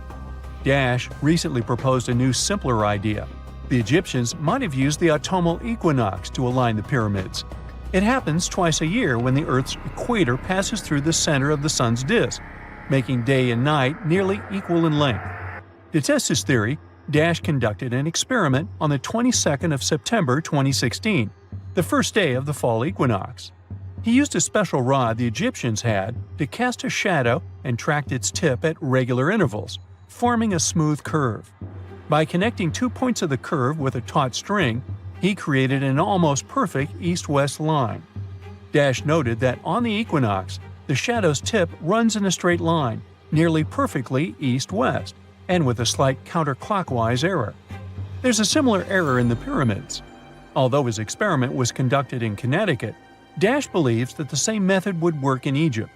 Dash recently proposed a new, simpler idea. The Egyptians might have used the autumnal equinox to align the pyramids. It happens twice a year when the Earth's equator passes through the center of the sun's disk, making day and night nearly equal in length. To test his theory, Dash conducted an experiment on the 22nd of September 2016, the first day of the fall equinox. He used a special rod the Egyptians had to cast a shadow and tracked its tip at regular intervals, forming a smooth curve. By connecting 2 points of the curve with a taut string, he created an almost perfect east-west line. Dash noted that on the equinox, the shadow's tip runs in a straight line, nearly perfectly east-west, and with a slight counterclockwise error. There's a similar error in the pyramids. Although his experiment was conducted in Connecticut, Dash believes that the same method would work in Egypt.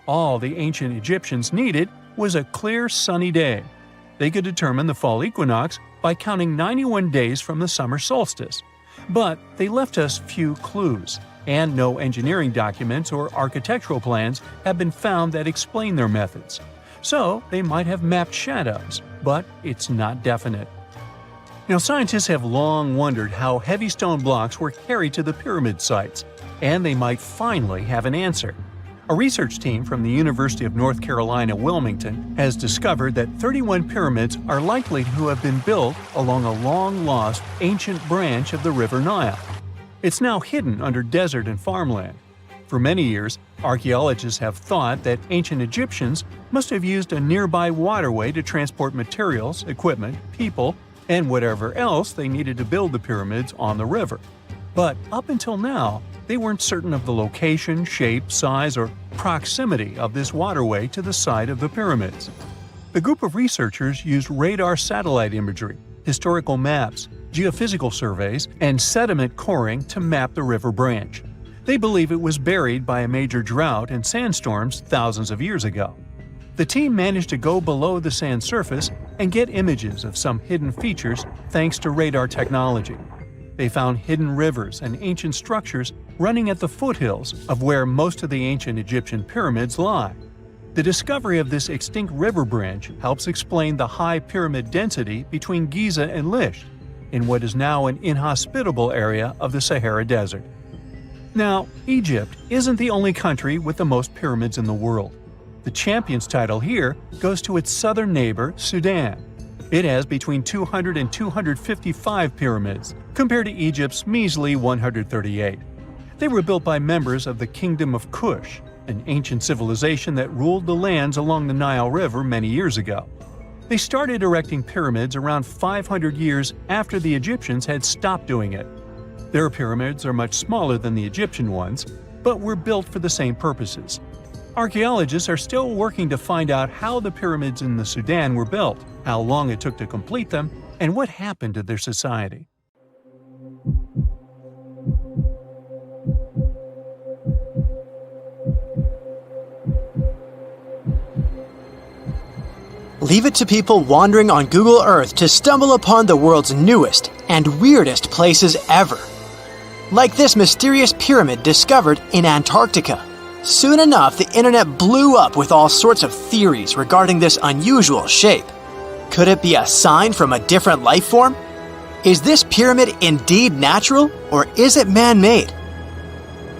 All the ancient Egyptians needed was a clear, sunny day. They could determine the fall equinox by counting 91 days from the summer solstice. But they left us few clues, and no engineering documents or architectural plans have been found that explain their methods. So they might have mapped shadows, but it's not definite. Now, scientists have long wondered how heavy stone blocks were carried to the pyramid sites, and they might finally have an answer. A research team from the University of North Carolina, Wilmington, has discovered that 31 pyramids are likely to have been built along a long-lost ancient branch of the River Nile. It's now hidden under desert and farmland. For many years, archaeologists have thought that ancient Egyptians must have used a nearby waterway to transport materials, equipment, people, and whatever else they needed to build the pyramids on the river. But up until now, they weren't certain of the location, shape, size, or proximity of this waterway to the site of the pyramids. The group of researchers used radar satellite imagery, historical maps, geophysical surveys, and sediment coring to map the river branch. They believe it was buried by a major drought and sandstorms thousands of years ago. The team managed to go below the sand surface and get images of some hidden features thanks to radar technology. They found hidden rivers and ancient structures running at the foothills of where most of the ancient Egyptian pyramids lie. The discovery of this extinct river branch helps explain the high pyramid density between Giza and Lisht, in what is now an inhospitable area of the Sahara Desert. Now, Egypt isn't the only country with the most pyramids in the world. The champion's title here goes to its southern neighbor, Sudan. It has between 200 and 255 pyramids, compared to Egypt's measly 138. They were built by members of the Kingdom of Kush, an ancient civilization that ruled the lands along the Nile River many years ago. They started erecting pyramids around 500 years after the Egyptians had stopped doing it. Their pyramids are much smaller than the Egyptian ones, but were built for the same purposes. Archaeologists are still working to find out how the pyramids in the Sudan were built, how long it took to complete them, and what happened to their society. Leave it to people wandering on Google Earth to stumble upon the world's newest and weirdest places ever. Like this mysterious pyramid discovered in Antarctica. Soon enough, the internet blew up with all sorts of theories regarding this unusual shape. Could it be a sign from a different life form? Is this pyramid indeed natural, or is it man-made?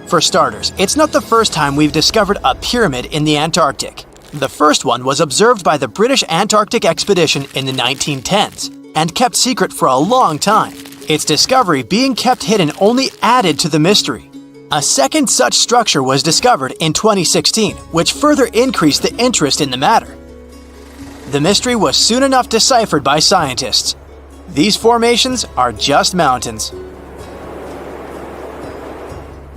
For starters, it's not the first time we've discovered a pyramid in the Antarctic. The first one was observed by the British Antarctic expedition in the 1910s and kept secret for a long time. Its discovery being kept hidden only added to the mystery. A second such structure was discovered in 2016, which further increased the interest in the matter. The mystery was soon enough deciphered by scientists. These formations are just mountains.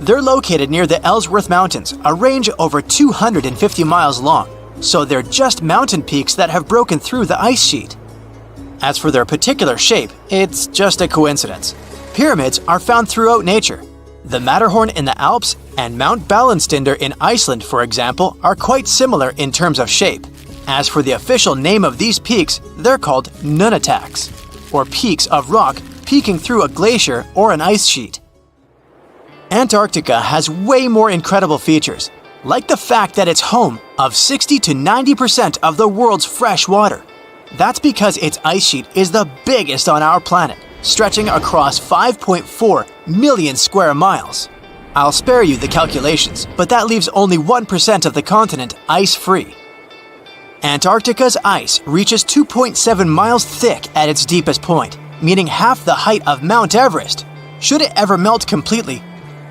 They're located near the Ellsworth Mountains, a range over 250 miles long, so they're just mountain peaks that have broken through the ice sheet. As for their particular shape, it's just a coincidence. Pyramids are found throughout nature. The Matterhorn in the Alps and Mount Ballenstinder in Iceland, for example, are quite similar in terms of shape. As for the official name of these peaks, they're called nunataks, or peaks of rock peeking through a glacier or an ice sheet. Antarctica has way more incredible features, like the fact that it's home of 60 to 90% of the world's fresh water. That's because its ice sheet is the biggest on our planet, stretching across 5.4 million square miles. I'll spare you the calculations, but that leaves only 1% of the continent ice-free. Antarctica's ice reaches 2.7 miles thick at its deepest point, meaning half the height of Mount Everest. Should it ever melt completely,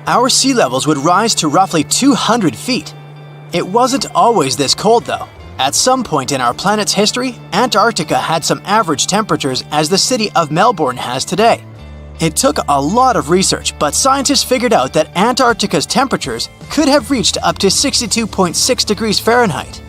our sea levels would rise to roughly 200 feet. It wasn't always this cold, though. At some point in our planet's history, Antarctica had some average temperatures as the city of Melbourne has today. It took a lot of research, but scientists figured out that Antarctica's temperatures could have reached up to 62.6 degrees Fahrenheit.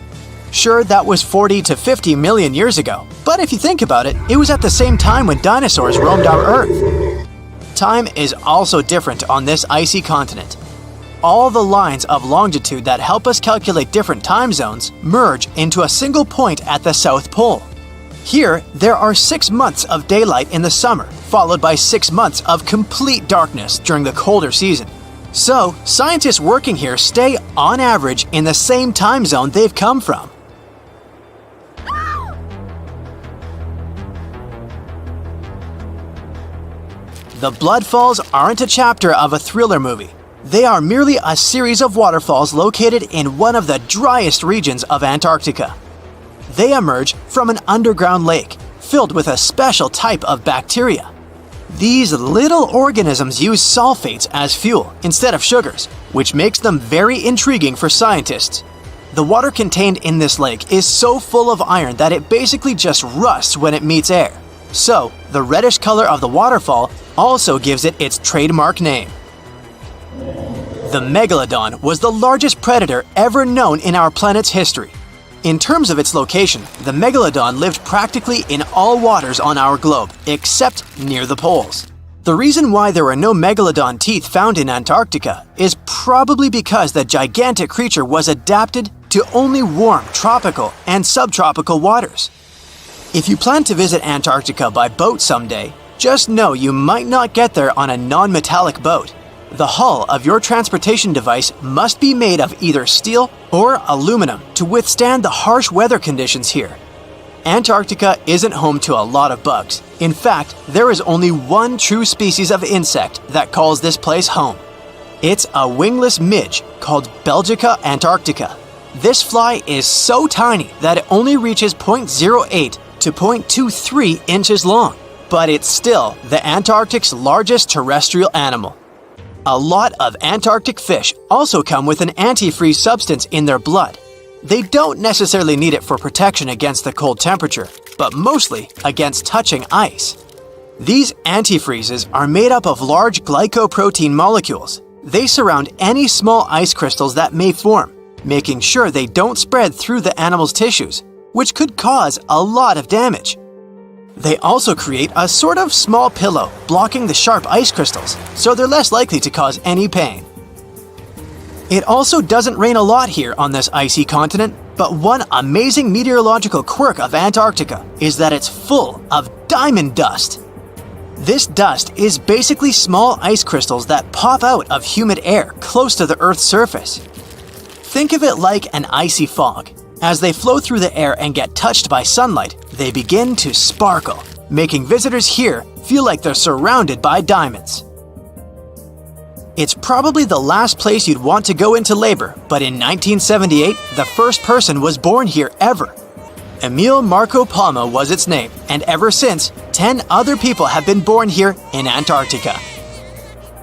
Sure, that was 40 to 50 million years ago, but if you think about it, it was at the same time when dinosaurs roamed our Earth. Time is also different on this icy continent. All the lines of longitude that help us calculate different time zones merge into a single point at the South Pole. Here, there are 6 months of daylight in the summer, followed by 6 months of complete darkness during the colder season. So, scientists working here stay, on average, in the same time zone they've come from. The Blood Falls aren't a chapter of a thriller movie. They are merely a series of waterfalls located in one of the driest regions of Antarctica. They emerge from an underground lake filled with a special type of bacteria. These little organisms use sulfates as fuel instead of sugars, which makes them very intriguing for scientists. The water contained in this lake is so full of iron that it basically just rusts when it meets air. So, the reddish color of the waterfall also gives it its trademark name. The megalodon was the largest predator ever known in our planet's history. In terms of its location, the megalodon lived practically in all waters on our globe, except near the poles. The reason why there are no megalodon teeth found in Antarctica is probably because the gigantic creature was adapted to only warm tropical and subtropical waters. If you plan to visit Antarctica by boat someday, just know you might not get there on a non-metallic boat. The hull of your transportation device must be made of either steel or aluminum to withstand the harsh weather conditions here. Antarctica isn't home to a lot of bugs. In fact, there is only one true species of insect that calls this place home. It's a wingless midge called Belgica antarctica. This fly is so tiny that it only reaches 0.08 to 0.23 inches long, but it's still the Antarctic's largest terrestrial animal. A lot of Antarctic fish also come with an antifreeze substance in their blood. They don't necessarily need it for protection against the cold temperature, but mostly against touching ice. These antifreezes are made up of large glycoprotein molecules. They surround any small ice crystals that may form, making sure they don't spread through the animal's tissues, which could cause a lot of damage. They also create a sort of small pillow blocking the sharp ice crystals, so they're less likely to cause any pain. It also doesn't rain a lot here on this icy continent, but one amazing meteorological quirk of Antarctica is that it's full of diamond dust. This dust is basically small ice crystals that pop out of humid air close to the Earth's surface. Think of it like an icy fog. As they flow through the air and get touched by sunlight, they begin to sparkle, making visitors here feel like they're surrounded by diamonds. It's probably the last place you'd want to go into labor, but in 1978, the first person was born here ever. Emil Marco Palma was its name, and ever since, 10 other people have been born here in Antarctica.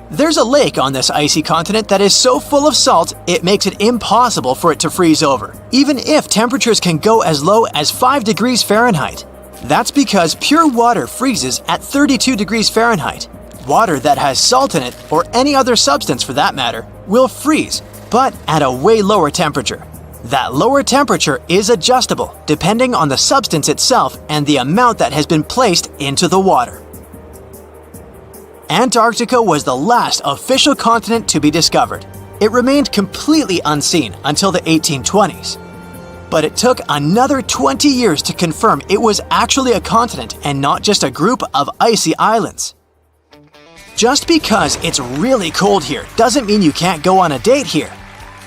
There's a lake on this icy continent that is so full of salt, it makes it impossible for it to freeze over, even if temperatures can go as low as 5 degrees Fahrenheit. That's because pure water freezes at 32 degrees Fahrenheit. Water that has salt in it, or any other substance for that matter, will freeze, but at a way lower temperature. That lower temperature is adjustable depending on the substance itself and the amount that has been placed into the water. Antarctica was the last official continent to be discovered. It remained completely unseen until the 1820s. But it took another 20 years to confirm it was actually a continent and not just a group of icy islands. Just because it's really cold here doesn't mean you can't go on a date here.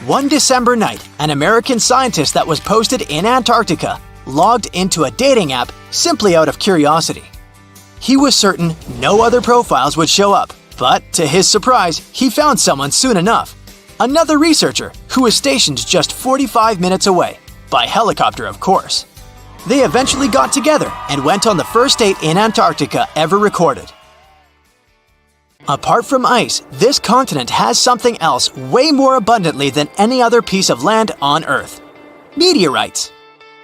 One December night, an American scientist that was posted in Antarctica logged into a dating app simply out of curiosity. He was certain no other profiles would show up, but to his surprise, he found someone soon enough. Another researcher who was stationed just 45 minutes away, by helicopter of course. They eventually got together and went on the first date in Antarctica ever recorded. Apart from ice, this continent has something else way more abundantly than any other piece of land on Earth: meteorites.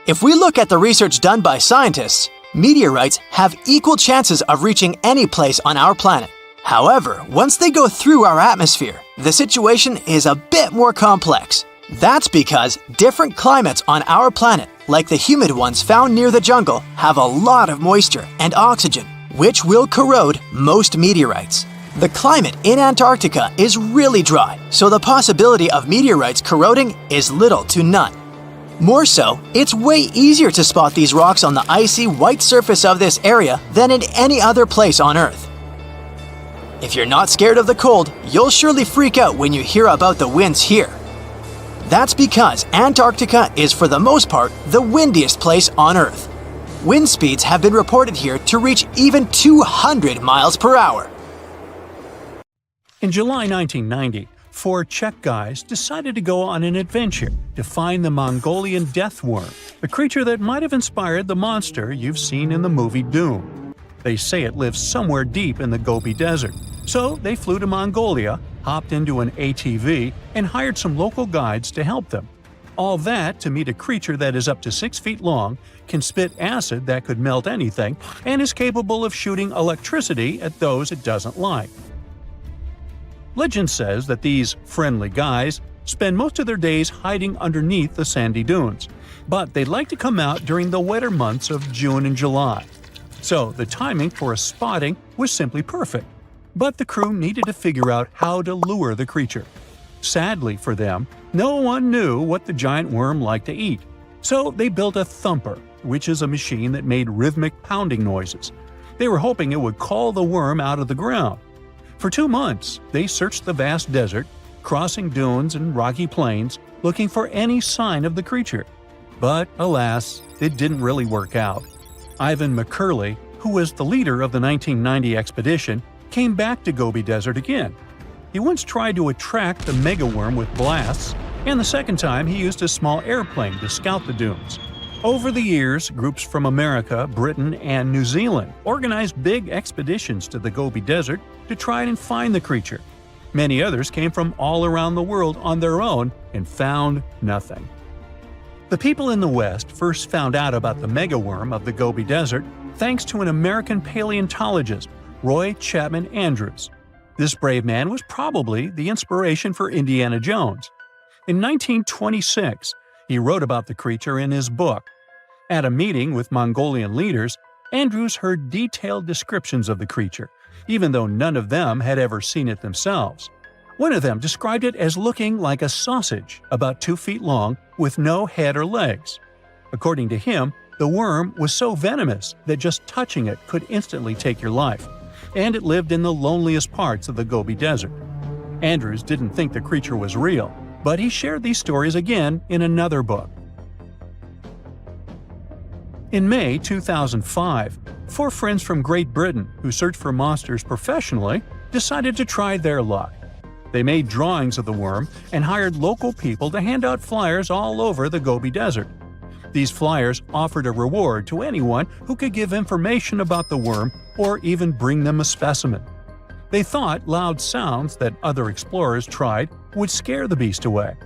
If we look at the research done by scientists, meteorites have equal chances of reaching any place on our planet. However, once they go through our atmosphere, the situation is a bit more complex. That's because different climates on our planet, like the humid ones found near the jungle, have a lot of moisture and oxygen, which will corrode most meteorites. The climate in Antarctica is really dry, so the possibility of meteorites corroding is little to none. More so, it's way easier to spot these rocks on the icy white surface of this area than in any other place on Earth. If you're not scared of the cold, you'll surely freak out when you hear about the winds here. That's because Antarctica is for the most part the windiest place on Earth. Wind speeds have been reported here to reach even 200 miles per hour. In July 1990, 4 Czech guys decided to go on an adventure to find the Mongolian death worm, a creature that might have inspired the monster you've seen in the movie Doom. They say it lives somewhere deep in the Gobi Desert, so they flew to Mongolia, hopped into an ATV, and hired some local guides to help them. All that to meet a creature that is up to 6 feet long, can spit acid that could melt anything, and is capable of shooting electricity at those it doesn't like. Legend says that these friendly guys spend most of their days hiding underneath the sandy dunes, but they'd like to come out during the wetter months of June and July. So the timing for a spotting was simply perfect. But the crew needed to figure out how to lure the creature. Sadly for them, no one knew what the giant worm liked to eat. So they built a thumper, which is a machine that made rhythmic pounding noises. They were hoping it would call the worm out of the ground. For 2 months, they searched the vast desert, crossing dunes and rocky plains, looking for any sign of the creature. But alas, it didn't really work out. Ivan McCurley, who was the leader of the 1990 expedition, came back to Gobi Desert again. He once tried to attract the megaworm with blasts, and the second time he used a small airplane to scout the dunes. Over the years, groups from America, Britain, and New Zealand organized big expeditions to the Gobi Desert to try and find the creature. Many others came from all around the world on their own and found nothing. The people in the West first found out about the megaworm of the Gobi Desert thanks to an American paleontologist, Roy Chapman Andrews. This brave man was probably the inspiration for Indiana Jones. In 1926, he wrote about the creature in his book. At a meeting with Mongolian leaders, Andrews heard detailed descriptions of the creature, even though none of them had ever seen it themselves. One of them described it as looking like a sausage, about 2 feet long, with no head or legs. According to him, the worm was so venomous that just touching it could instantly take your life, and it lived in the loneliest parts of the Gobi Desert. Andrews didn't think the creature was real, but he shared these stories again in another book. In May 2005, 4 friends from Great Britain who search for monsters professionally decided to try their luck. They made drawings of the worm and hired local people to hand out flyers all over the Gobi Desert. These flyers offered a reward to anyone who could give information about the worm or even bring them a specimen. They thought loud sounds that other explorers tried would scare the beast away.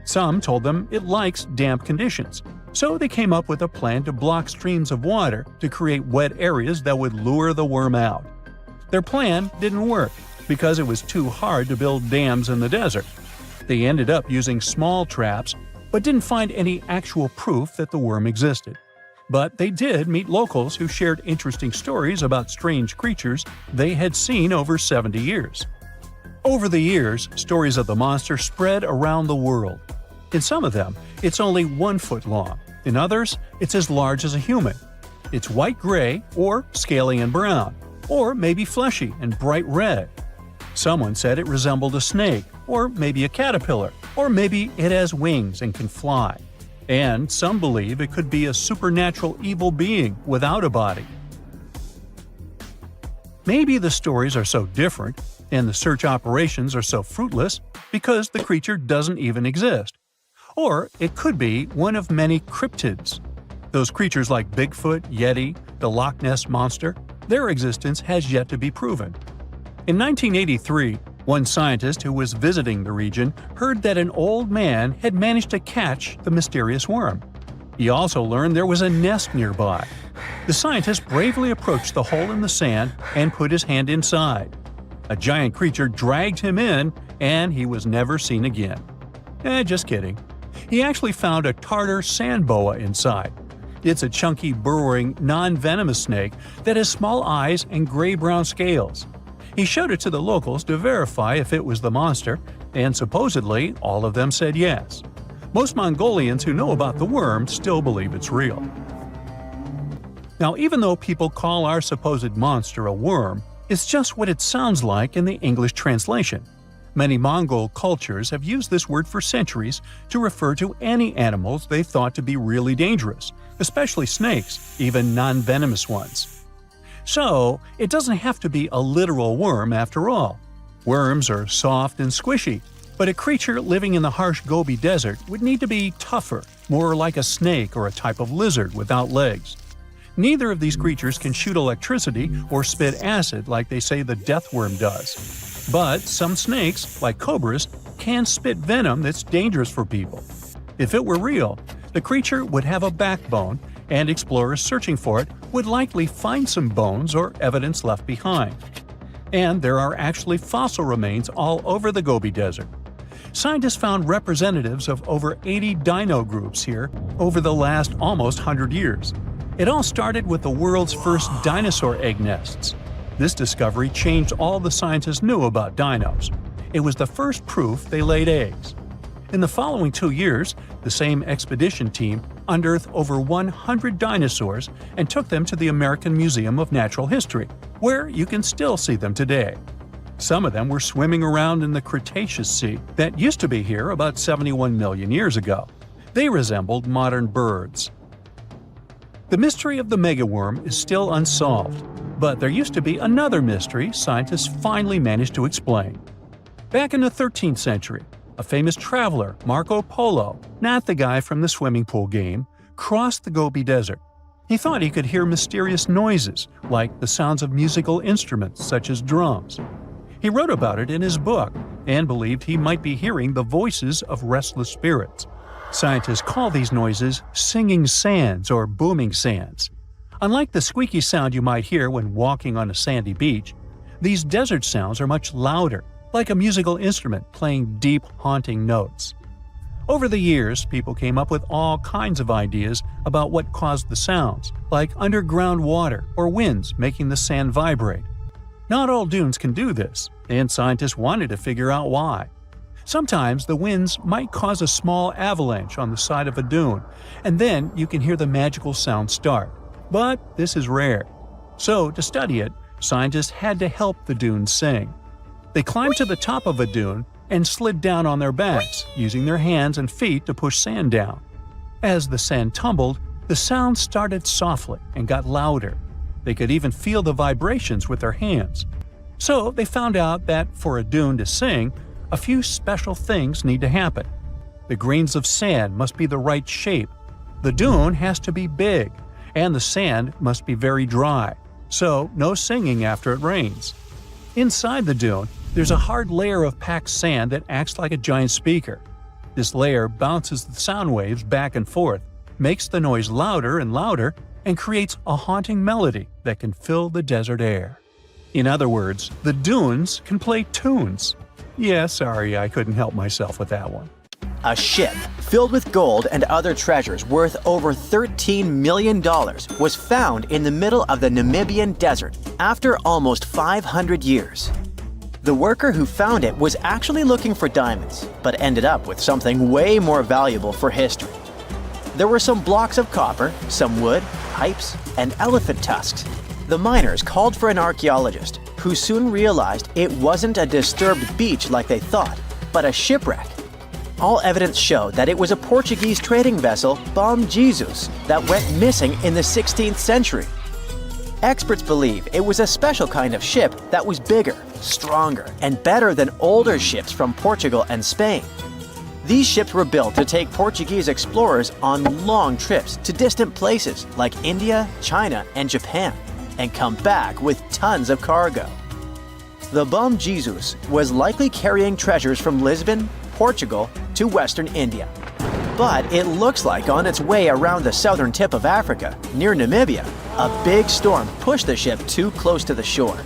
Some told them it likes damp conditions, so they came up with a plan to block streams of water to create wet areas that would lure the worm out. Their plan didn't work because it was too hard to build dams in the desert. They ended up using small traps, but didn't find any actual proof that the worm existed. But they did meet locals who shared interesting stories about strange creatures they had seen over 70 years. Over the years, stories of the monster spread around the world. In some of them, it's only 1 foot long. In others, it's as large as a human. It's white-gray or scaly and brown, or maybe fleshy and bright red. Someone said it resembled a snake, or maybe a caterpillar, or maybe it has wings and can fly. And some believe it could be a supernatural evil being without a body. Maybe the stories are so different, and the search operations are so fruitless, because the creature doesn't even exist. Or it could be one of many cryptids. Those creatures like Bigfoot, Yeti, the Loch Ness Monster, their existence has yet to be proven. In 1983, one scientist who was visiting the region heard that an old man had managed to catch the mysterious worm. He also learned there was a nest nearby. The scientist bravely approached the hole in the sand and put his hand inside. A giant creature dragged him in, and he was never seen again. Just kidding. He actually found a Tartar sand boa inside. It's a chunky, burrowing, non-venomous snake that has small eyes and gray-brown scales. He showed it to the locals to verify if it was the monster, and supposedly all of them said yes. Most Mongolians who know about the worm still believe it's real. Now, even though people call our supposed monster a worm, it's just what it sounds like in the English translation. Many Mongol cultures have used this word for centuries to refer to any animals they thought to be really dangerous, especially snakes, even non-venomous ones. So, it doesn't have to be a literal worm after all. Worms are soft and squishy, but a creature living in the harsh Gobi Desert would need to be tougher, more like a snake or a type of lizard without legs. Neither of these creatures can shoot electricity or spit acid like they say the death worm does. But some snakes, like cobras, can spit venom that's dangerous for people. If it were real, the creature would have a backbone, and explorers searching for it would likely find some bones or evidence left behind. And there are actually fossil remains all over the Gobi Desert. Scientists found representatives of over 80 dino groups here over the last almost 100 years. It all started with the world's first dinosaur egg nests. This discovery changed all the scientists knew about dinos. It was the first proof they laid eggs. In the following 2 years, the same expedition team unearthed over 100 dinosaurs and took them to the American Museum of Natural History, where you can still see them today. Some of them were swimming around in the Cretaceous Sea that used to be here about 71 million years ago. They resembled modern birds. The mystery of the megaworm is still unsolved, but there used to be another mystery scientists finally managed to explain. Back in the 13th century, a famous traveler, Marco Polo, not the guy from the swimming pool game, crossed the Gobi Desert. He thought he could hear mysterious noises, like the sounds of musical instruments such as drums. He wrote about it in his book and believed he might be hearing the voices of restless spirits. Scientists call these noises singing sands or booming sands. Unlike the squeaky sound you might hear when walking on a sandy beach, these desert sounds are much louder, like a musical instrument playing deep, haunting notes. Over the years, people came up with all kinds of ideas about what caused the sounds, like underground water or winds making the sand vibrate. Not all dunes can do this, and scientists wanted to figure out why. Sometimes the winds might cause a small avalanche on the side of a dune, and then you can hear the magical sound start. But this is rare. So, to study it, scientists had to help the dunes sing. They climbed to the top of a dune and slid down on their backs, using their hands and feet to push sand down. As the sand tumbled, the sound started softly and got louder. They could even feel the vibrations with their hands. So they found out that for a dune to sing, a few special things need to happen. The grains of sand must be the right shape. The dune has to be big, and the sand must be very dry, so no singing after it rains. Inside the dune, there's a hard layer of packed sand that acts like a giant speaker. This layer bounces the sound waves back and forth, makes the noise louder and louder, and creates a haunting melody that can fill the desert air. In other words, the dunes can play tunes. Yeah, sorry, I couldn't help myself with that one. A ship filled with gold and other treasures worth over $13 million was found in the middle of the Namibian desert after almost 500 years. The worker who found it was actually looking for diamonds, but ended up with something way more valuable for history. There were some blocks of copper, some wood, pipes, and elephant tusks. The miners called for an archaeologist, who soon realized it wasn't a disturbed beach like they thought, but a shipwreck. All evidence showed that it was a Portuguese trading vessel, Bom Jesus, that went missing in the 16th century. Experts believe it was a special kind of ship that was bigger, stronger, and better than older ships from Portugal and Spain. These ships were built to take Portuguese explorers on long trips to distant places like India, China, and Japan, and come back with tons of cargo. The Bom Jesus was likely carrying treasures from Lisbon, Portugal, to Western India. But it looks like on its way around the southern tip of Africa, near Namibia, a big storm pushed the ship too close to the shore.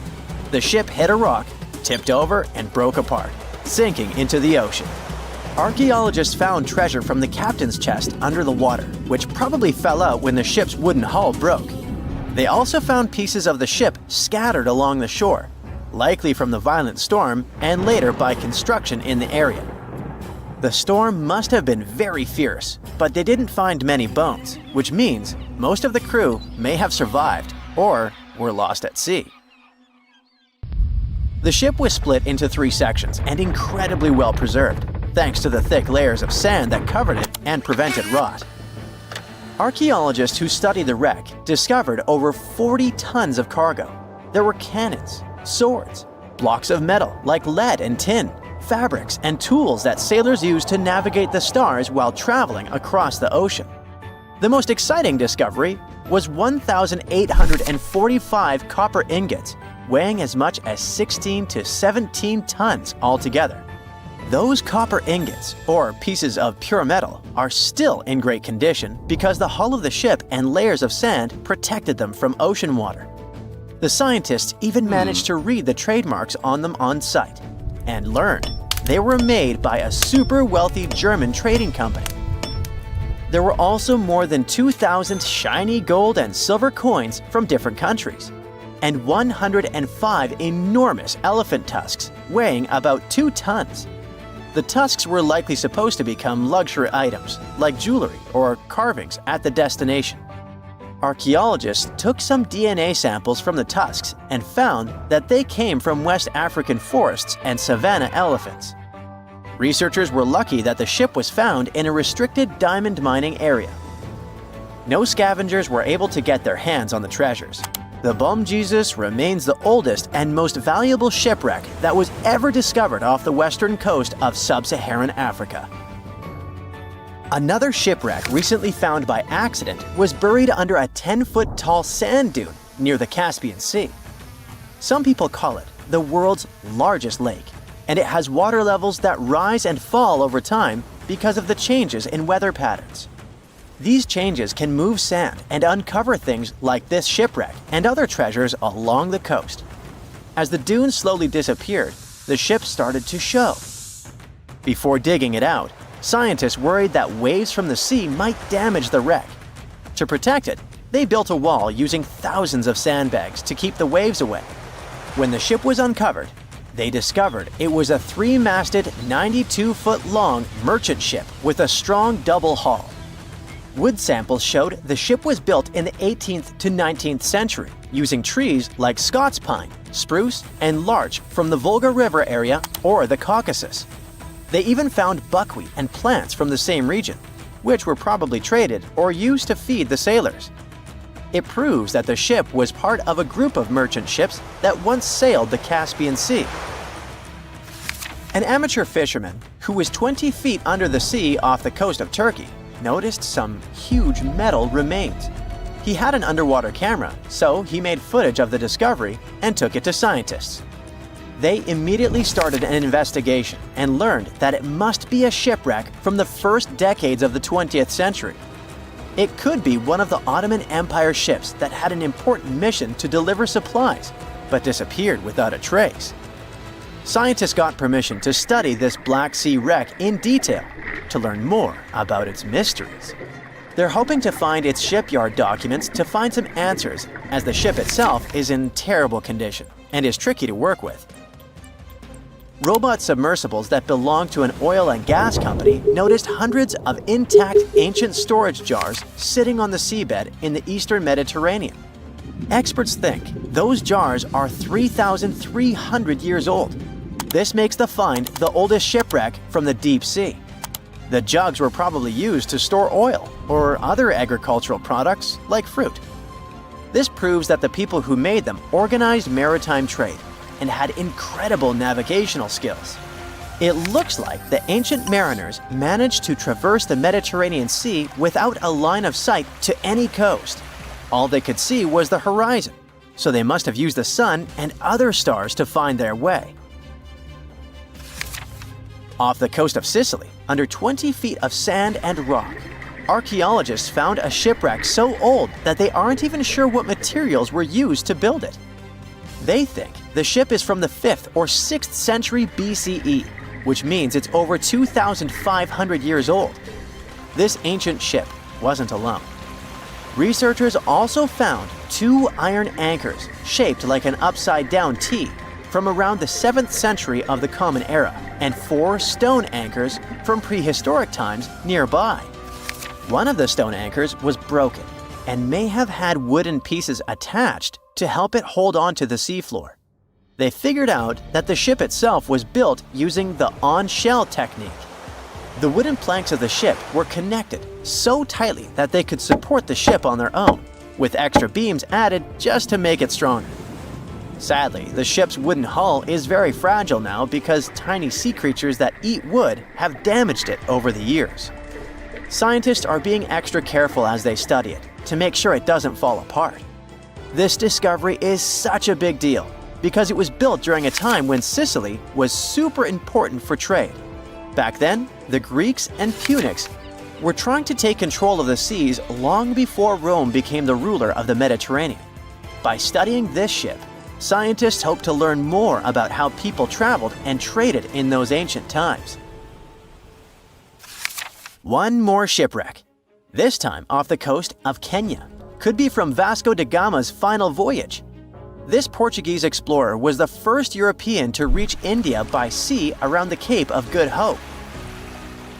The ship hit a rock, tipped over, and broke apart, sinking into the ocean. Archaeologists found treasure from the captain's chest under the water, which probably fell out when the ship's wooden hull broke. They also found pieces of the ship scattered along the shore, likely from the violent storm and later by construction in the area. The storm must have been very fierce, but they didn't find many bones, which means most of the crew may have survived or were lost at sea. The ship was split into 3 sections and incredibly well preserved, thanks to the thick layers of sand that covered it and prevented rot. Archaeologists who studied the wreck discovered over 40 tons of cargo. There were cannons, swords, blocks of metal like lead and tin, fabrics and tools that sailors used to navigate the stars while traveling across the ocean. The most exciting discovery was 1,845 copper ingots, weighing as much as 16 to 17 tons altogether. Those copper ingots, or pieces of pure metal, are still in great condition because the hull of the ship and layers of sand protected them from ocean water. The scientists even managed to read the trademarks on them on site and learned they were made by a super wealthy German trading company. There were also more than 2,000 shiny gold and silver coins from different countries, and 105 enormous elephant tusks weighing about 2 tons. The tusks were likely supposed to become luxury items, like jewelry or carvings at the destination. Archaeologists took some DNA samples from the tusks and found that they came from West African forests and savanna elephants. Researchers were lucky that the ship was found in a restricted diamond mining area. No scavengers were able to get their hands on the treasures. The Bom Jesus remains the oldest and most valuable shipwreck that was ever discovered off the western coast of sub-Saharan Africa. Another shipwreck recently found by accident was buried under a 10-foot tall sand dune near the Caspian Sea. Some people call it the world's largest lake, and it has water levels that rise and fall over time because of the changes in weather patterns. These changes can move sand and uncover things like this shipwreck and other treasures along the coast. As the dunes slowly disappeared, the ship started to show. Before digging it out, scientists worried that waves from the sea might damage the wreck. To protect it, they built a wall using thousands of sandbags to keep the waves away. When the ship was uncovered, they discovered it was a 3-masted, 92-foot-long merchant ship with a strong double hull. Wood samples showed the ship was built in the 18th to 19th century using trees like Scots pine, spruce, and larch from the Volga River area or the Caucasus. They even found buckwheat and plants from the same region, which were probably traded or used to feed the sailors. It proves that the ship was part of a group of merchant ships that once sailed the Caspian Sea. An amateur fisherman who was 20 feet under the sea off the coast of Turkey noticed some huge metal remains. He had an underwater camera, so he made footage of the discovery and took it to scientists. They immediately started an investigation and learned that it must be a shipwreck from the first decades of the 20th century. It could be one of the Ottoman Empire ships that had an important mission to deliver supplies, but disappeared without a trace. Scientists got permission to study this Black Sea wreck in detail to learn more about its mysteries. They're hoping to find its shipyard documents to find some answers, as the ship itself is in terrible condition and is tricky to work with. Robot submersibles that belong to an oil and gas company noticed hundreds of intact ancient storage jars sitting on the seabed in the eastern Mediterranean. Experts think those jars are 3,300 years old. This makes the find the oldest shipwreck from the deep sea. The jugs were probably used to store oil or other agricultural products like fruit. This proves that the people who made them organized maritime trade and had incredible navigational skills. It looks like the ancient mariners managed to traverse the Mediterranean Sea without a line of sight to any coast. All they could see was the horizon, so they must have used the sun and other stars to find their way. Off the coast of Sicily, under 20 feet of sand and rock, archaeologists found a shipwreck so old that they aren't even sure what materials were used to build it. They think the ship is from the 5th or 6th century BCE, which means it's over 2,500 years old. This ancient ship wasn't alone. Researchers also found 2 iron anchors shaped like an upside-down T from around the 7th century of the Common Era, and 4 stone anchors from prehistoric times nearby. One of the stone anchors was broken and may have had wooden pieces attached to help it hold on to the seafloor. They figured out that the ship itself was built using the on-shell technique. The wooden planks of the ship were connected so tightly that they could support the ship on their own, with extra beams added just to make it stronger. Sadly, the ship's wooden hull is very fragile now because tiny sea creatures that eat wood have damaged it over the years. Scientists are being extra careful as they study it to make sure it doesn't fall apart. This discovery is such a big deal because it was built during a time when Sicily was super important for trade. Back then, the Greeks and Punics were trying to take control of the seas long before Rome became the ruler of the Mediterranean. By studying this ship, scientists hope to learn more about how people traveled and traded in those ancient times. One more shipwreck, this time off the coast of Kenya. Could be from Vasco da Gama's final voyage. This Portuguese explorer was the first European to reach India by sea around the Cape of Good Hope.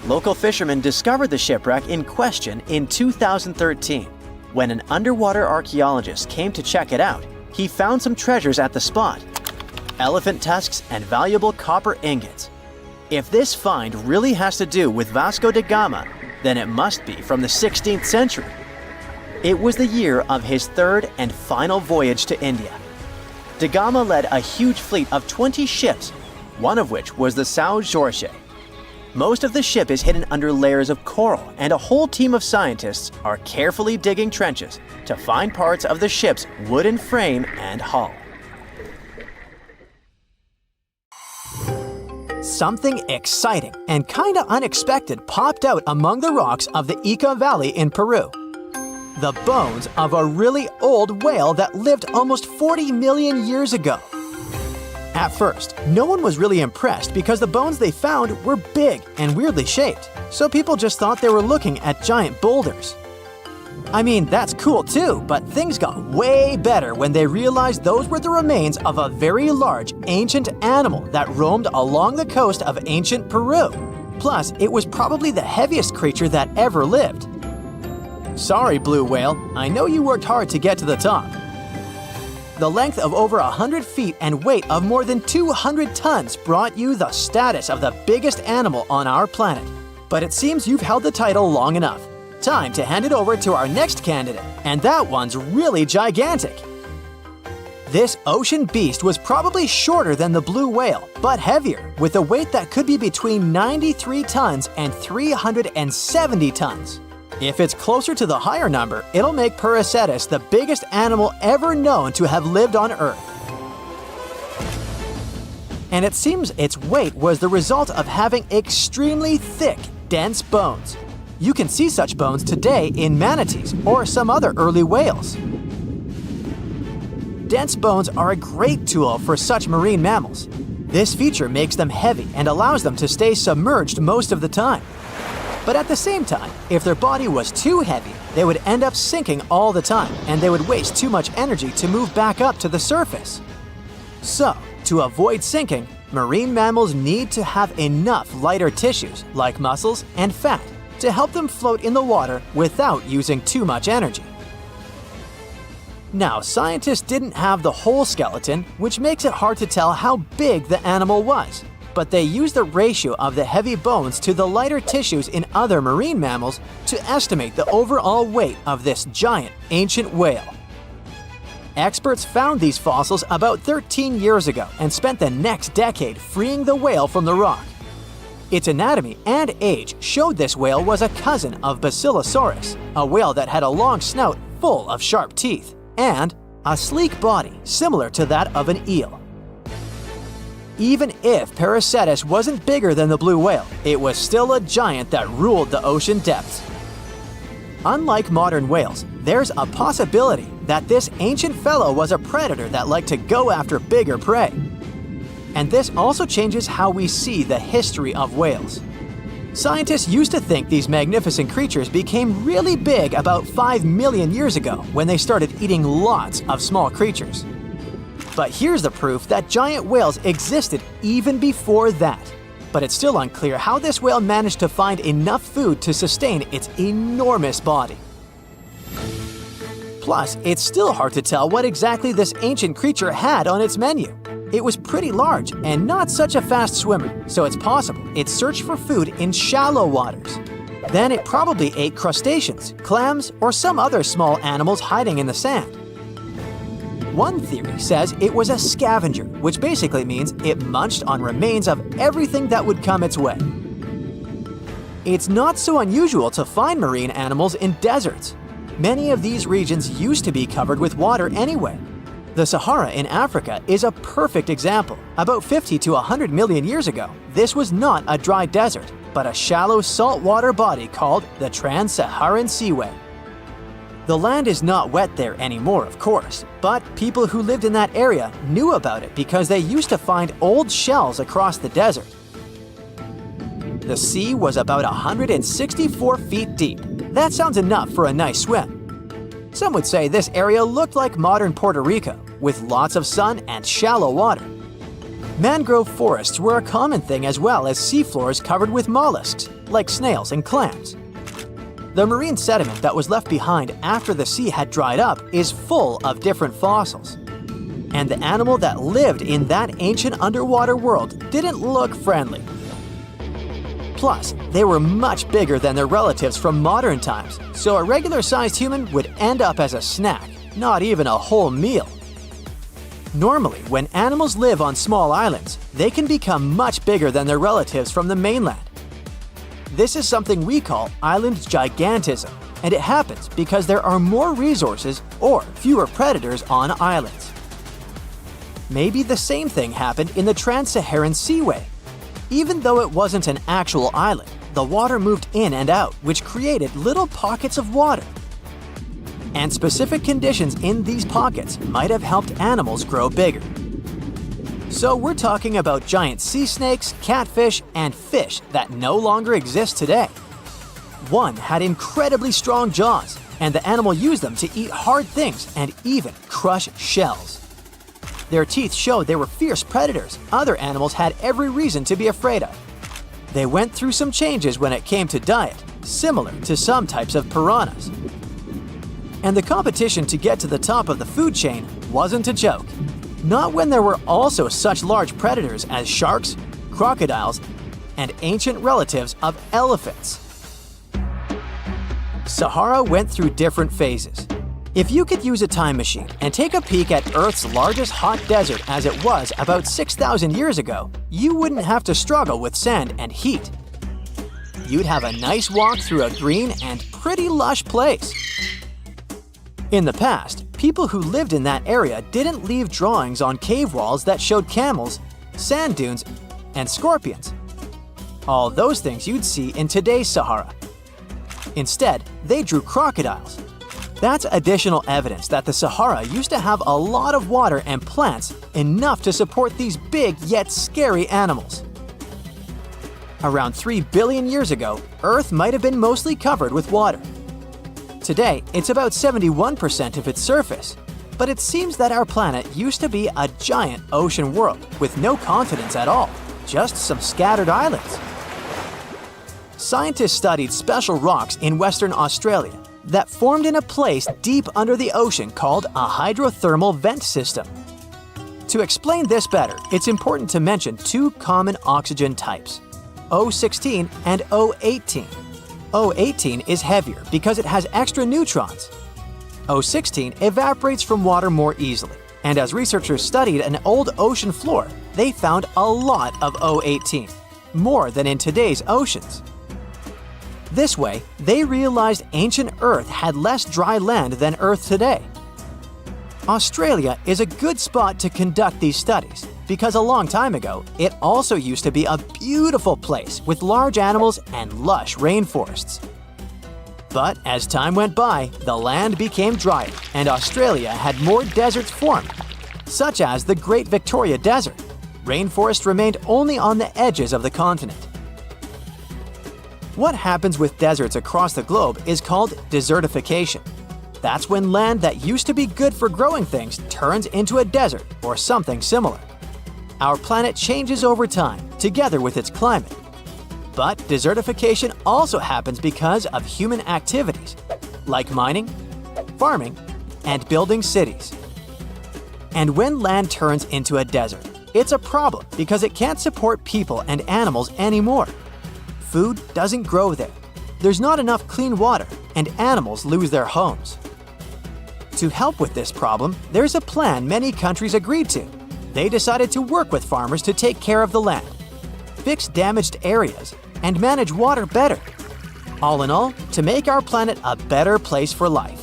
Local fishermen discovered the shipwreck in question in 2013. When an underwater archaeologist came to check it out, he found some treasures at the spot: elephant tusks and valuable copper ingots. If this find really has to do with Vasco da Gama, then it must be from the 16th century. It was the year of his third and final voyage to India. Da Gama led a huge fleet of 20 ships, one of which was the São Jorge. Most of the ship is hidden under layers of coral, and a whole team of scientists are carefully digging trenches to find parts of the ship's wooden frame and hull. Something exciting and kinda unexpected popped out among the rocks of the Ica Valley in Peru. The bones of a really old whale that lived almost 40 million years ago. At first, no one was really impressed because the bones they found were big and weirdly shaped, so people just thought they were looking at giant boulders. I mean, that's cool too, but things got way better when they realized those were the remains of a very large ancient animal that roamed along the coast of ancient Peru. Plus, it was probably the heaviest creature that ever lived. Sorry, blue whale, I know you worked hard to get to the top. The length of over 100 feet and weight of more than 200 tons brought you the status of the biggest animal on our planet. But it seems you've held the title long enough. Time to hand it over to our next candidate, and that one's really gigantic. This ocean beast was probably shorter than the blue whale, but heavier, with a weight that could be between 93 tons and 370 tons. If it's closer to the higher number, it'll make Paracetus the biggest animal ever known to have lived on Earth. And it seems its weight was the result of having extremely thick, dense bones. You can see such bones today in manatees or some other early whales. Dense bones are a great tool for such marine mammals. This feature makes them heavy and allows them to stay submerged most of the time. But at the same time, if their body was too heavy, they would end up sinking all the time, and they would waste too much energy to move back up to the surface. So, to avoid sinking, marine mammals need to have enough lighter tissues, like muscles and fat, to help them float in the water without using too much energy. Now, scientists didn't have the whole skeleton, which makes it hard to tell how big the animal was. But they used the ratio of the heavy bones to the lighter tissues in other marine mammals to estimate the overall weight of this giant ancient whale. Experts found these fossils about 13 years ago and spent the next decade freeing the whale from the rock. Its anatomy and age showed this whale was a cousin of Basilosaurus, a whale that had a long snout full of sharp teeth, and a sleek body similar to that of an eel. Even if Paracetus wasn't bigger than the blue whale, it was still a giant that ruled the ocean depths. Unlike modern whales, there's a possibility that this ancient fellow was a predator that liked to go after bigger prey. And this also changes how we see the history of whales. Scientists used to think these magnificent creatures became really big about 5 million years ago when they started eating lots of small creatures. But here's the proof that giant whales existed even before that. But it's still unclear how this whale managed to find enough food to sustain its enormous body. Plus, it's still hard to tell what exactly this ancient creature had on its menu. It was pretty large and not such a fast swimmer, so it's possible it searched for food in shallow waters. Then it probably ate crustaceans, clams, or some other small animals hiding in the sand. One theory says it was a scavenger, which basically means it munched on remains of everything that would come its way. It's not so unusual to find marine animals in deserts. Many of these regions used to be covered with water anyway. The Sahara in Africa is a perfect example. About 50 to 100 million years ago, this was not a dry desert, but a shallow saltwater body called the Trans-Saharan Seaway. The land is not wet there anymore, of course, but people who lived in that area knew about it because they used to find old shells across the desert. The sea was about 164 feet deep. That sounds enough for a nice swim. Some would say this area looked like modern Puerto Rico, with lots of sun and shallow water. Mangrove forests were a common thing as well as seafloors covered with mollusks, like snails and clams. The marine sediment that was left behind after the sea had dried up is full of different fossils. And the animal that lived in that ancient underwater world didn't look friendly. Plus, they were much bigger than their relatives from modern times, so a regular-sized human would end up as a snack, not even a whole meal. Normally, when animals live on small islands, they can become much bigger than their relatives from the mainland. This is something we call island gigantism, and it happens because there are more resources or fewer predators on islands. Maybe the same thing happened in the Trans-Saharan Seaway. Even though it wasn't an actual island, the water moved in and out, which created little pockets of water. And specific conditions in these pockets might have helped animals grow bigger. So we're talking about giant sea snakes, catfish, and fish that no longer exist today. One had incredibly strong jaws, and the animal used them to eat hard things and even crush shells. Their teeth showed they were fierce predators other animals had every reason to be afraid of. They went through some changes when it came to diet, similar to some types of piranhas. And the competition to get to the top of the food chain wasn't a joke. Not when there were also such large predators as sharks, crocodiles, and ancient relatives of elephants. Sahara went through different phases. If you could use a time machine and take a peek at Earth's largest hot desert as it was about 6,000 years ago, you wouldn't have to struggle with sand and heat. You'd have a nice walk through a green and pretty lush place. In the past, people who lived in that area didn't leave drawings on cave walls that showed camels, sand dunes, and scorpions. All those things you'd see in today's Sahara. Instead, they drew crocodiles. That's additional evidence that the Sahara used to have a lot of water and plants enough to support these big yet scary animals. Around 3 billion years ago, Earth might have been mostly covered with water. Today, it's about 71% of its surface, but it seems that our planet used to be a giant ocean world with no continents at all, just some scattered islands. Scientists studied special rocks in Western Australia that formed in a place deep under the ocean called a hydrothermal vent system. To explain this better, it's important to mention two common oxygen types, O16 and O18. O18 is heavier because it has extra neutrons. O16 evaporates from water more easily, and as researchers studied an old ocean floor, they found a lot of O18, more than in today's oceans. This way, they realized ancient Earth had less dry land than Earth today. Australia is a good spot to conduct these studies because a long time ago, it also used to be a beautiful place with large animals and lush rainforests. But as time went by, the land became drier and Australia had more deserts formed, such as the Great Victoria Desert. Rainforest remained only on the edges of the continent. What happens with deserts across the globe is called desertification. That's when land that used to be good for growing things turns into a desert or something similar. Our planet changes over time, together with its climate. But desertification also happens because of human activities, like mining, farming, and building cities. And when land turns into a desert, it's a problem because it can't support people and animals anymore. Food doesn't grow there. There's not enough clean water, and animals lose their homes. To help with this problem, there's a plan many countries agreed to. They decided to work with farmers to take care of the land, fix damaged areas, and manage water better. All in all, to make our planet a better place for life.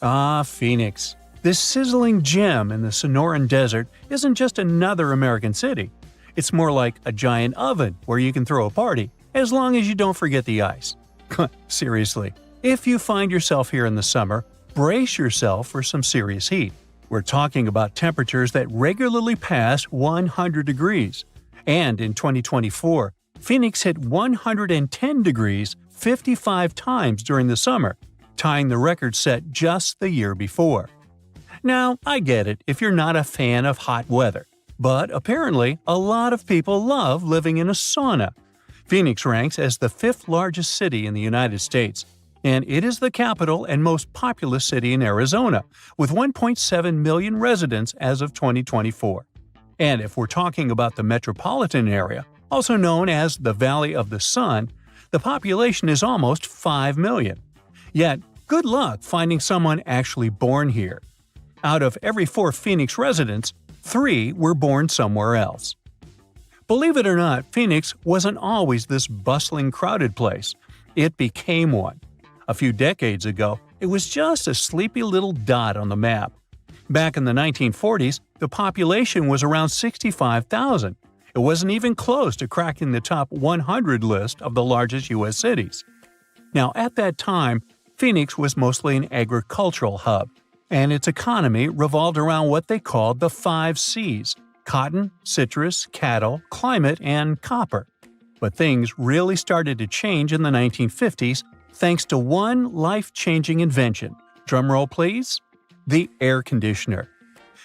Ah, Phoenix. This sizzling gem in the Sonoran Desert isn't just another American city. It's more like a giant oven where you can throw a party, as long as you don't forget the ice. Seriously, if you find yourself here in the summer, brace yourself for some serious heat. We're talking about temperatures that regularly pass 100 degrees. And in 2024, Phoenix hit 110 degrees 55 times during the summer, tying the record set just the year before. Now, I get it if you're not a fan of hot weather, but apparently a lot of people love living in a sauna. Phoenix ranks as the 5th largest city in the United States, and it is the capital and most populous city in Arizona, with 1.7 million residents as of 2024. And if we're talking about the metropolitan area, also known as the Valley of the Sun, the population is almost 5 million. Yet, good luck finding someone actually born here. Out of every 4 Phoenix residents, 3 were born somewhere else. Believe it or not, Phoenix wasn't always this bustling, crowded place. It became one. A few decades ago, it was just a sleepy little dot on the map. Back in the 1940s, the population was around 65,000. It wasn't even close to cracking the top 100 list of the largest U.S. cities. Now, at that time, Phoenix was mostly an agricultural hub, and its economy revolved around what they called the 5 C's: cotton, citrus, cattle, climate, and copper. But things really started to change in the 1950s thanks to one life-changing invention. Drumroll please? The air conditioner.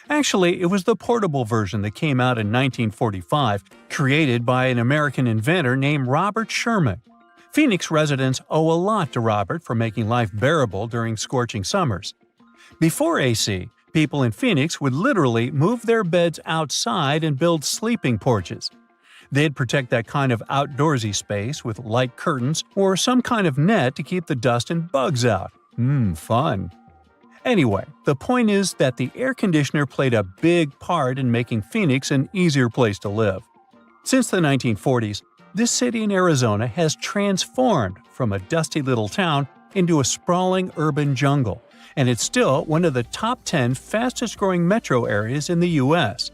Actually, it was the portable version that came out in 1945, created by an American inventor named Robert Sherman. Phoenix residents owe a lot to Robert for making life bearable during scorching summers. Before AC, people in Phoenix would literally move their beds outside and build sleeping porches. They'd protect that kind of outdoorsy space with light curtains or some kind of net to keep the dust and bugs out. Fun. Anyway, the point is that the air conditioner played a big part in making Phoenix an easier place to live. Since the 1940s, this city in Arizona has transformed from a dusty little town into a sprawling urban jungle, and it's still one of the top 10 fastest-growing metro areas in the U.S.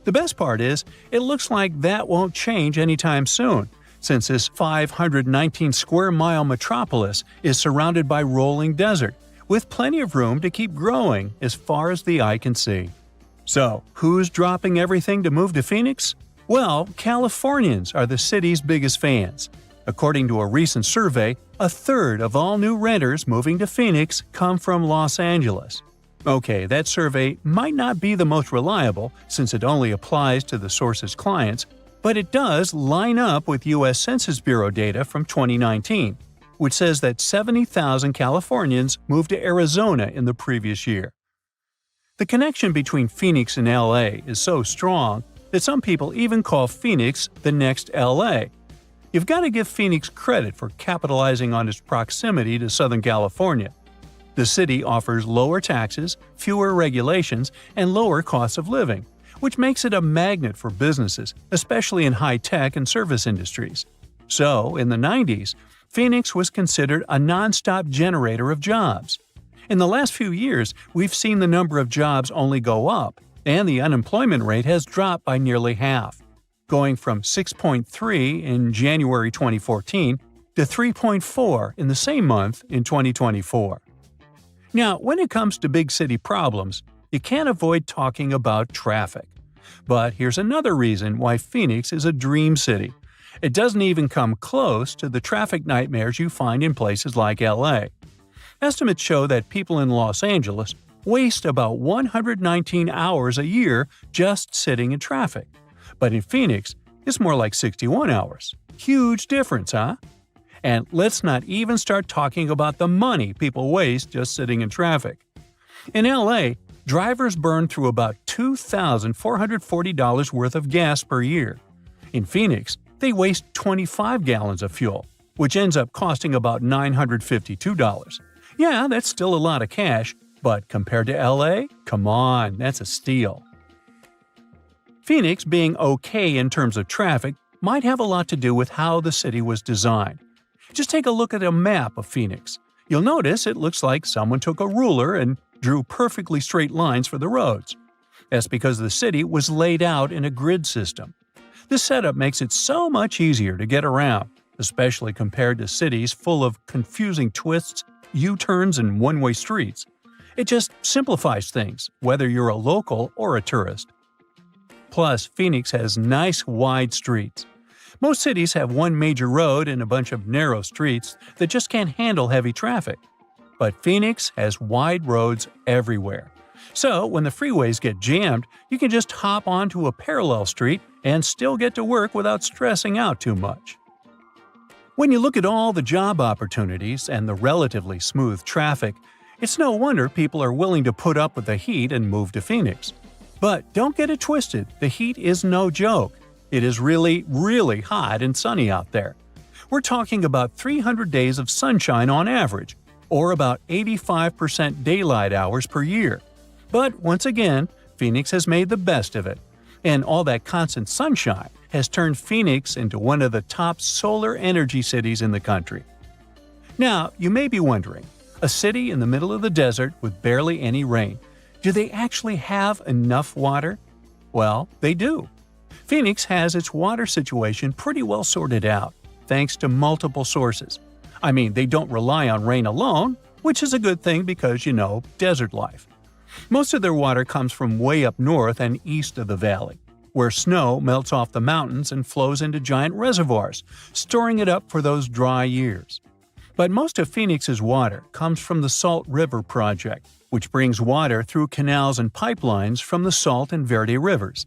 The best part is, it looks like that won't change anytime soon, since this 519-square-mile metropolis is surrounded by rolling desert, with plenty of room to keep growing as far as the eye can see. So, who's dropping everything to move to Phoenix? Well, Californians are the city's biggest fans. According to a recent survey, a third of all new renters moving to Phoenix come from Los Angeles. Okay, that survey might not be the most reliable since it only applies to the source's clients, but it does line up with U.S. Census Bureau data from 2019, which says that 70,000 Californians moved to Arizona in the previous year. The connection between Phoenix and LA is so strong that some people even call Phoenix the next LA. You've got to give Phoenix credit for capitalizing on its proximity to Southern California. The city offers lower taxes, fewer regulations, and lower costs of living, which makes it a magnet for businesses, especially in high-tech and service industries. So, in the 90s, Phoenix was considered a non-stop generator of jobs. In the last few years, we've seen the number of jobs only go up, and the unemployment rate has dropped by nearly half, going from 6.3 in January 2014 to 3.4 in the same month in 2024. Now, when it comes to big city problems, you can't avoid talking about traffic. But here's another reason why Phoenix is a dream city. It doesn't even come close to the traffic nightmares you find in places like LA. Estimates show that people in Los Angeles waste about 119 hours a year just sitting in traffic. But in Phoenix, it's more like 61 hours. Huge difference, huh? And let's not even start talking about the money people waste just sitting in traffic. In LA, drivers burn through about $2,440 worth of gas per year. In Phoenix, they waste 25 gallons of fuel. which ends up costing about $952. Yeah, that's still a lot of cash, but compared to LA, come on, that's a steal. Phoenix being okay in terms of traffic might have a lot to do with how the city was designed. Just take a look at a map of Phoenix. You'll notice it looks like someone took a ruler and drew perfectly straight lines for the roads. That's because the city was laid out in a grid system. This setup makes it so much easier to get around, especially compared to cities full of confusing twists, U-turns, and one-way streets. It just simplifies things, whether you're a local or a tourist. Plus, Phoenix has nice wide streets. Most cities have one major road and a bunch of narrow streets that just can't handle heavy traffic. But Phoenix has wide roads everywhere. So, when the freeways get jammed, you can just hop onto a parallel street and still get to work without stressing out too much. When you look at all the job opportunities and the relatively smooth traffic, it's no wonder people are willing to put up with the heat and move to Phoenix. But don't get it twisted, the heat is no joke. It is really, really hot and sunny out there. We're talking about 300 days of sunshine on average, or about 85% daylight hours per year. But once again, Phoenix has made the best of it. And all that constant sunshine has turned Phoenix into one of the top solar energy cities in the country. Now, you may be wondering, a city in the middle of the desert with barely any rain, do they actually have enough water? Well, they do. Phoenix has its water situation pretty well sorted out, thanks to multiple sources. I mean, they don't rely on rain alone, which is a good thing because, desert life. Most of their water comes from way up north and east of the valley, where snow melts off the mountains and flows into giant reservoirs, storing it up for those dry years. But most of Phoenix's water comes from the Salt River Project, which brings water through canals and pipelines from the Salt and Verde rivers.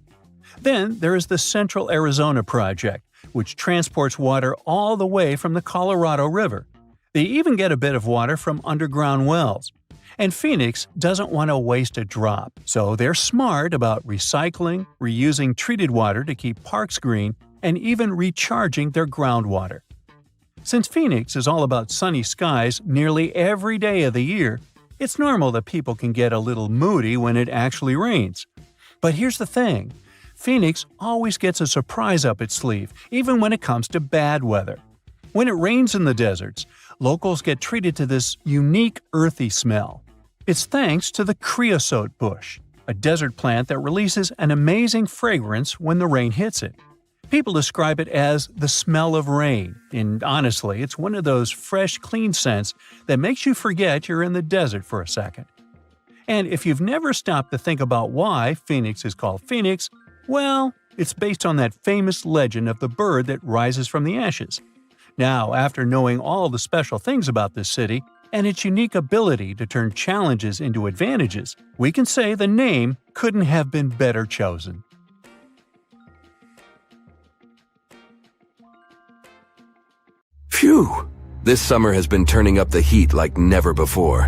Then there is the Central Arizona Project, which transports water all the way from the Colorado River. They even get a bit of water from underground wells. And Phoenix doesn't want to waste a drop, so they're smart about recycling, reusing treated water to keep parks green, and even recharging their groundwater. Since Phoenix is all about sunny skies nearly every day of the year, it's normal that people can get a little moody when it actually rains. But here's the thing. Phoenix always gets a surprise up its sleeve, even when it comes to bad weather. When it rains in the deserts, locals get treated to this unique earthy smell. It's thanks to the creosote bush, a desert plant that releases an amazing fragrance when the rain hits it. People describe it as the smell of rain, and honestly, it's one of those fresh, clean scents that makes you forget you're in the desert for a second. And if you've never stopped to think about why Phoenix is called Phoenix, well, it's based on that famous legend of the bird that rises from the ashes. Now, after knowing all the special things about this city and its unique ability to turn challenges into advantages, we can say the name couldn't have been better chosen. Phew! This summer has been turning up the heat like never before.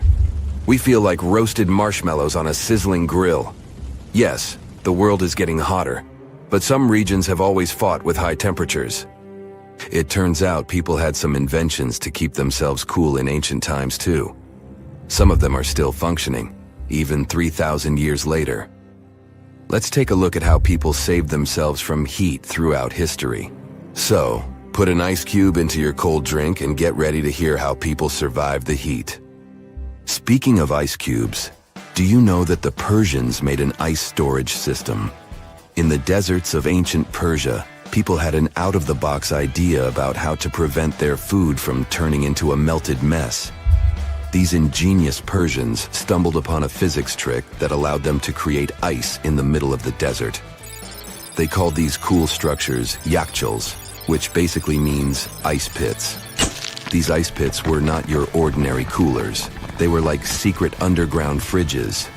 We feel like roasted marshmallows on a sizzling grill. Yes, the world is getting hotter, but some regions have always fought with high temperatures. It turns out people had some inventions to keep themselves cool in ancient times too. Some of them are still functioning, even 3,000 years later. Let's take a look at how people saved themselves from heat throughout history. So, put an ice cube into your cold drink and get ready to hear how people survived the heat. Speaking of ice cubes, do you know that the Persians made an ice storage system? In the deserts of ancient Persia, people had an out-of-the-box idea about how to prevent their food from turning into a melted mess. These ingenious Persians stumbled upon a physics trick that allowed them to create ice in the middle of the desert. They called these cool structures yakhchals, which basically means ice pits. These ice pits were not your ordinary coolers. They were like secret underground fridges.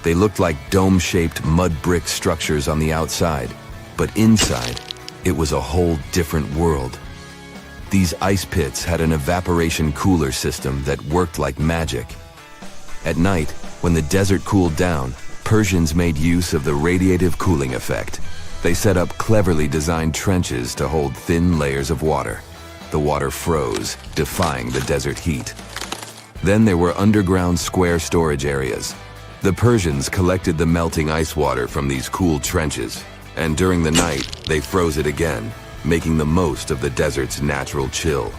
They looked like dome-shaped mud brick structures on the outside, but inside, it was a whole different world. These ice pits had an evaporation cooler system that worked like magic. At night, when the desert cooled down, Persians made use of the radiative cooling effect. They set up cleverly designed trenches to hold thin layers of water. The water froze, defying the desert heat. Then there were underground square storage areas. The Persians collected the melting ice water from these cool trenches, and during the night, they froze it again, making the most of the desert's natural chill.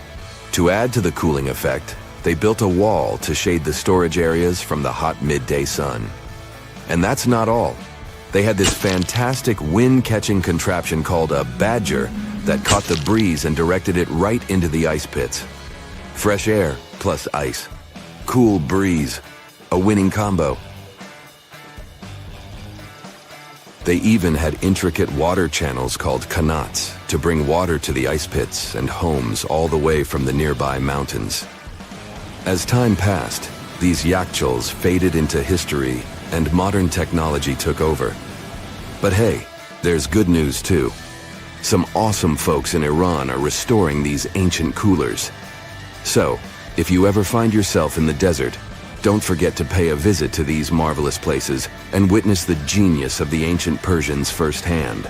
To add to the cooling effect, they built a wall to shade the storage areas from the hot midday sun. And that's not all. They had this fantastic wind-catching contraption called a badger that caught the breeze and directed it right into the ice pits. Fresh air plus ice. Cool breeze. A winning combo. They even had intricate water channels called qanats to bring water to the ice pits and homes all the way from the nearby mountains. As time passed, these yakhchuls faded into history and modern technology took over. But hey, there's good news too. Some awesome folks in Iran are restoring these ancient coolers. So, if you ever find yourself in the desert, don't forget to pay a visit to these marvelous places and witness the genius of the ancient Persians firsthand.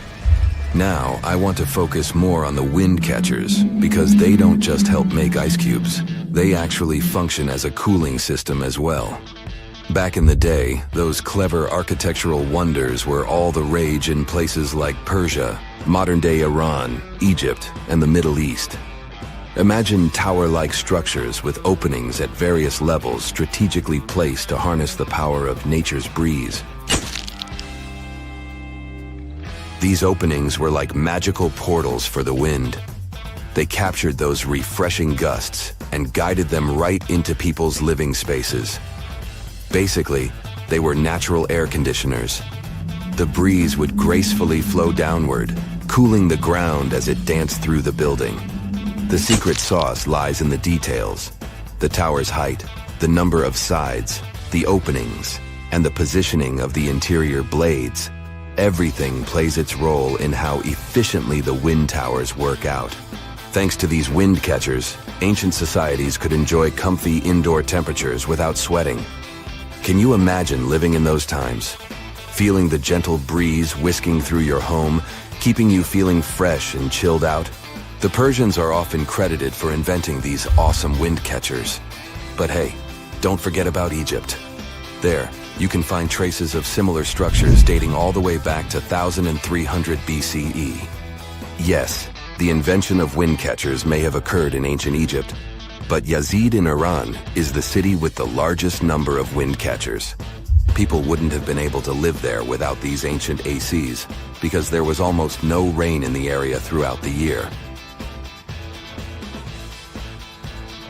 Now, I want to focus more on the wind catchers because they don't just help make ice cubes. They actually function as a cooling system as well. Back in the day, those clever architectural wonders were all the rage in places like Persia, modern-day Iran, Egypt, and the Middle East. Imagine tower-like structures with openings at various levels strategically placed to harness the power of nature's breeze. These openings were like magical portals for the wind. They captured those refreshing gusts and guided them right into people's living spaces. Basically, they were natural air conditioners. The breeze would gracefully flow downward, cooling the ground as it danced through the building. The secret sauce lies in the details. The tower's height, the number of sides, the openings, and the positioning of the interior blades. Everything plays its role in how efficiently the wind towers work out. Thanks to these wind catchers, ancient societies could enjoy comfy indoor temperatures without sweating. Can you imagine living in those times? Feeling the gentle breeze whisking through your home, keeping you feeling fresh and chilled out? The Persians are often credited for inventing these awesome wind catchers. But hey, don't forget about Egypt. There, you can find traces of similar structures dating all the way back to 1300 BCE. Yes, the invention of wind catchers may have occurred in ancient Egypt, but Yazid in Iran is the city with the largest number of wind catchers. People wouldn't have been able to live there without these ancient ACs because there was almost no rain in the area throughout the year.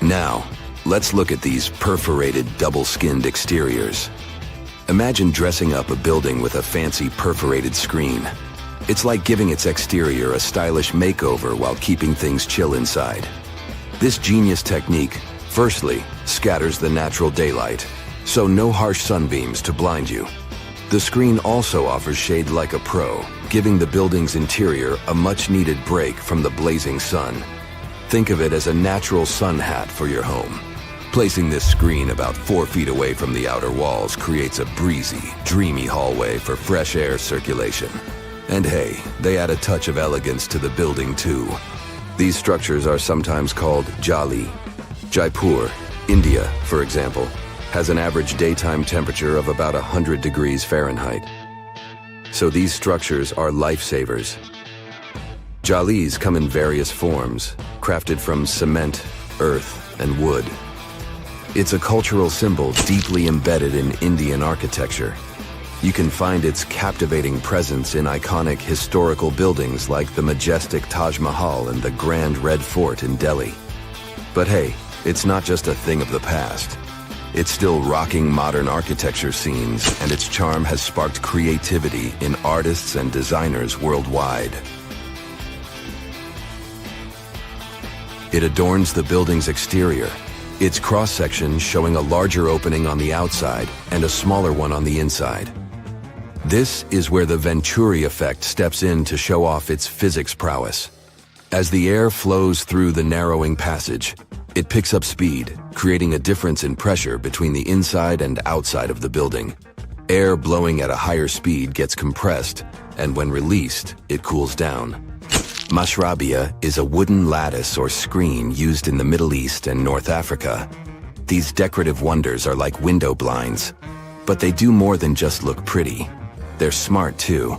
Now, let's look at these perforated, double-skinned exteriors. Imagine dressing up a building with a fancy perforated screen. It's like giving its exterior a stylish makeover while keeping things chill inside. This genius technique, firstly, scatters the natural daylight, so no harsh sunbeams to blind you. The screen also offers shade like a pro, giving the building's interior a much-needed break from the blazing sun. Think of it as a natural sun hat for your home. Placing this screen about 4 feet away from the outer walls creates a breezy, dreamy hallway for fresh air circulation. And hey, they add a touch of elegance to the building too. These structures are sometimes called jali. Jaipur, India, for example, has an average daytime temperature of about 100 degrees Fahrenheit. So these structures are lifesavers. Jalis come in various forms, crafted from cement, earth, and wood. It's a cultural symbol deeply embedded in Indian architecture. You can find its captivating presence in iconic historical buildings like the majestic Taj Mahal and the Grand Red Fort in Delhi. But hey, it's not just a thing of the past. It's still rocking modern architecture scenes, and its charm has sparked creativity in artists and designers worldwide. It adorns the building's exterior, its cross-section showing a larger opening on the outside and a smaller one on the inside. This is where the Venturi effect steps in to show off its physics prowess. As the air flows through the narrowing passage, it picks up speed, creating a difference in pressure between the inside and outside of the building. Air blowing at a higher speed gets compressed, and when released, it cools down. Mashrabia is a wooden lattice or screen used in the Middle East and North Africa. These decorative wonders are like window blinds, but they do more than just look pretty. They're smart too.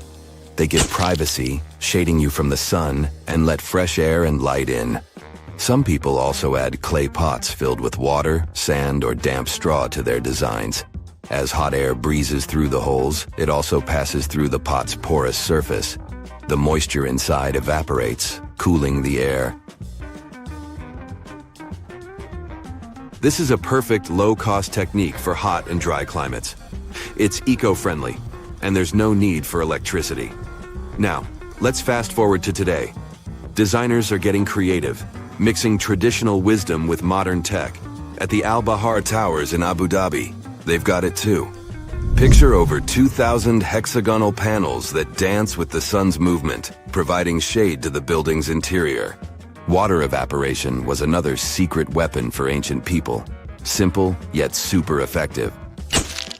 They give privacy, shading you from the sun, and let fresh air and light in. Some people also add clay pots filled with water, sand, or damp straw to their designs. As hot air breezes through the holes, it also passes through the pot's porous surface. The moisture inside evaporates, cooling the air. This is a perfect low-cost technique for hot and dry climates. It's eco-friendly, and there's no need for electricity. Now, let's fast forward to today. Designers are getting creative, mixing traditional wisdom with modern tech. At the Al Bahar Towers in Abu Dhabi, they've got it too. Picture over 2,000 hexagonal panels that dance with the sun's movement, providing shade to the building's interior. Water evaporation was another secret weapon for ancient people. Simple, yet super effective.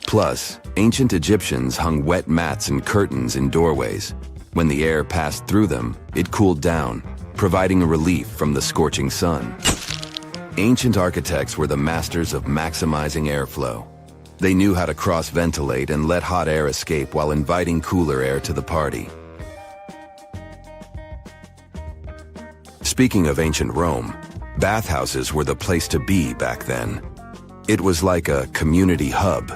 Plus, ancient Egyptians hung wet mats and curtains in doorways. When the air passed through them, it cooled down, providing a relief from the scorching sun. Ancient architects were the masters of maximizing airflow. They knew how to cross-ventilate and let hot air escape while inviting cooler air to the party. Speaking of ancient Rome, bathhouses were the place to be back then. It was like a community hub.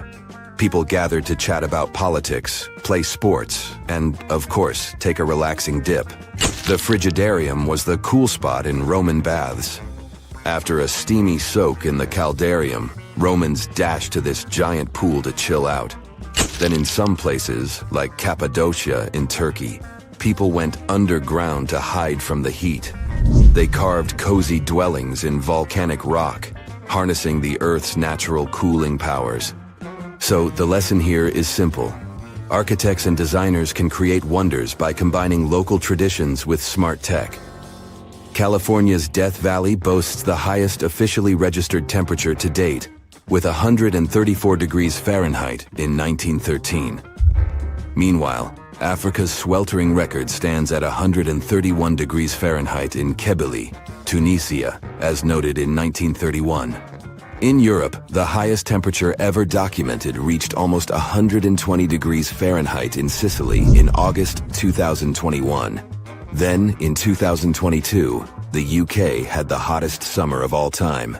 People gathered to chat about politics, play sports, and, of course, take a relaxing dip. The frigidarium was the cool spot in Roman baths. After a steamy soak in the caldarium, Romans dashed to this giant pool to chill out. Then in some places, like Cappadocia in Turkey, people went underground to hide from the heat. They carved cozy dwellings in volcanic rock, harnessing the Earth's natural cooling powers. So the lesson here is simple. Architects and designers can create wonders by combining local traditions with smart tech. California's Death Valley boasts the highest officially registered temperature to date, with 134 degrees Fahrenheit in 1913. Meanwhile, Africa's sweltering record stands at 131 degrees Fahrenheit in Kebili, Tunisia, as noted in 1931. In Europe, the highest temperature ever documented reached almost 120 degrees Fahrenheit in Sicily in August 2021. Then, in 2022, the UK had the hottest summer of all time.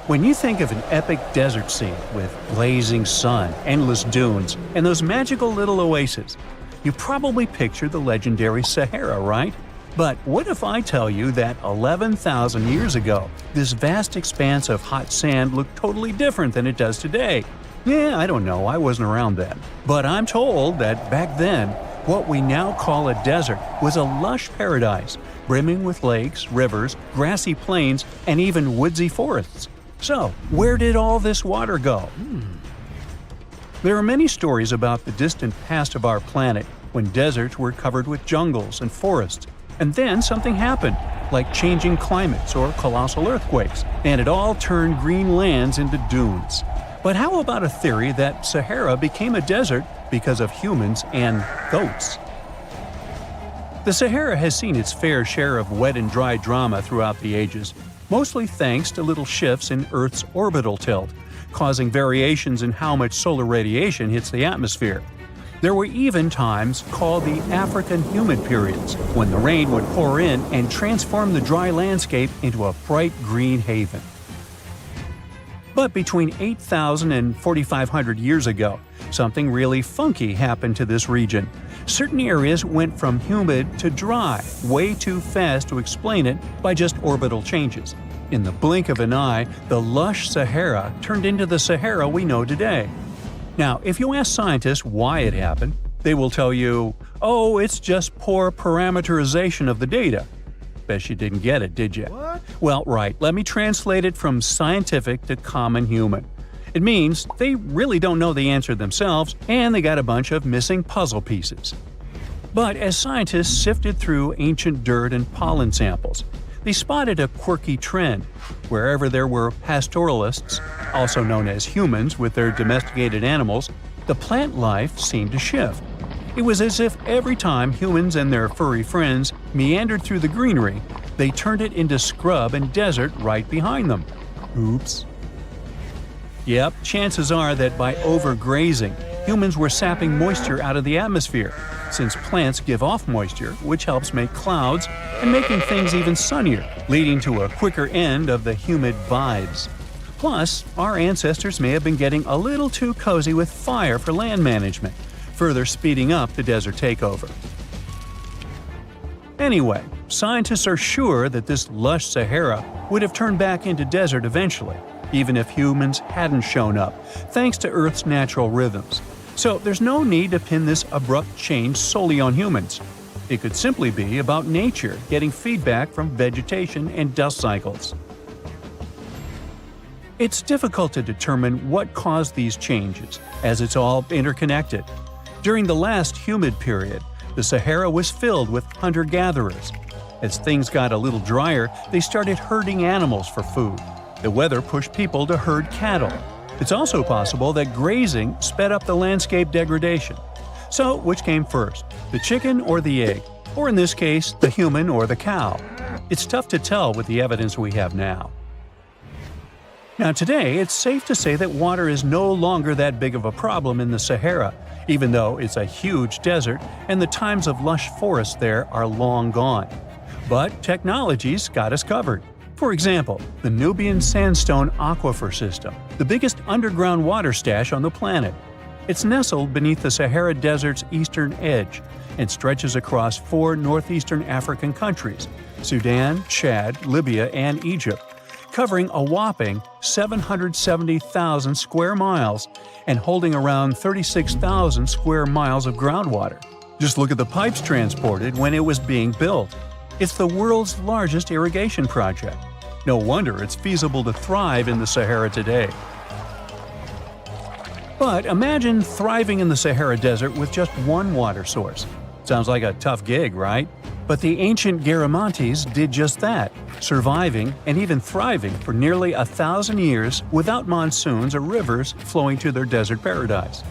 When you think of an epic desert scene with blazing sun, endless dunes, and those magical little oases, you probably picture the legendary Sahara, right? But what if I tell you that 11,000 years ago, this vast expanse of hot sand looked totally different than it does today? Yeah, I don't know, I wasn't around then. But I'm told that back then, what we now call a desert was a lush paradise, brimming with lakes, rivers, grassy plains, and even woodsy forests. So, where did all this water go? There are many stories about the distant past of our planet when deserts were covered with jungles and forests. And then something happened, like changing climates or colossal earthquakes, and it all turned green lands into dunes. But how about a theory that Sahara became a desert because of humans and goats? The Sahara has seen its fair share of wet and dry drama throughout the ages, mostly thanks to little shifts in Earth's orbital tilt, causing variations in how much solar radiation hits the atmosphere. There were even times called the African humid periods, when the rain would pour in and transform the dry landscape into a bright green haven. But between 8,000 and 4,500 years ago, something really funky happened to this region. Certain areas went from humid to dry, way too fast to explain it by just orbital changes. In the blink of an eye, the lush Sahara turned into the Sahara we know today. Now, if you ask scientists why it happened, they will tell you, oh, it's just poor parameterization of the data. Bet you didn't get it, did you? What? Well, right, let me translate it from scientific to common human. It means they really don't know the answer themselves, and they got a bunch of missing puzzle pieces. But as scientists sifted through ancient dirt and pollen samples, they spotted a quirky trend. Wherever there were pastoralists, also known as humans with their domesticated animals, the plant life seemed to shift. It was as if every time humans and their furry friends meandered through the greenery, they turned it into scrub and desert right behind them. Oops. Yep, chances are that by overgrazing, humans were sapping moisture out of the atmosphere, since plants give off moisture, which helps make clouds and making things even sunnier, leading to a quicker end of the humid vibes. Plus, our ancestors may have been getting a little too cozy with fire for land management, further speeding up the desert takeover. Anyway, scientists are sure that this lush Sahara would have turned back into desert eventually, even if humans hadn't shown up, thanks to Earth's natural rhythms. So there's no need to pin this abrupt change solely on humans. It could simply be about nature getting feedback from vegetation and dust cycles. It's difficult to determine what caused these changes, as it's all interconnected. During the last humid period, the Sahara was filled with hunter-gatherers. As things got a little drier, they started herding animals for food. The weather pushed people to herd cattle. It's also possible that grazing sped up the landscape degradation. So, which came first, the chicken or the egg? Or in this case, the human or the cow? It's tough to tell with the evidence we have now. Now today, it's safe to say that water is no longer that big of a problem in the Sahara, even though it's a huge desert and the times of lush forests there are long gone. But technology's got us covered. For example, the Nubian Sandstone Aquifer System, the biggest underground water stash on the planet. It's nestled beneath the Sahara Desert's eastern edge and stretches across 4 northeastern African countries – Sudan, Chad, Libya, and Egypt, covering a whopping 770,000 square miles and holding around 36,000 square miles of groundwater. Just look at the pipes transported when it was being built. It's the world's largest irrigation project. No wonder it's feasible to thrive in the Sahara today. But imagine thriving in the Sahara Desert with just one water source. Sounds like a tough gig, right? But the ancient Garamantes did just that, surviving and even thriving for nearly 1,000 years without monsoons or rivers flowing to their desert paradise.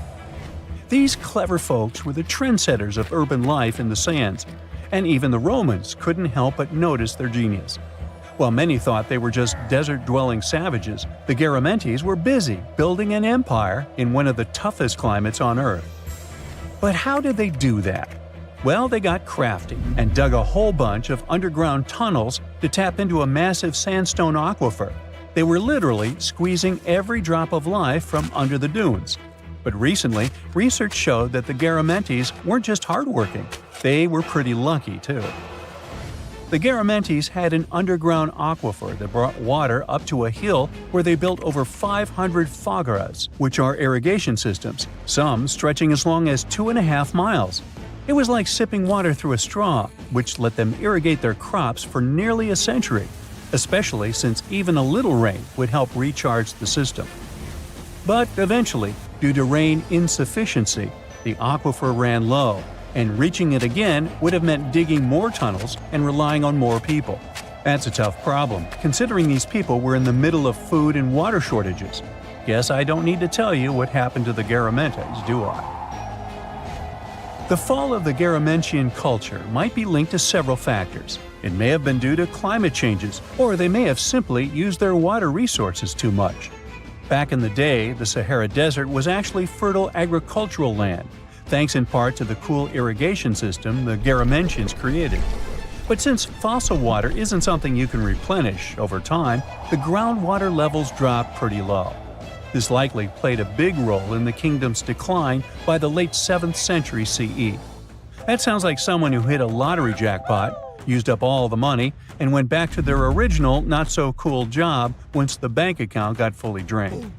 These clever folks were the trendsetters of urban life in the sands, and even the Romans couldn't help but notice their genius. While many thought they were just desert-dwelling savages, the Garamantes were busy building an empire in one of the toughest climates on Earth. But how did they do that? Well, they got crafty and dug a whole bunch of underground tunnels to tap into a massive sandstone aquifer. They were literally squeezing every drop of life from under the dunes. But recently, research showed that the Garamantes weren't just hardworking, they were pretty lucky too. The Garamantes had an underground aquifer that brought water up to a hill where they built over 500 fogaras, which are irrigation systems, some stretching as long as 2.5 miles. It was like sipping water through a straw, which let them irrigate their crops for nearly a century, especially since even a little rain would help recharge the system. But eventually, due to rain insufficiency, the aquifer ran low, and reaching it again would have meant digging more tunnels and relying on more people. That's a tough problem, considering these people were in the middle of food and water shortages. Guess I don't need to tell you what happened to the Garamantes, do I? The fall of the Garamantian culture might be linked to several factors. It may have been due to climate changes, or they may have simply used their water resources too much. Back in the day, the Sahara Desert was actually fertile agricultural land, thanks in part to the cool irrigation system the Garamantians created. But since fossil water isn't something you can replenish over time, the groundwater levels dropped pretty low. This likely played a big role in the kingdom's decline by the late 7th century CE. That sounds like someone who hit a lottery jackpot, used up all the money, and went back to their original not-so-cool job once the bank account got fully drained.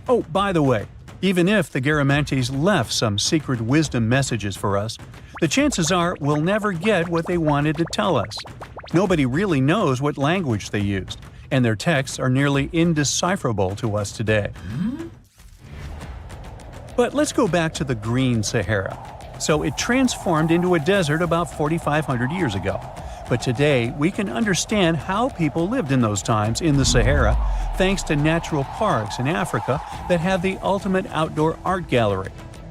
Oh, by the way, even if the Garamantes left some secret wisdom messages for us, the chances are we'll never get what they wanted to tell us. Nobody really knows what language they used, and their texts are nearly indecipherable to us today. But let's go back to the Green Sahara. So it transformed into a desert about 4,500 years ago. But today, we can understand how people lived in those times in the Sahara thanks to natural parks in Africa that have the ultimate outdoor art gallery.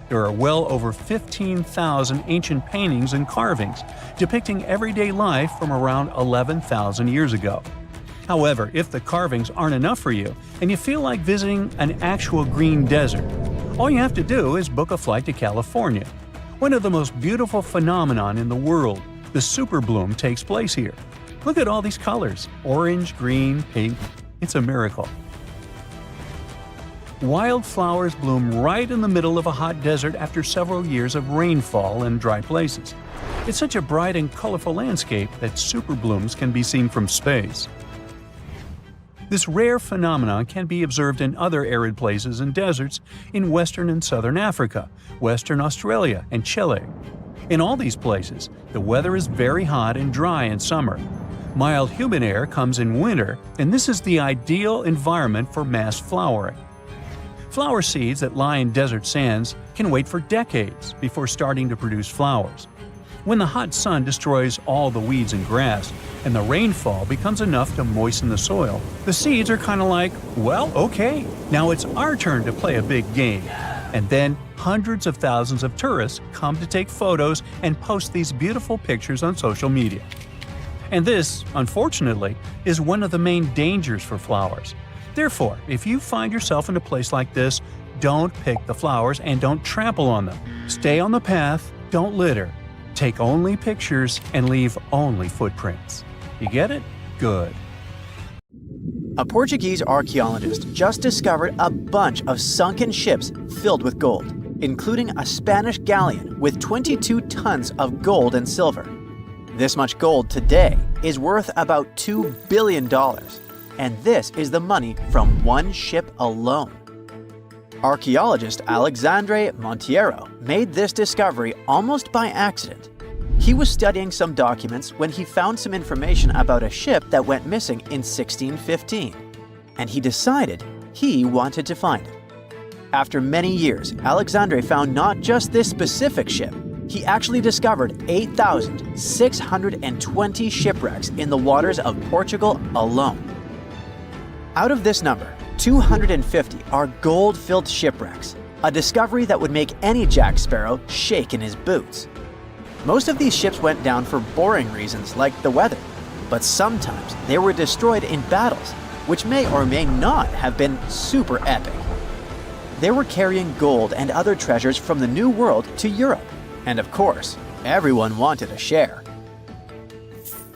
There are well over 15,000 ancient paintings and carvings depicting everyday life from around 11,000 years ago. However, if the carvings aren't enough for you and you feel like visiting an actual green desert, all you have to do is book a flight to California. One of the most beautiful phenomenon in the world, the superbloom, takes place here. Look at all these colors – orange, green, pink. It's a miracle. Wildflowers bloom right in the middle of a hot desert after several years of rainfall in dry places. It's such a bright and colorful landscape that superblooms can be seen from space. This rare phenomenon can be observed in other arid places and deserts in western and southern Africa, western Australia, and Chile. In all these places, the weather is very hot and dry in summer. Mild humid air comes in winter, and this is the ideal environment for mass flowering. Flower seeds that lie in desert sands can wait for decades before starting to produce flowers. When the hot sun destroys all the weeds and grass, and the rainfall becomes enough to moisten the soil, the seeds are kind of like, well, okay, now it's our turn to play a big game. And then hundreds of thousands of tourists come to take photos and post these beautiful pictures on social media. And this, unfortunately, is one of the main dangers for flowers. Therefore, if you find yourself in a place like this, don't pick the flowers and don't trample on them. Stay on the path, don't litter. Take only pictures and leave only footprints. You get it? Good. A Portuguese archaeologist just discovered a bunch of sunken ships filled with gold, including a Spanish galleon with 22 tons of gold and silver. This much gold today is worth about $2 billion, and this is the money from one ship alone. Archaeologist Alexandre Monteiro made this discovery almost by accident. He was studying some documents when he found some information about a ship that went missing in 1615, and he decided he wanted to find it. After many years, Alexandre found not just this specific ship, he actually discovered 8,620 shipwrecks in the waters of Portugal alone. Out of this number, 250 are gold-filled shipwrecks, a discovery that would make any Jack Sparrow shake in his boots. Most of these ships went down for boring reasons like the weather, but sometimes they were destroyed in battles, which may or may not have been super epic. They were carrying gold and other treasures from the New World to Europe, and of course, everyone wanted a share.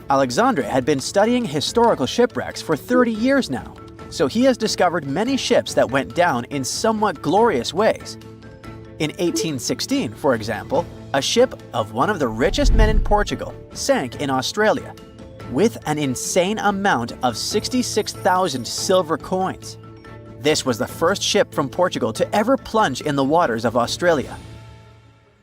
Alexandre had been studying historical shipwrecks for 30 years now, so he has discovered many ships that went down in somewhat glorious ways. In 1816, for example, a ship of one of the richest men in Portugal sank in Australia, with an insane amount of 66,000 silver coins. This was the first ship from Portugal to ever plunge in the waters of Australia.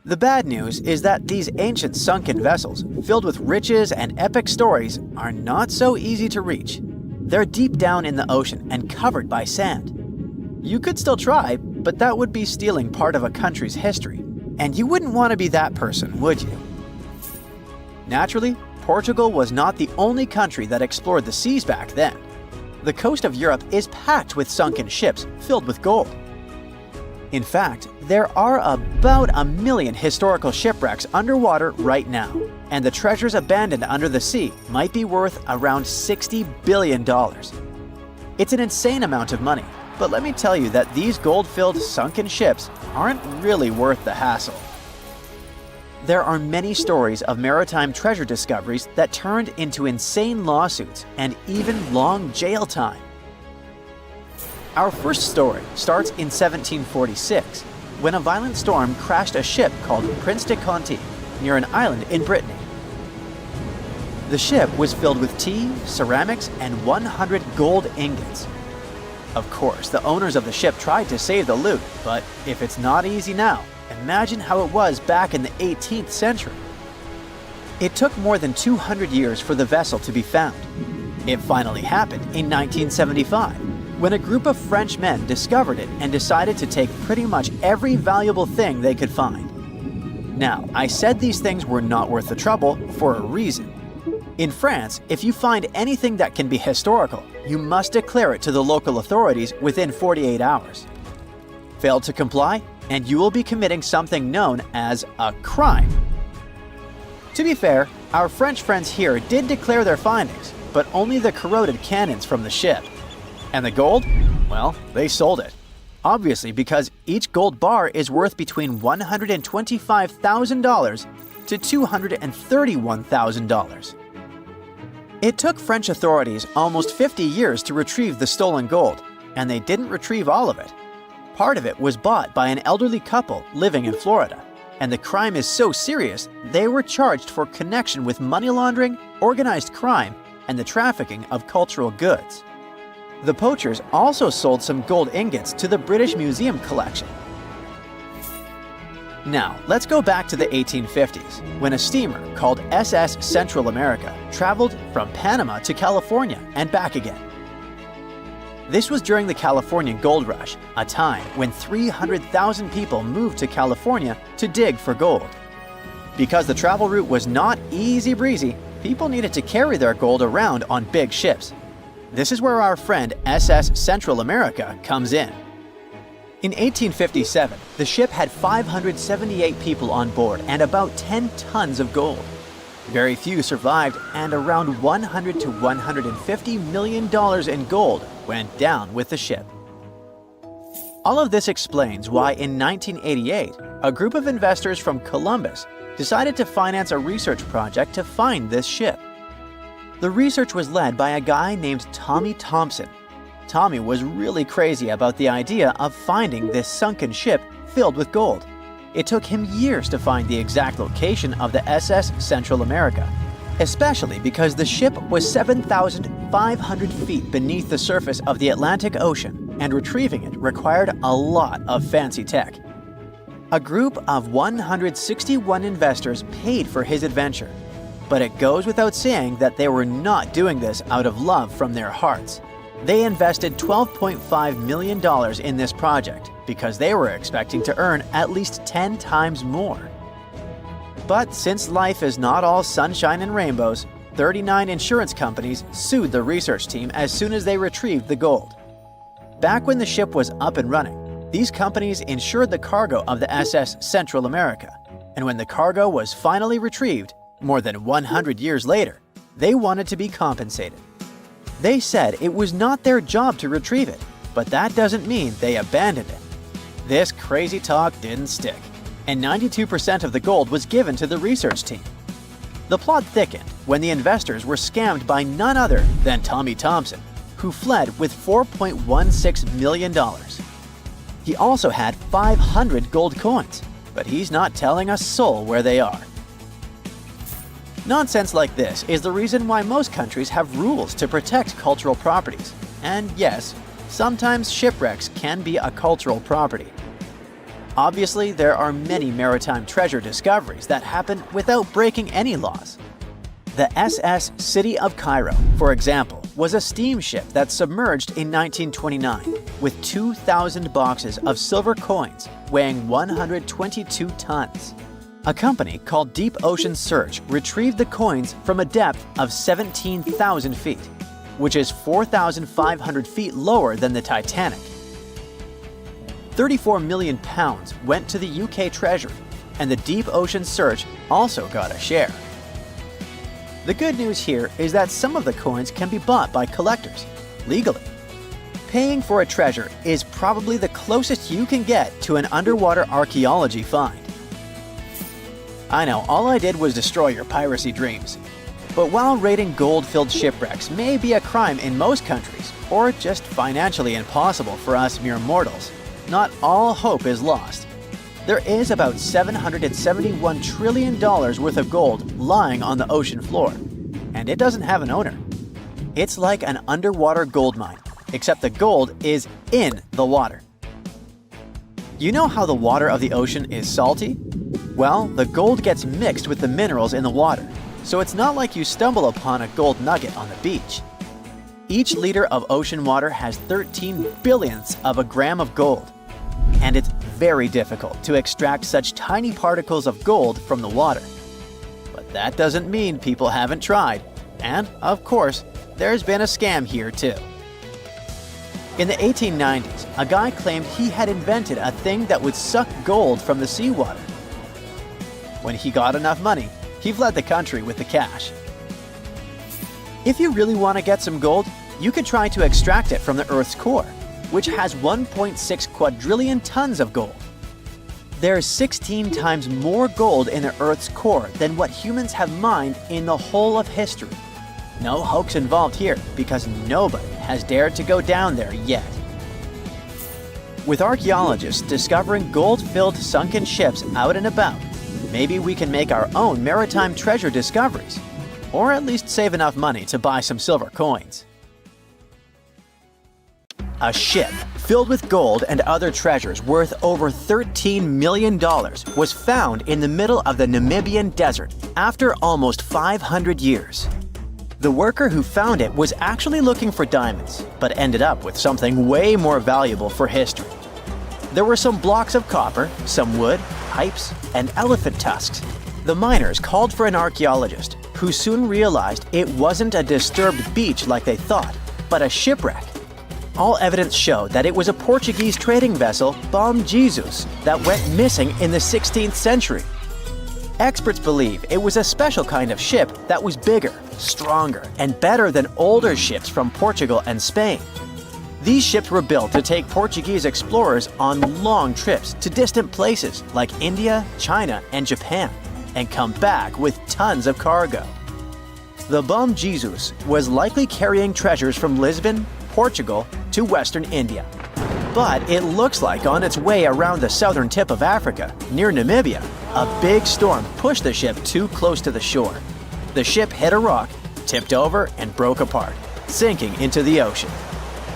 The bad news is that these ancient sunken vessels, filled with riches and epic stories, are not so easy to reach. They're deep down in the ocean and covered by sand. You could still try, but that would be stealing part of a country's history. And you wouldn't want to be that person, would you? Naturally, Portugal was not the only country that explored the seas back then. The coast of Europe is packed with sunken ships filled with gold. In fact, there are about 1 million historical shipwrecks underwater right now, and the treasures abandoned under the sea might be worth around $60 billion. It's an insane amount of money, but let me tell you that these gold-filled sunken ships aren't really worth the hassle. There are many stories of maritime treasure discoveries that turned into insane lawsuits and even long jail time. Our first story starts in 1746, when a violent storm crashed a ship called Prince de Conti near an island in Brittany. The ship was filled with tea, ceramics, and 100 gold ingots. Of course, the owners of the ship tried to save the loot, but if it's not easy now, imagine how it was back in the 18th century. It took more than 200 years for the vessel to be found. It finally happened in 1975, when a group of French men discovered it and decided to take pretty much every valuable thing they could find. Now, I said these things were not worth the trouble for a reason. In France, if you find anything that can be historical, you must declare it to the local authorities within 48 hours. Failed to comply? and you will be committing something known as a crime. To be fair, our French friends here did declare their findings, but only the corroded cannons from the ship. And the gold? Well, they sold it. Obviously, because each gold bar is worth between $125,000 to $231,000. It took French authorities almost 50 years to retrieve the stolen gold, and they didn't retrieve all of it. Part of it was bought by an elderly couple living in Florida, and the crime is so serious they were charged for connection with money laundering, organized crime, and the trafficking of cultural goods. The poachers also sold some gold ingots to the British Museum collection. Now, let's go back to the 1850s, when a steamer called SS Central America traveled from Panama to California and back again. This was during the Californian Gold Rush, a time when 300,000 people moved to California to dig for gold. Because the travel route was not easy breezy, people needed to carry their gold around on big ships. This is where our friend SS Central America comes in. In 1857, the ship had 578 people on board and about 10 tons of gold. Very few survived, and around $100 to $150 million in gold went down with the ship. All of this explains why in 1988, a group of investors from Columbus decided to finance a research project to find this ship. The research was led by a guy named Tommy Thompson. Tommy was really crazy about the idea of finding this sunken ship filled with gold. It took him years to find the exact location of the SS Central America, especially because the ship was 7,500 feet beneath the surface of the Atlantic Ocean, and retrieving it required a lot of fancy tech. A group of 161 investors paid for his adventure, but it goes without saying that they were not doing this out of love from their hearts. They invested $12.5 million in this project because they were expecting to earn at least 10 times more. But since life is not all sunshine and rainbows, 39 insurance companies sued the research team as soon as they retrieved the gold. Back when the ship was up and running, these companies insured the cargo of the SS Central America, and when the cargo was finally retrieved, more than 100 years later, they wanted to be compensated. They said it was not their job to retrieve it, but that doesn't mean they abandoned it. This crazy talk didn't stick, and 92% of the gold was given to the research team. The plot thickened when the investors were scammed by none other than Tommy Thompson, who fled with $4.16 million. He also had 500 gold coins, but he's not telling a soul where they are. Nonsense like this is the reason why most countries have rules to protect cultural properties. And yes, sometimes shipwrecks can be a cultural property. Obviously, there are many maritime treasure discoveries that happen without breaking any laws. The SS City of Cairo, for example, was a steamship that submerged in 1929 with 2,000 boxes of silver coins weighing 122 tons. A company called Deep Ocean Search retrieved the coins from a depth of 17,000 feet, which is 4,500 feet lower than the Titanic. 34 million pounds went to the UK Treasury, and the Deep Ocean Search also got a share. The good news here is that some of the coins can be bought by collectors, legally. Paying for a treasure is probably the closest you can get to an underwater archaeology find. I know, all I did was destroy your piracy dreams. But while raiding gold-filled shipwrecks may be a crime in most countries, or just financially impossible for us mere mortals, not all hope is lost. There is about $771 trillion worth of gold lying on the ocean floor, and it doesn't have an owner. It's like an underwater gold mine, except the gold is in the water. You know how the water of the ocean is salty? Well, the gold gets mixed with the minerals in the water, so it's not like you stumble upon a gold nugget on the beach. Each liter of ocean water has 13 billionths of a gram of gold, and it's very difficult to extract such tiny particles of gold from the water. But that doesn't mean people haven't tried, and, of course, there's been a scam here too. In the 1890s, a guy claimed he had invented a thing that would suck gold from the seawater. When he got enough money, he fled the country with the cash. If you really want to get some gold, you could try to extract it from the Earth's core, which has 1.6 quadrillion tons of gold. There's 16 times more gold in the Earth's core than what humans have mined in the whole of history. No hoax involved here, because nobody has dared to go down there yet. With archaeologists discovering gold-filled sunken ships out and about, maybe we can make our own maritime treasure discoveries, or at least save enough money to buy some silver coins. A ship filled with gold and other treasures worth over $13 million was found in the middle of the Namibian desert after almost 500 years. The worker who found it was actually looking for diamonds, but ended up with something way more valuable for history. There were some blocks of copper, some wood, pipes, and elephant tusks. The miners called for an archaeologist, who soon realized it wasn't a disturbed beach like they thought, but a shipwreck. All evidence showed that it was a Portuguese trading vessel, Bom Jesus, that went missing in the 16th century. Experts believe it was a special kind of ship that was bigger, stronger, and better than older ships from Portugal and Spain. These ships were built to take Portuguese explorers on long trips to distant places like India, China, and Japan, and come back with tons of cargo. The Bom Jesus was likely carrying treasures from Lisbon, Portugal, to Western India. But it looks like on its way around the southern tip of Africa, near Namibia, a big storm pushed the ship too close to the shore. The ship hit a rock, tipped over, and broke apart, sinking into the ocean.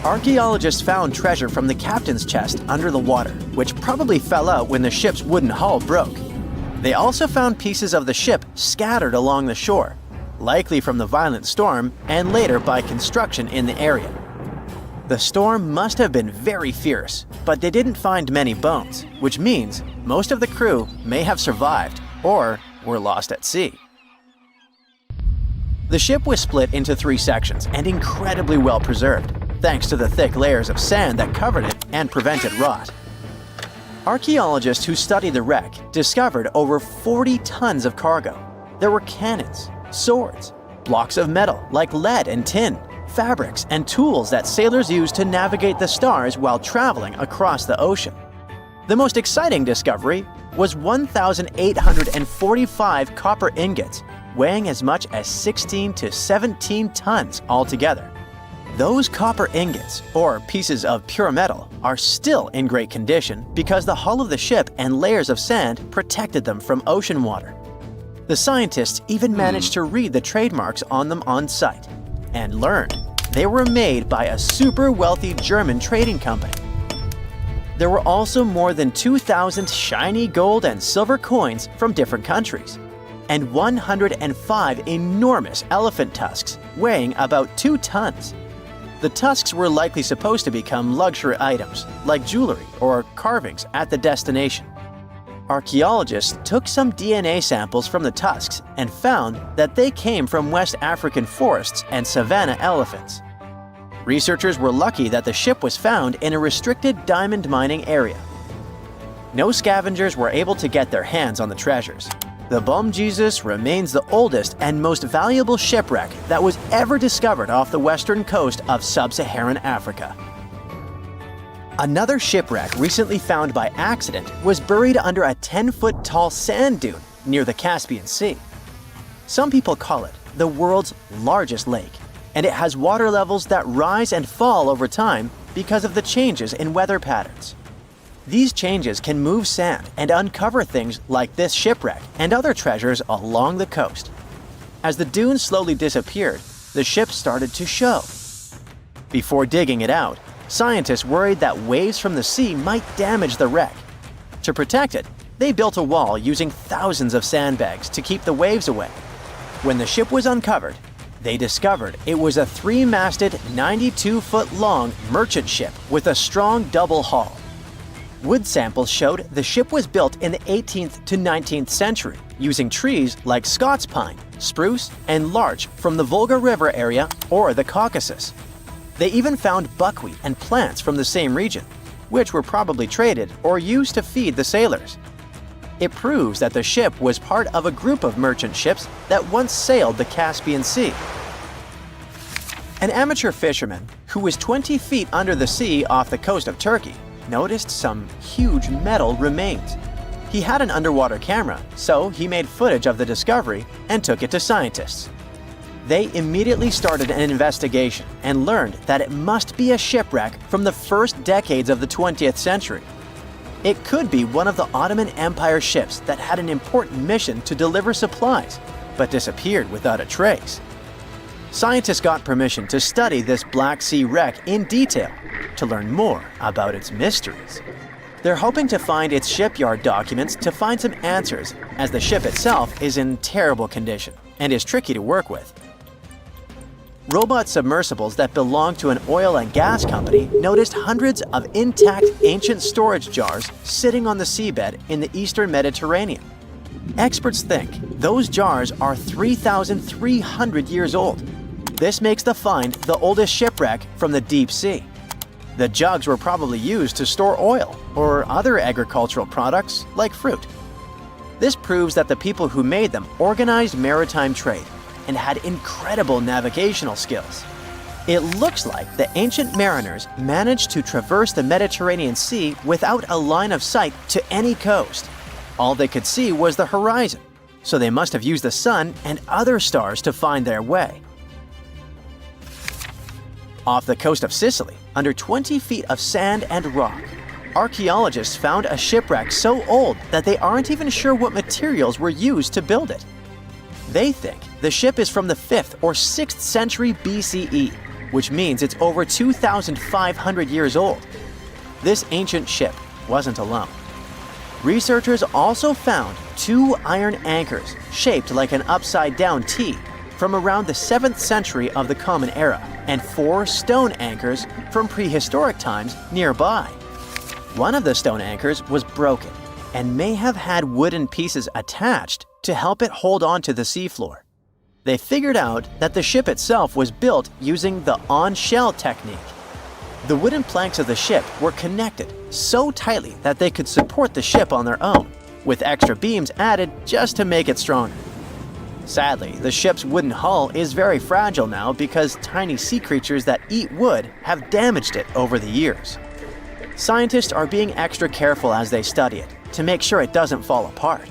Archaeologists found treasure from the captain's chest under the water, which probably fell out when the ship's wooden hull broke. They also found pieces of the ship scattered along the shore, likely from the violent storm and later by construction in the area. The storm must have been very fierce, but they didn't find many bones, which means most of the crew may have survived or were lost at sea. The ship was split into 3 sections and incredibly well preserved, thanks to the thick layers of sand that covered it and prevented rot. Archaeologists who studied the wreck discovered over 40 tons of cargo. There were cannons, swords, blocks of metal like lead and tin, fabrics, and tools that sailors used to navigate the stars while traveling across the ocean. The most exciting discovery was 1,845 copper ingots, weighing as much as 16 to 17 tons altogether. Those copper ingots, or pieces of pure metal, are still in great condition because the hull of the ship and layers of sand protected them from ocean water. The scientists even managed to read the trademarks on them on site, and learned they were made by a super wealthy German trading company. There were also more than 2,000 shiny gold and silver coins from different countries, and 105 enormous elephant tusks weighing about 2 tons. The tusks were likely supposed to become luxury items, like jewelry or carvings at the destination. Archaeologists took some DNA samples from the tusks and found that they came from West African forests and savanna elephants. Researchers were lucky that the ship was found in a restricted diamond mining area. No scavengers were able to get their hands on the treasures. The Bom Jesus remains the oldest and most valuable shipwreck that was ever discovered off the western coast of sub-Saharan Africa. Another shipwreck recently found by accident was buried under a 10-foot tall sand dune near the Caspian Sea. Some people call it the world's largest lake, and it has water levels that rise and fall over time because of the changes in weather patterns. These changes can move sand and uncover things like this shipwreck and other treasures along the coast. As the dunes slowly disappeared, the ship started to show. Before digging it out, scientists worried that waves from the sea might damage the wreck. To protect it, they built a wall using thousands of sandbags to keep the waves away. When the ship was uncovered, they discovered it was a 3-masted, 92-foot-long merchant ship with a strong double hull. Wood samples showed the ship was built in the 18th to 19th century using trees like Scots pine, spruce, and larch from the Volga River area or the Caucasus. They even found buckwheat and plants from the same region, which were probably traded or used to feed the sailors. It proves that the ship was part of a group of merchant ships that once sailed the Caspian Sea. An amateur fisherman who was 20 feet under the sea off the coast of Turkey noticed some huge metal remains. He had an underwater camera, so he made footage of the discovery and took it to scientists. They immediately started an investigation and learned that it must be a shipwreck from the first decades of the 20th century. It could be one of the Ottoman Empire ships that had an important mission to deliver supplies, but disappeared without a trace. Scientists got permission to study this Black Sea wreck in detail to learn more about its mysteries. They're hoping to find its shipyard documents to find some answers, as the ship itself is in terrible condition and is tricky to work with. Robot submersibles that belong to an oil and gas company noticed hundreds of intact ancient storage jars sitting on the seabed in the eastern Mediterranean. Experts think those jars are 3,300 years old. This makes the find the oldest shipwreck from the deep sea. The jugs were probably used to store oil or other agricultural products like fruit. This proves that the people who made them organized maritime trade and had incredible navigational skills. It looks like the ancient mariners managed to traverse the Mediterranean Sea without a line of sight to any coast. All they could see was the horizon, so they must have used the sun and other stars to find their way. Off the coast of Sicily, under 20 feet of sand and rock, archaeologists found a shipwreck so old that they aren't even sure what materials were used to build it. They think the ship is from the 5th or 6th century BCE, which means it's over 2,500 years old. This ancient ship wasn't alone. Researchers also found 2 iron anchors shaped like an upside-down T from around the 7th century of the Common Era, and 4 stone anchors from prehistoric times nearby. One of the stone anchors was broken and may have had wooden pieces attached to help it hold on to the seafloor. They figured out that the ship itself was built using the on-shell technique. The wooden planks of the ship were connected so tightly that they could support the ship on their own, with extra beams added just to make it stronger. Sadly, the ship's wooden hull is very fragile now because tiny sea creatures that eat wood have damaged it over the years. Scientists are being extra careful as they study it to make sure it doesn't fall apart.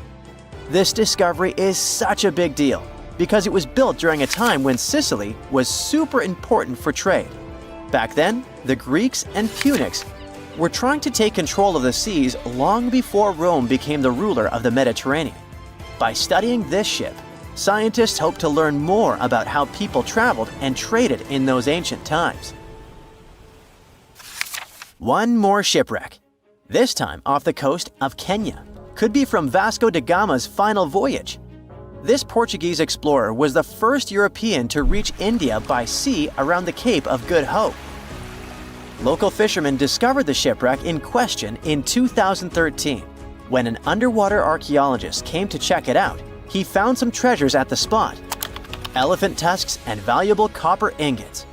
This discovery is such a big deal because it was built during a time when Sicily was super important for trade. Back then, the Greeks and Punics were trying to take control of the seas long before Rome became the ruler of the Mediterranean. By studying this ship, scientists hope to learn more about how people traveled and traded in those ancient times. One more shipwreck, this time off the coast of Kenya. Could be from Vasco da Gama's final voyage. This Portuguese explorer was the first European to reach India by sea around the Cape of Good Hope. Local fishermen discovered the shipwreck in question in 2013. When an underwater archaeologist came to check it out, he found some treasures at the spot: elephant tusks and valuable copper ingots.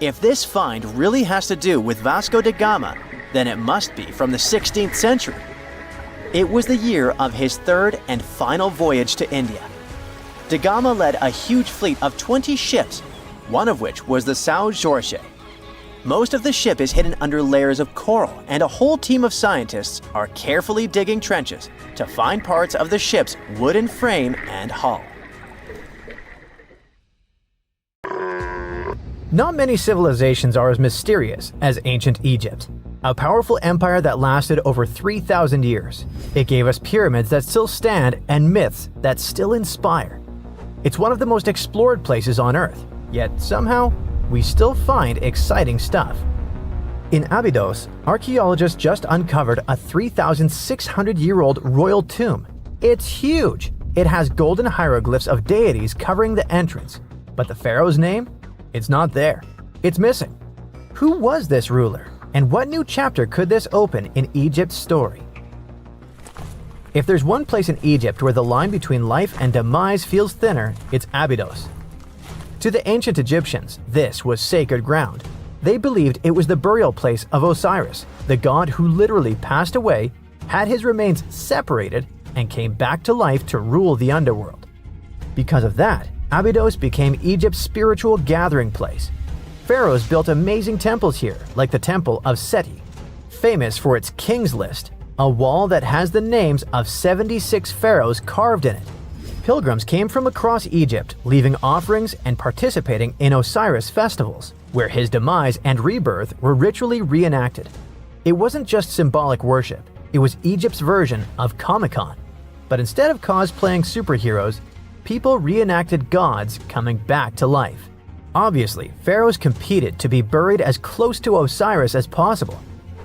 If this find really has to do with Vasco da Gama, then it must be from the 16th century. It was the year of his 3rd and final voyage to India. Da Gama led a huge fleet of 20 ships, one of which was the São Jorge. Most of the ship is hidden under layers of coral, and a whole team of scientists are carefully digging trenches to find parts of the ship's wooden frame and hull. Not many civilizations are as mysterious as ancient Egypt, a powerful empire that lasted over 3,000 years. It gave us pyramids that still stand and myths that still inspire. It's one of the most explored places on Earth, yet somehow we still find exciting stuff. In Abydos, archaeologists just uncovered a 3,600-year-old royal tomb. It's huge! It has golden hieroglyphs of deities covering the entrance, but the pharaoh's name? It's not there. It's missing. Who was this ruler, and what new chapter could this open in Egypt's story? If there's one place in Egypt where the line between life and demise feels thinner, it's Abydos. To the ancient Egyptians, this was sacred ground. They believed it was the burial place of Osiris, the god who literally passed away, had his remains separated, and came back to life to rule the underworld. Because of that, Abydos became Egypt's spiritual gathering place. Pharaohs built amazing temples here, like the Temple of Seti, famous for its King's List, a wall that has the names of 76 pharaohs carved in it. Pilgrims came from across Egypt, leaving offerings and participating in Osiris festivals, where his demise and rebirth were ritually reenacted. It wasn't just symbolic worship, it was Egypt's version of Comic-Con. But instead of cosplaying superheroes, people reenacted gods coming back to life. Obviously, pharaohs competed to be buried as close to Osiris as possible.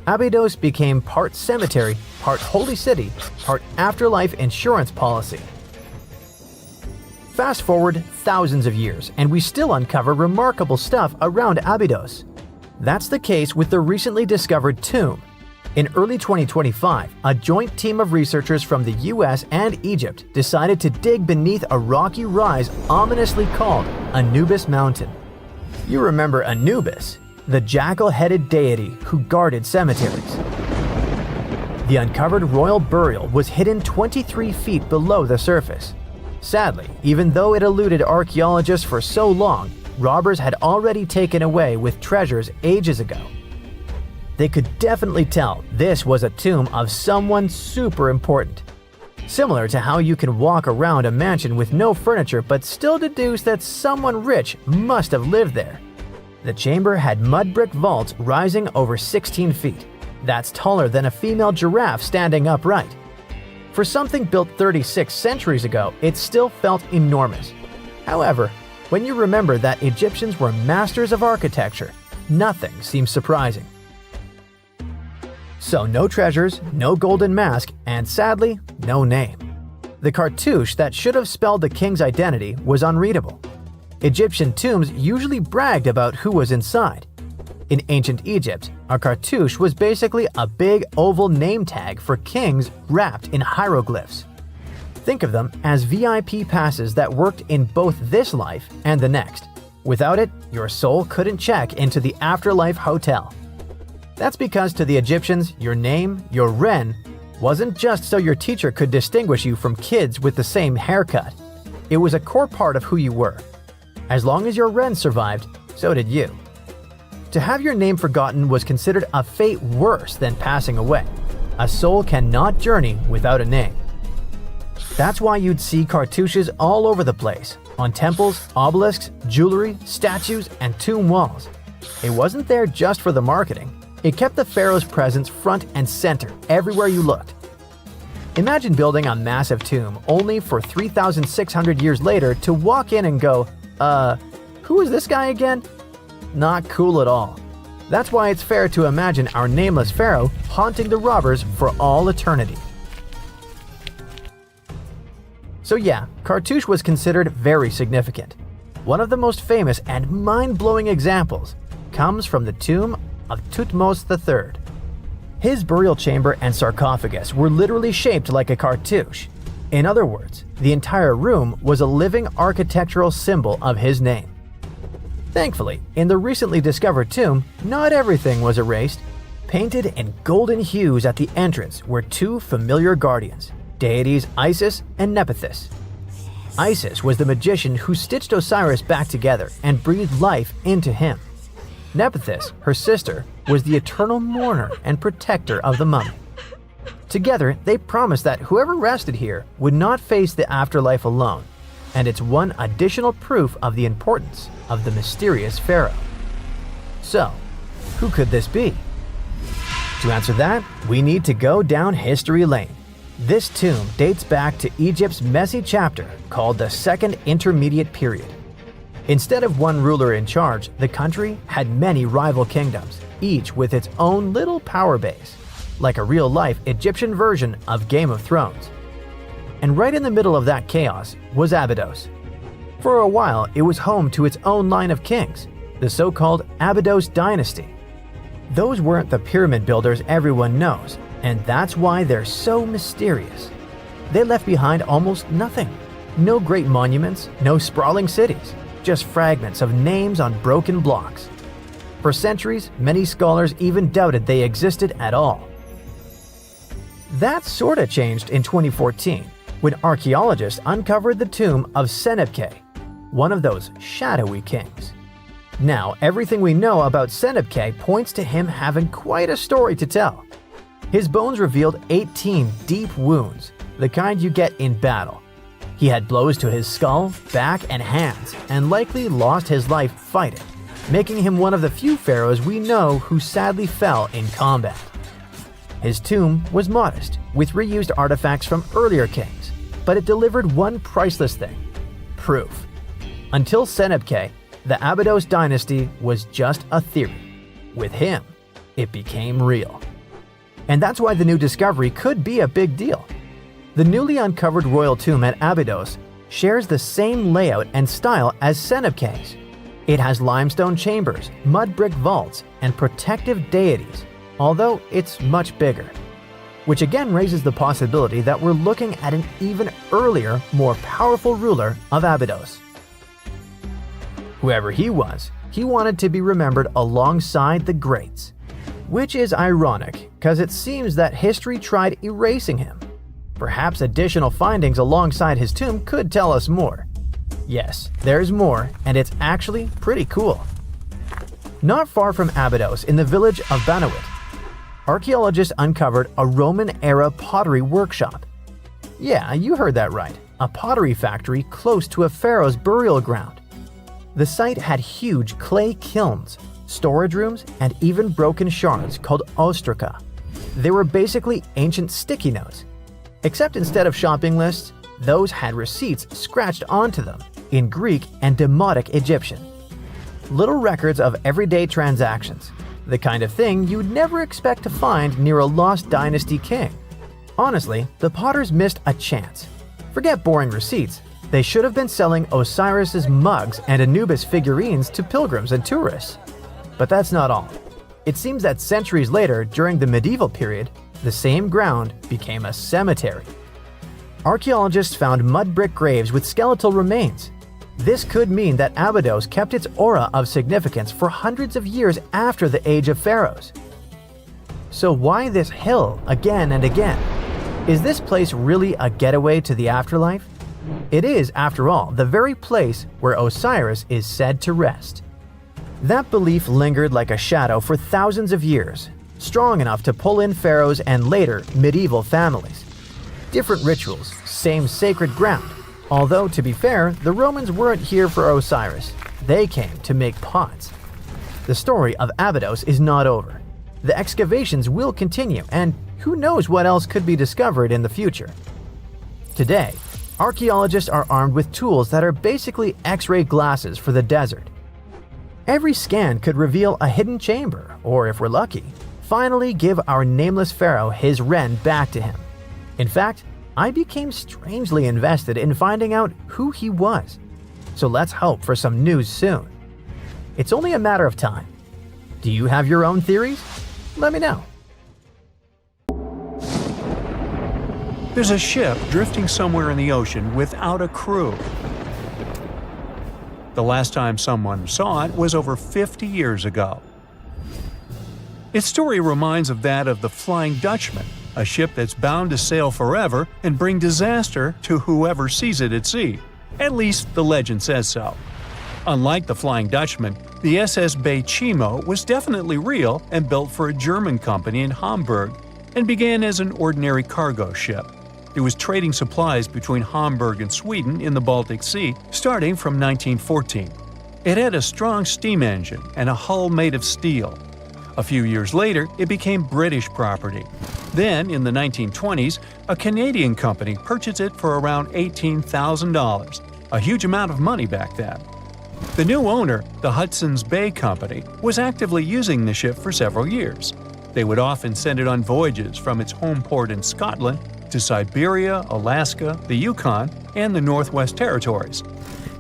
Abydos became part cemetery, part holy city, part afterlife insurance policy. Fast forward thousands of years, and we still uncover remarkable stuff around Abydos. That's the case with the recently discovered tomb. In early 2025, a joint team of researchers from the US and Egypt decided to dig beneath a rocky rise ominously called Anubis Mountain. You remember Anubis, the jackal-headed deity who guarded cemeteries. The uncovered royal burial was hidden 23 feet below the surface. Sadly, even though it eluded archaeologists for so long, robbers had already taken away with treasures ages ago. They could definitely tell this was a tomb of someone super important. Similar to how you can walk around a mansion with no furniture but still deduce that someone rich must have lived there. The chamber had mud brick vaults rising over 16 feet. That's taller than a female giraffe standing upright. For something built 36 centuries ago, it still felt enormous. However, when you remember that Egyptians were masters of architecture, nothing seems surprising. So no treasures, no golden mask, and sadly, no name. The cartouche that should have spelled the king's identity was unreadable. Egyptian tombs usually bragged about who was inside. In ancient Egypt, a cartouche was basically a big oval name tag for kings wrapped in hieroglyphs. Think of them as VIP passes that worked in both this life and the next. Without it, your soul couldn't check into the afterlife hotel. That's because to the Egyptians, your name, your ren, wasn't just so your teacher could distinguish you from kids with the same haircut. It was a core part of who you were. As long as your ren survived, so did you. To have your name forgotten was considered a fate worse than passing away. A soul cannot journey without a name. That's why you'd see cartouches all over the place, on temples, obelisks, jewelry, statues, and tomb walls. It wasn't there just for the marketing. It kept the pharaoh's presence front and center everywhere you looked. Imagine building a massive tomb only for 3,600 years later to walk in and go, who is this guy again? Not cool at all. That's why it's fair to imagine our nameless pharaoh haunting the robbers for all eternity. So yeah, cartouche was considered very significant. One of the most famous and mind-blowing examples comes from the tomb of Thutmose III. His burial chamber and sarcophagus were literally shaped like a cartouche. In other words, the entire room was a living architectural symbol of his name. Thankfully, in the recently discovered tomb, not everything was erased. Painted in golden hues at the entrance were two familiar guardians, deities Isis and Nephthys. Isis was the magician who stitched Osiris back together and breathed life into him. Nephthys, her sister, was the eternal mourner and protector of the mummy. Together, they promised that whoever rested here would not face the afterlife alone, and it's one additional proof of the importance of the mysterious pharaoh. So, who could this be? To answer that, we need to go down history lane. This tomb dates back to Egypt's messy chapter called the Second Intermediate Period. Instead of one ruler in charge, the country had many rival kingdoms, each with its own little power base, like a real-life Egyptian version of Game of Thrones. And right in the middle of that chaos was Abydos. For a while, it was home to its own line of kings, the so-called Abydos dynasty. Those weren't the pyramid builders everyone knows, and that's why they're so mysterious. They left behind almost nothing. No great monuments, no sprawling cities, just fragments of names on broken blocks. For centuries, many scholars even doubted they existed at all. That sorta changed in 2014 when archaeologists uncovered the tomb of Senebkay, one of those shadowy kings. Now, everything we know about Senebkay points to him having quite a story to tell. His bones revealed 18 deep wounds, the kind you get in battle. He had blows to his skull, back, and hands, and likely lost his life fighting, making him one of the few pharaohs we know who sadly fell in combat. His tomb was modest, with reused artifacts from earlier kings, but it delivered one priceless thing: proof. Until Senebkay, the Abydos dynasty was just a theory. With him, it became real. And that's why the new discovery could be a big deal. The newly uncovered royal tomb at Abydos shares the same layout and style as Senebkay's. It has limestone chambers, mud brick vaults, and protective deities, although it's much bigger. Which again raises the possibility that we're looking at an even earlier, more powerful ruler of Abydos. Whoever he was, he wanted to be remembered alongside the greats. Which is ironic, because it seems that history tried erasing him. Perhaps additional findings alongside his tomb could tell us more. Yes, there's more, and it's actually pretty cool. Not far from Abydos, in the village of Banawit, archaeologists uncovered a Roman-era pottery workshop. Yeah, you heard that right, a pottery factory close to a pharaoh's burial ground. The site had huge clay kilns, storage rooms, and even broken shards called ostraca. They were basically ancient sticky notes. Except instead of shopping lists, those had receipts scratched onto them in Greek and Demotic Egyptian. Little records of everyday transactions, the kind of thing you'd never expect to find near a lost dynasty king. Honestly, the potters missed a chance. Forget boring receipts, they should have been selling Osiris's mugs and Anubis figurines to pilgrims and tourists. But that's not all. It seems that centuries later, during the medieval period, the same ground became a cemetery. Archaeologists found mud brick graves with skeletal remains. This could mean that Abydos kept its aura of significance for hundreds of years after the Age of Pharaohs. So why this hill again and again? Is this place really a getaway to the afterlife? It is, after all, the very place where Osiris is said to rest. That belief lingered like a shadow for thousands of years, strong enough to pull in pharaohs and later medieval families. Different rituals, same sacred ground. Although, to be fair, the Romans weren't here for Osiris. They came to make pots. The story of Abydos is not over. The excavations will continue, and who knows what else could be discovered in the future. Today, archaeologists are armed with tools that are basically X-ray glasses for the desert. Every scan could reveal a hidden chamber, or if we're lucky, finally give our nameless pharaoh his wren back to him. In fact, I became strangely invested in finding out who he was. So let's hope for some news soon. It's only a matter of time. Do you have your own theories? Let me know. There's a ship drifting somewhere in the ocean without a crew. The last time someone saw it was over 50 years ago. Its story reminds of that of the Flying Dutchman, a ship that's bound to sail forever and bring disaster to whoever sees it at sea. At least the legend says so. Unlike the Flying Dutchman, the SS Bay Chimo was definitely real and built for a German company in Hamburg and began as an ordinary cargo ship. It was trading supplies between Hamburg and Sweden in the Baltic Sea starting from 1914. It had a strong steam engine and a hull made of steel. A few years later, it became British property. Then, in the 1920s, a Canadian company purchased it for around $18,000, a huge amount of money back then. The new owner, the Hudson's Bay Company, was actively using the ship for several years. They would often send it on voyages from its home port in Scotland to Siberia, Alaska, the Yukon, and the Northwest Territories.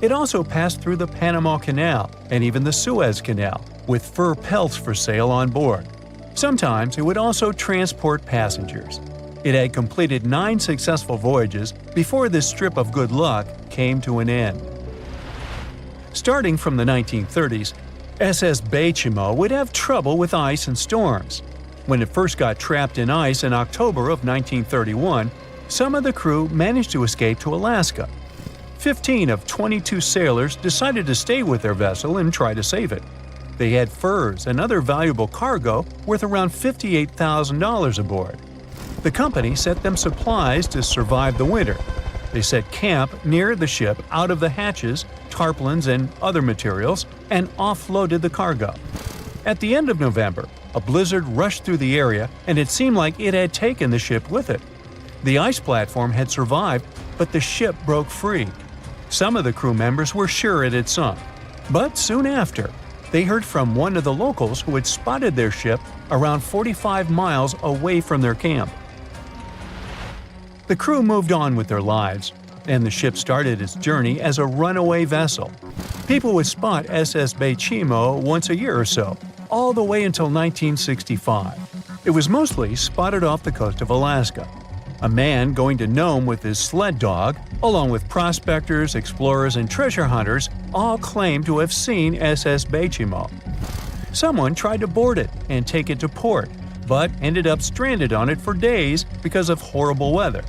It also passed through the Panama Canal and even the Suez Canal, with fur pelts for sale on board. Sometimes it would also transport passengers. It had completed 9 successful voyages before this strip of good luck came to an end. Starting from the 1930s, SS Beichimo would have trouble with ice and storms. When it first got trapped in ice in October of 1931, some of the crew managed to escape to Alaska. 15 of 22 sailors decided to stay with their vessel and try to save it. They had furs and other valuable cargo worth around $58,000 aboard. The company sent them supplies to survive the winter. They set camp near the ship out of the hatches, tarpaulins, and other materials, and offloaded the cargo. At the end of November, a blizzard rushed through the area, and it seemed like it had taken the ship with it. The ice platform had survived, but the ship broke free. Some of the crew members were sure it had sunk. But soon after, they heard from one of the locals who had spotted their ship around 45 miles away from their camp. The crew moved on with their lives, and the ship started its journey as a runaway vessel. People would spot SS Beichimo once a year or so, all the way until 1965. It was mostly spotted off the coast of Alaska. A man going to Nome with his sled dog, along with prospectors, explorers, and treasure hunters, all claimed to have seen SS Beichimo. Someone tried to board it and take it to port, but ended up stranded on it for days because of horrible weather.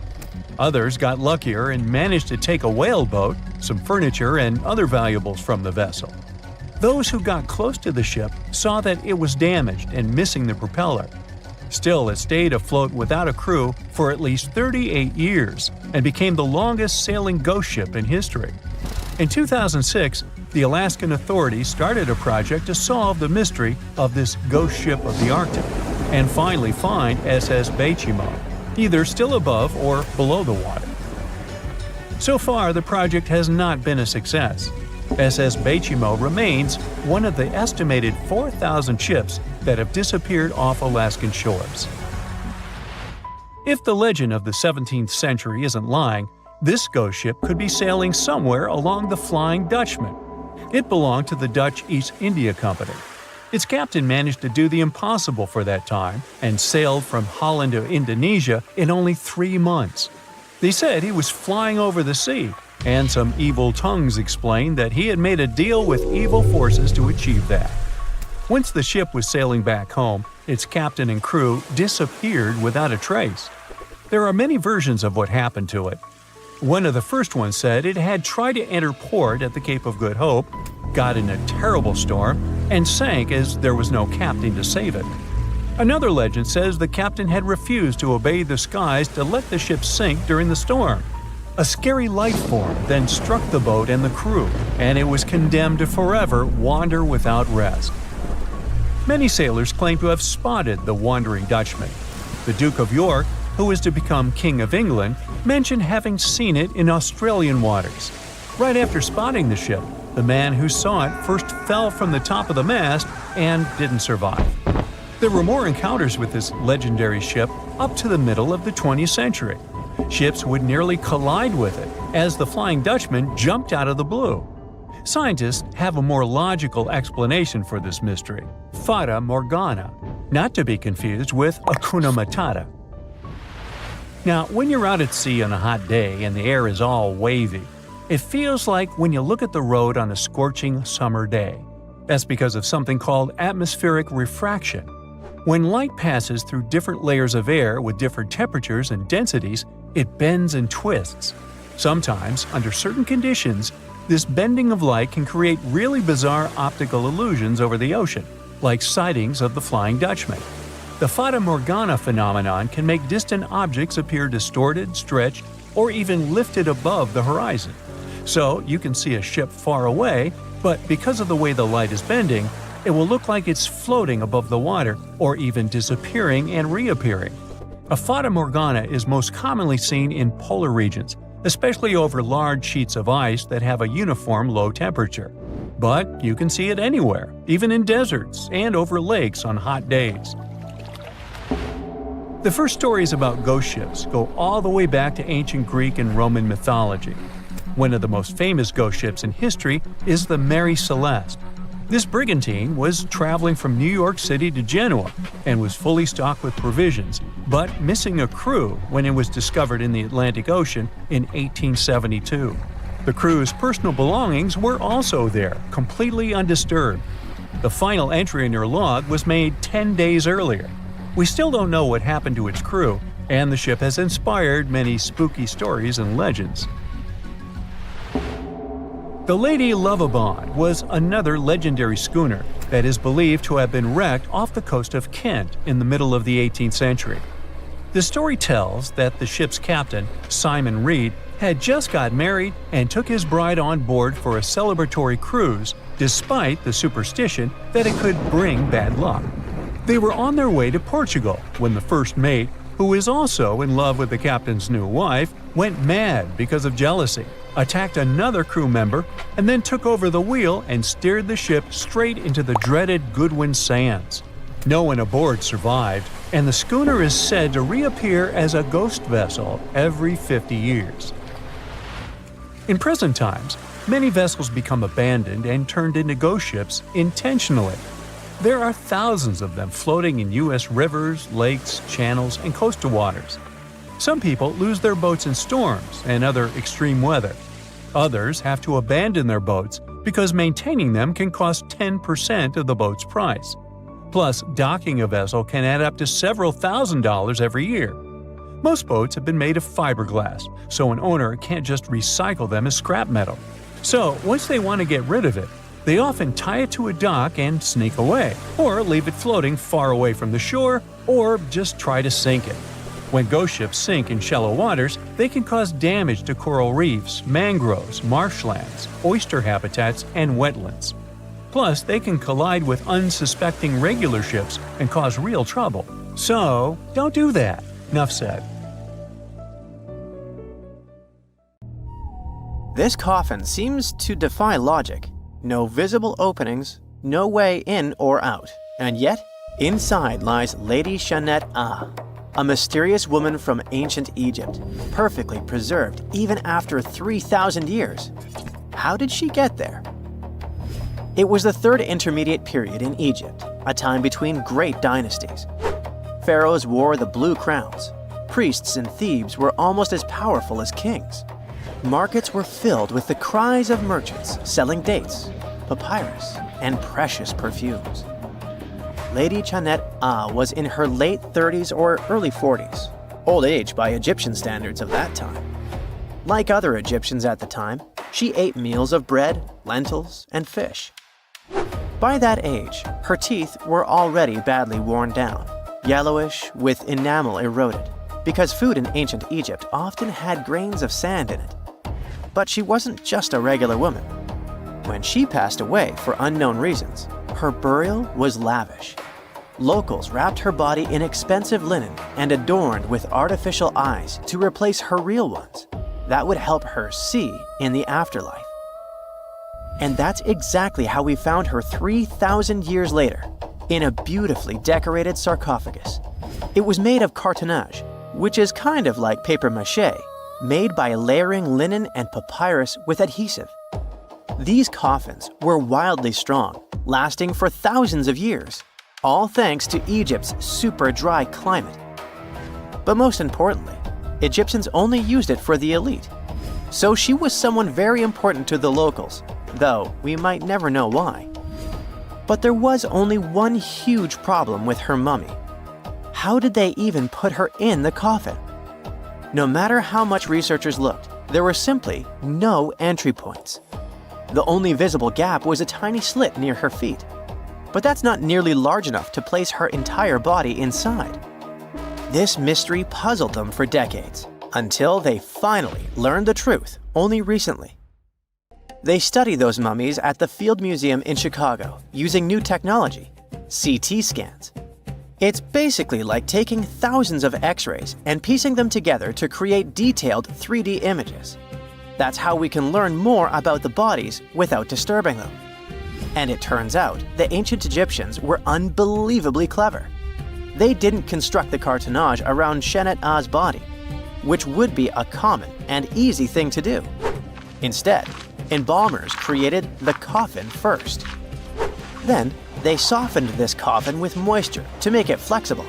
Others got luckier and managed to take a whaleboat, some furniture, and other valuables from the vessel. Those who got close to the ship saw that it was damaged and missing the propeller. Still, it stayed afloat without a crew for at least 38 years and became the longest sailing ghost ship in history. In 2006, the Alaskan authorities started a project to solve the mystery of this ghost ship of the Arctic and finally find SS Beichimo, either still above or below the water. So far, the project has not been a success. SS Beichimo remains one of the estimated 4,000 ships that have disappeared off Alaskan shores. If the legend of the 17th century isn't lying, this ghost ship could be sailing somewhere along the Flying Dutchman. It belonged to the Dutch East India Company. Its captain managed to do the impossible for that time and sailed from Holland to Indonesia in only 3 months. They said he was flying over the sea, and some evil tongues explained that he had made a deal with evil forces to achieve that. Once the ship was sailing back home, its captain and crew disappeared without a trace. There are many versions of what happened to it. One of the first ones said it had tried to enter port at the Cape of Good Hope, got in a terrible storm, and sank as there was no captain to save it. Another legend says the captain had refused to obey the skies to let the ship sink during the storm. A scary life form then struck the boat and the crew, and it was condemned to forever wander without rest. Many sailors claim to have spotted the Wandering Dutchman. The Duke of York, who was to become King of England, mentioned having seen it in Australian waters. Right after spotting the ship, the man who saw it first fell from the top of the mast and didn't survive. There were more encounters with this legendary ship up to the middle of the 20th century. Ships would nearly collide with it as the Flying Dutchman jumped out of the blue. Scientists have a more logical explanation for this mystery: Fata Morgana, not to be confused with Hakuna Matata. Now, when you're out at sea on a hot day and the air is all wavy, it feels like when you look at the road on a scorching summer day. That's because of something called atmospheric refraction. When light passes through different layers of air with different temperatures and densities, it bends and twists. Sometimes, under certain conditions, this bending of light can create really bizarre optical illusions over the ocean, like sightings of the Flying Dutchman. The Fata Morgana phenomenon can make distant objects appear distorted, stretched, or even lifted above the horizon. So you can see a ship far away, but because of the way the light is bending, it will look like it's floating above the water or even disappearing and reappearing. A Fata Morgana is most commonly seen in polar regions, especially over large sheets of ice that have a uniform low temperature. But you can see it anywhere, even in deserts and over lakes on hot days. The first stories about ghost ships go all the way back to ancient Greek and Roman mythology. One of the most famous ghost ships in history is the Mary Celeste. This brigantine was traveling from New York City to Genoa and was fully stocked with provisions, but missing a crew when it was discovered in the Atlantic Ocean in 1872. The crew's personal belongings were also there, completely undisturbed. The final entry in your log was made 10 days earlier. We still don't know what happened to its crew, and the ship has inspired many spooky stories and legends. The Lady Lovibond was another legendary schooner that is believed to have been wrecked off the coast of Kent in the middle of the 18th century. The story tells that the ship's captain, Simon Reed, had just got married and took his bride on board for a celebratory cruise, despite the superstition that it could bring bad luck. They were on their way to Portugal when the first mate, who is also in love with the captain's new wife, went mad because of jealousy, attacked another crew member, and then took over the wheel and steered the ship straight into the dreaded Goodwin Sands. No one aboard survived, and the schooner is said to reappear as a ghost vessel every 50 years. In present times, many vessels become abandoned and turned into ghost ships intentionally. There are thousands of them floating in U.S. rivers, lakes, channels, and coastal waters. Some people lose their boats in storms and other extreme weather. Others have to abandon their boats because maintaining them can cost 10% of the boat's price. Plus, docking a vessel can add up to several $1,000s every year. Most boats have been made of fiberglass, so an owner can't just recycle them as scrap metal. So, once they want to get rid of it, they often tie it to a dock and sneak away, or leave it floating far away from the shore, or just try to sink it. When ghost ships sink in shallow waters, they can cause damage to coral reefs, mangroves, marshlands, oyster habitats, and wetlands. Plus, they can collide with unsuspecting regular ships and cause real trouble. So, don't do that. Enough said. This coffin seems to defy logic. No visible openings, no way in or out, and yet, inside lies Lady Jeannette Ah, a mysterious woman from ancient Egypt, perfectly preserved even after 3,000 years. How did she get there? It was the third intermediate period in Egypt, a time between great dynasties. Pharaohs wore the blue crowns. Priests in Thebes were almost as powerful as kings. Markets were filled with the cries of merchants selling dates, papyrus, and precious perfumes. Lady Jeannette Ah was in her late 30s or early 40s, old age by Egyptian standards of that time. Like other Egyptians at the time, she ate meals of bread, lentils, and fish. By that age, her teeth were already badly worn down, yellowish with enamel eroded, because food in ancient Egypt often had grains of sand in it. But she wasn't just a regular woman. When she passed away for unknown reasons, her burial was lavish. Locals wrapped her body in expensive linen and adorned with artificial eyes to replace her real ones. That would help her see in the afterlife. And that's exactly how we found her 3,000 years later, in a beautifully decorated sarcophagus. It was made of cartonnage, which is kind of like papier-mâché, made by layering linen and papyrus with adhesive. These coffins were wildly strong, lasting for thousands of years, all thanks to Egypt's super dry climate. But most importantly, Egyptians only used it for the elite. So she was someone very important to the locals, though we might never know why. But there was only one huge problem with her mummy. How did they even put her in the coffin? No matter how much researchers looked, there were simply no entry points. The only visible gap was a tiny slit near her feet. But that's not nearly large enough to place her entire body inside. This mystery puzzled them for decades, until they finally learned the truth only recently. They study those mummies at the Field Museum in Chicago using new technology, CT scans. It's basically like taking thousands of X-rays and piecing them together to create detailed 3D images. That's how we can learn more about the bodies without disturbing them. And it turns out the ancient Egyptians were unbelievably clever. They didn't construct the cartonnage around Jeannette Ah's body, which would be a common and easy thing to do. Instead, embalmers created the coffin first. Then, they softened this coffin with moisture to make it flexible.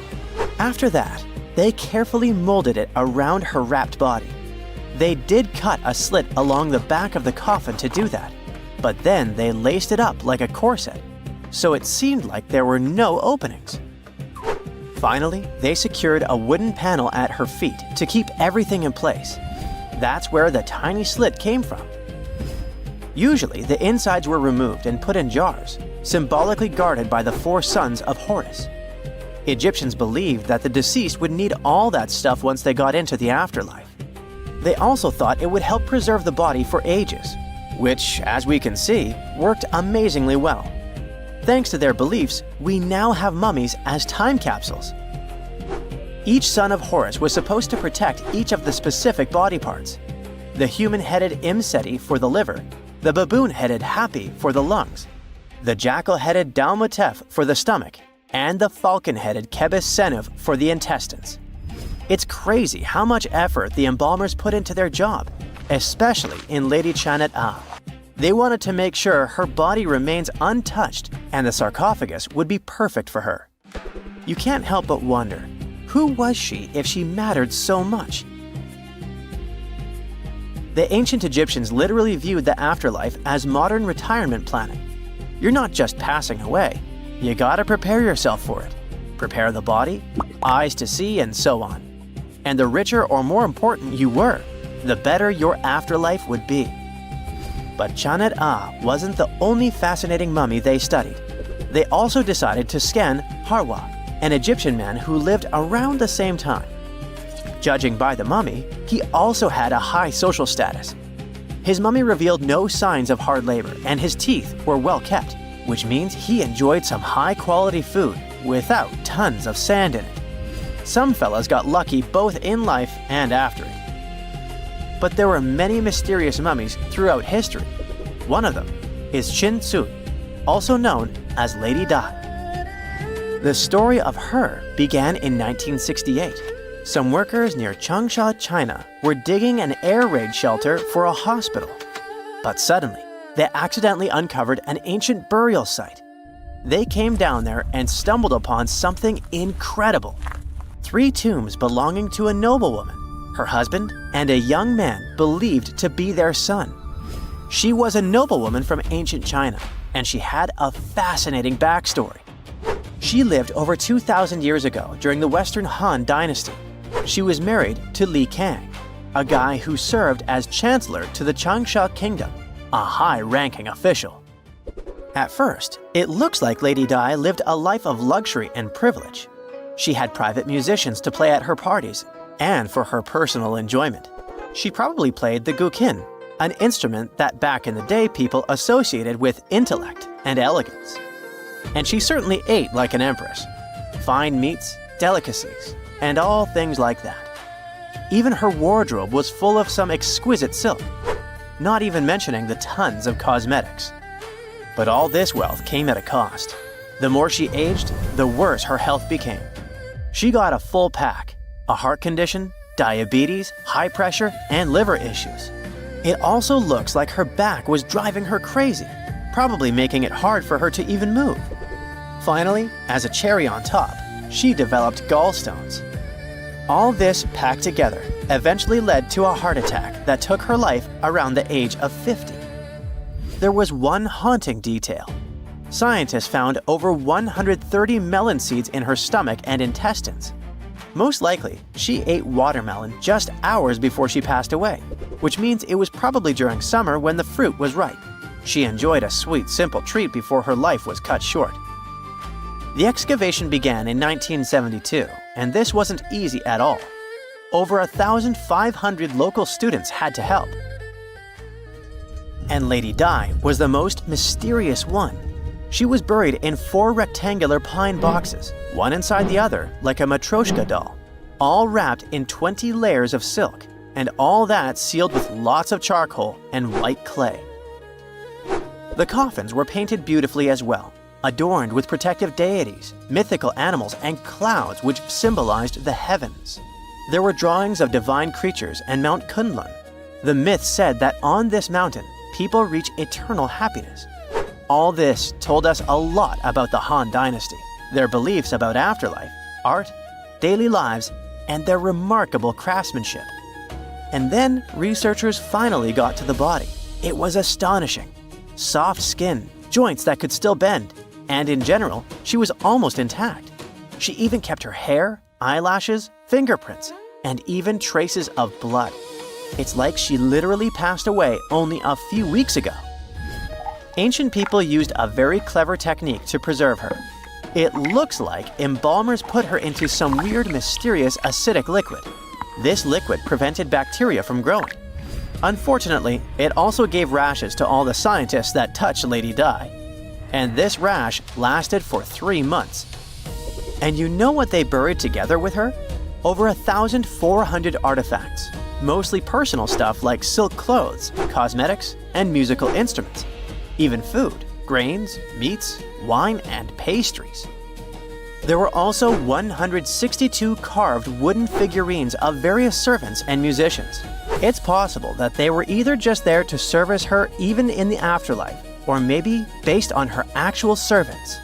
After that, they carefully molded it around her wrapped body. They did cut a slit along the back of the coffin to do that, but then they laced it up like a corset. so it seemed like there were no openings. Finally, they secured a wooden panel at her feet to keep everything in place. That's where the tiny slit came from. Usually, the insides were removed and put in jars, symbolically guarded by the 4 sons of Horus. Egyptians believed that the deceased would need all that stuff once they got into the afterlife. They also thought it would help preserve the body for ages, which, as we can see, worked amazingly well. Thanks to their beliefs, we now have mummies as time capsules. Each son of Horus was supposed to protect each of the specific body parts. The human-headed Imseti for the liver, the baboon-headed Hapi for the lungs, the jackal-headed Dalmutef for the stomach, and the falcon-headed Kebis Senuv for the intestines. It's crazy how much effort the embalmers put into their job, especially in Lady Chanet-A. They wanted to make sure her body remains untouched and the sarcophagus would be perfect for her. You can't help but wonder, who was she if she mattered so much? The ancient Egyptians literally viewed the afterlife as modern retirement planning. You're not just passing away, you gotta prepare yourself for it. Prepare the body, eyes to see, and so on. And the richer or more important you were, the better your afterlife would be. But Chanet-A wasn't the only fascinating mummy they studied. They also decided to scan Harwa, an Egyptian man who lived around the same time. Judging by the mummy, he also had a high social status. His mummy revealed no signs of hard labor, and his teeth were well kept, which means he enjoyed some high-quality food without tons of sand in it. Some fellas got lucky both in life and after it. But there were many mysterious mummies throughout history. One of them is Chin Tsun, also known as Lady Di. The story of her began in 1968. Some workers near Changsha, China, were digging an air raid shelter for a hospital. But suddenly, they accidentally uncovered an ancient burial site. They came down there and stumbled upon something incredible. 3 tombs belonging to a noblewoman, her husband, and a young man believed to be their son. She was a noblewoman from ancient China, and she had a fascinating backstory. She lived over 2,000 years ago during the Western Han Dynasty. She was married to Li Kang, a guy who served as chancellor to the Changsha Kingdom, a high-ranking official. At first, it looks like Lady Di lived a life of luxury and privilege. She had private musicians to play at her parties, and for her personal enjoyment. She probably played the guqin, an instrument that back in the day people associated with intellect and elegance. And she certainly ate like an empress. Fine meats, delicacies, and all things like that. Even her wardrobe was full of some exquisite silk, not even mentioning the tons of cosmetics. But all this wealth came at a cost. The more she aged, the worse her health became. She got a full pack: a heart condition, diabetes, high pressure, and liver issues. It also looks like her back was driving her crazy, probably making it hard for her to even move. Finally, as a cherry on top, she developed gallstones. All this packed together eventually led to a heart attack that took her life around the age of 50. There was one haunting detail. Scientists found over 130 melon seeds in her stomach and intestines. Most likely, she ate watermelon just hours before she passed away, which means it was probably during summer when the fruit was ripe. She enjoyed a sweet, simple treat before her life was cut short. The excavation began in 1972, and this wasn't easy at all. Over 1,500 local students had to help. And Lady Di was the most mysterious one. She was buried in 4 rectangular pine boxes, one inside the other like a Matryoshka doll, all wrapped in 20 layers of silk, and all that sealed with lots of charcoal and white clay. The coffins were painted beautifully as well, adorned with protective deities, mythical animals, and clouds which symbolized the heavens. There were drawings of divine creatures and Mount Kunlun. The myth said that on this mountain, people reach eternal happiness. All this told us a lot about the Han Dynasty, their beliefs about afterlife, art, daily lives, and their remarkable craftsmanship. And then researchers finally got to the body. It was astonishing. Soft skin, joints that could still bend, and in general, she was almost intact. She even kept her hair, eyelashes, fingerprints, and even traces of blood. It's like she literally passed away only a few weeks ago. Ancient people used a very clever technique to preserve her. It looks like embalmers put her into some weird, mysterious acidic liquid. This liquid prevented bacteria from growing. Unfortunately, it also gave rashes to all the scientists that touched Lady Di. And this rash lasted for 3 months. And you know what they buried together with her? Over 1,400 artifacts, mostly personal stuff like silk clothes, cosmetics, and musical instruments. Even food, grains, meats, wine, and pastries. There were also 162 carved wooden figurines of various servants and musicians. It's possible that they were either just there to service her even in the afterlife, or maybe based on her actual servants.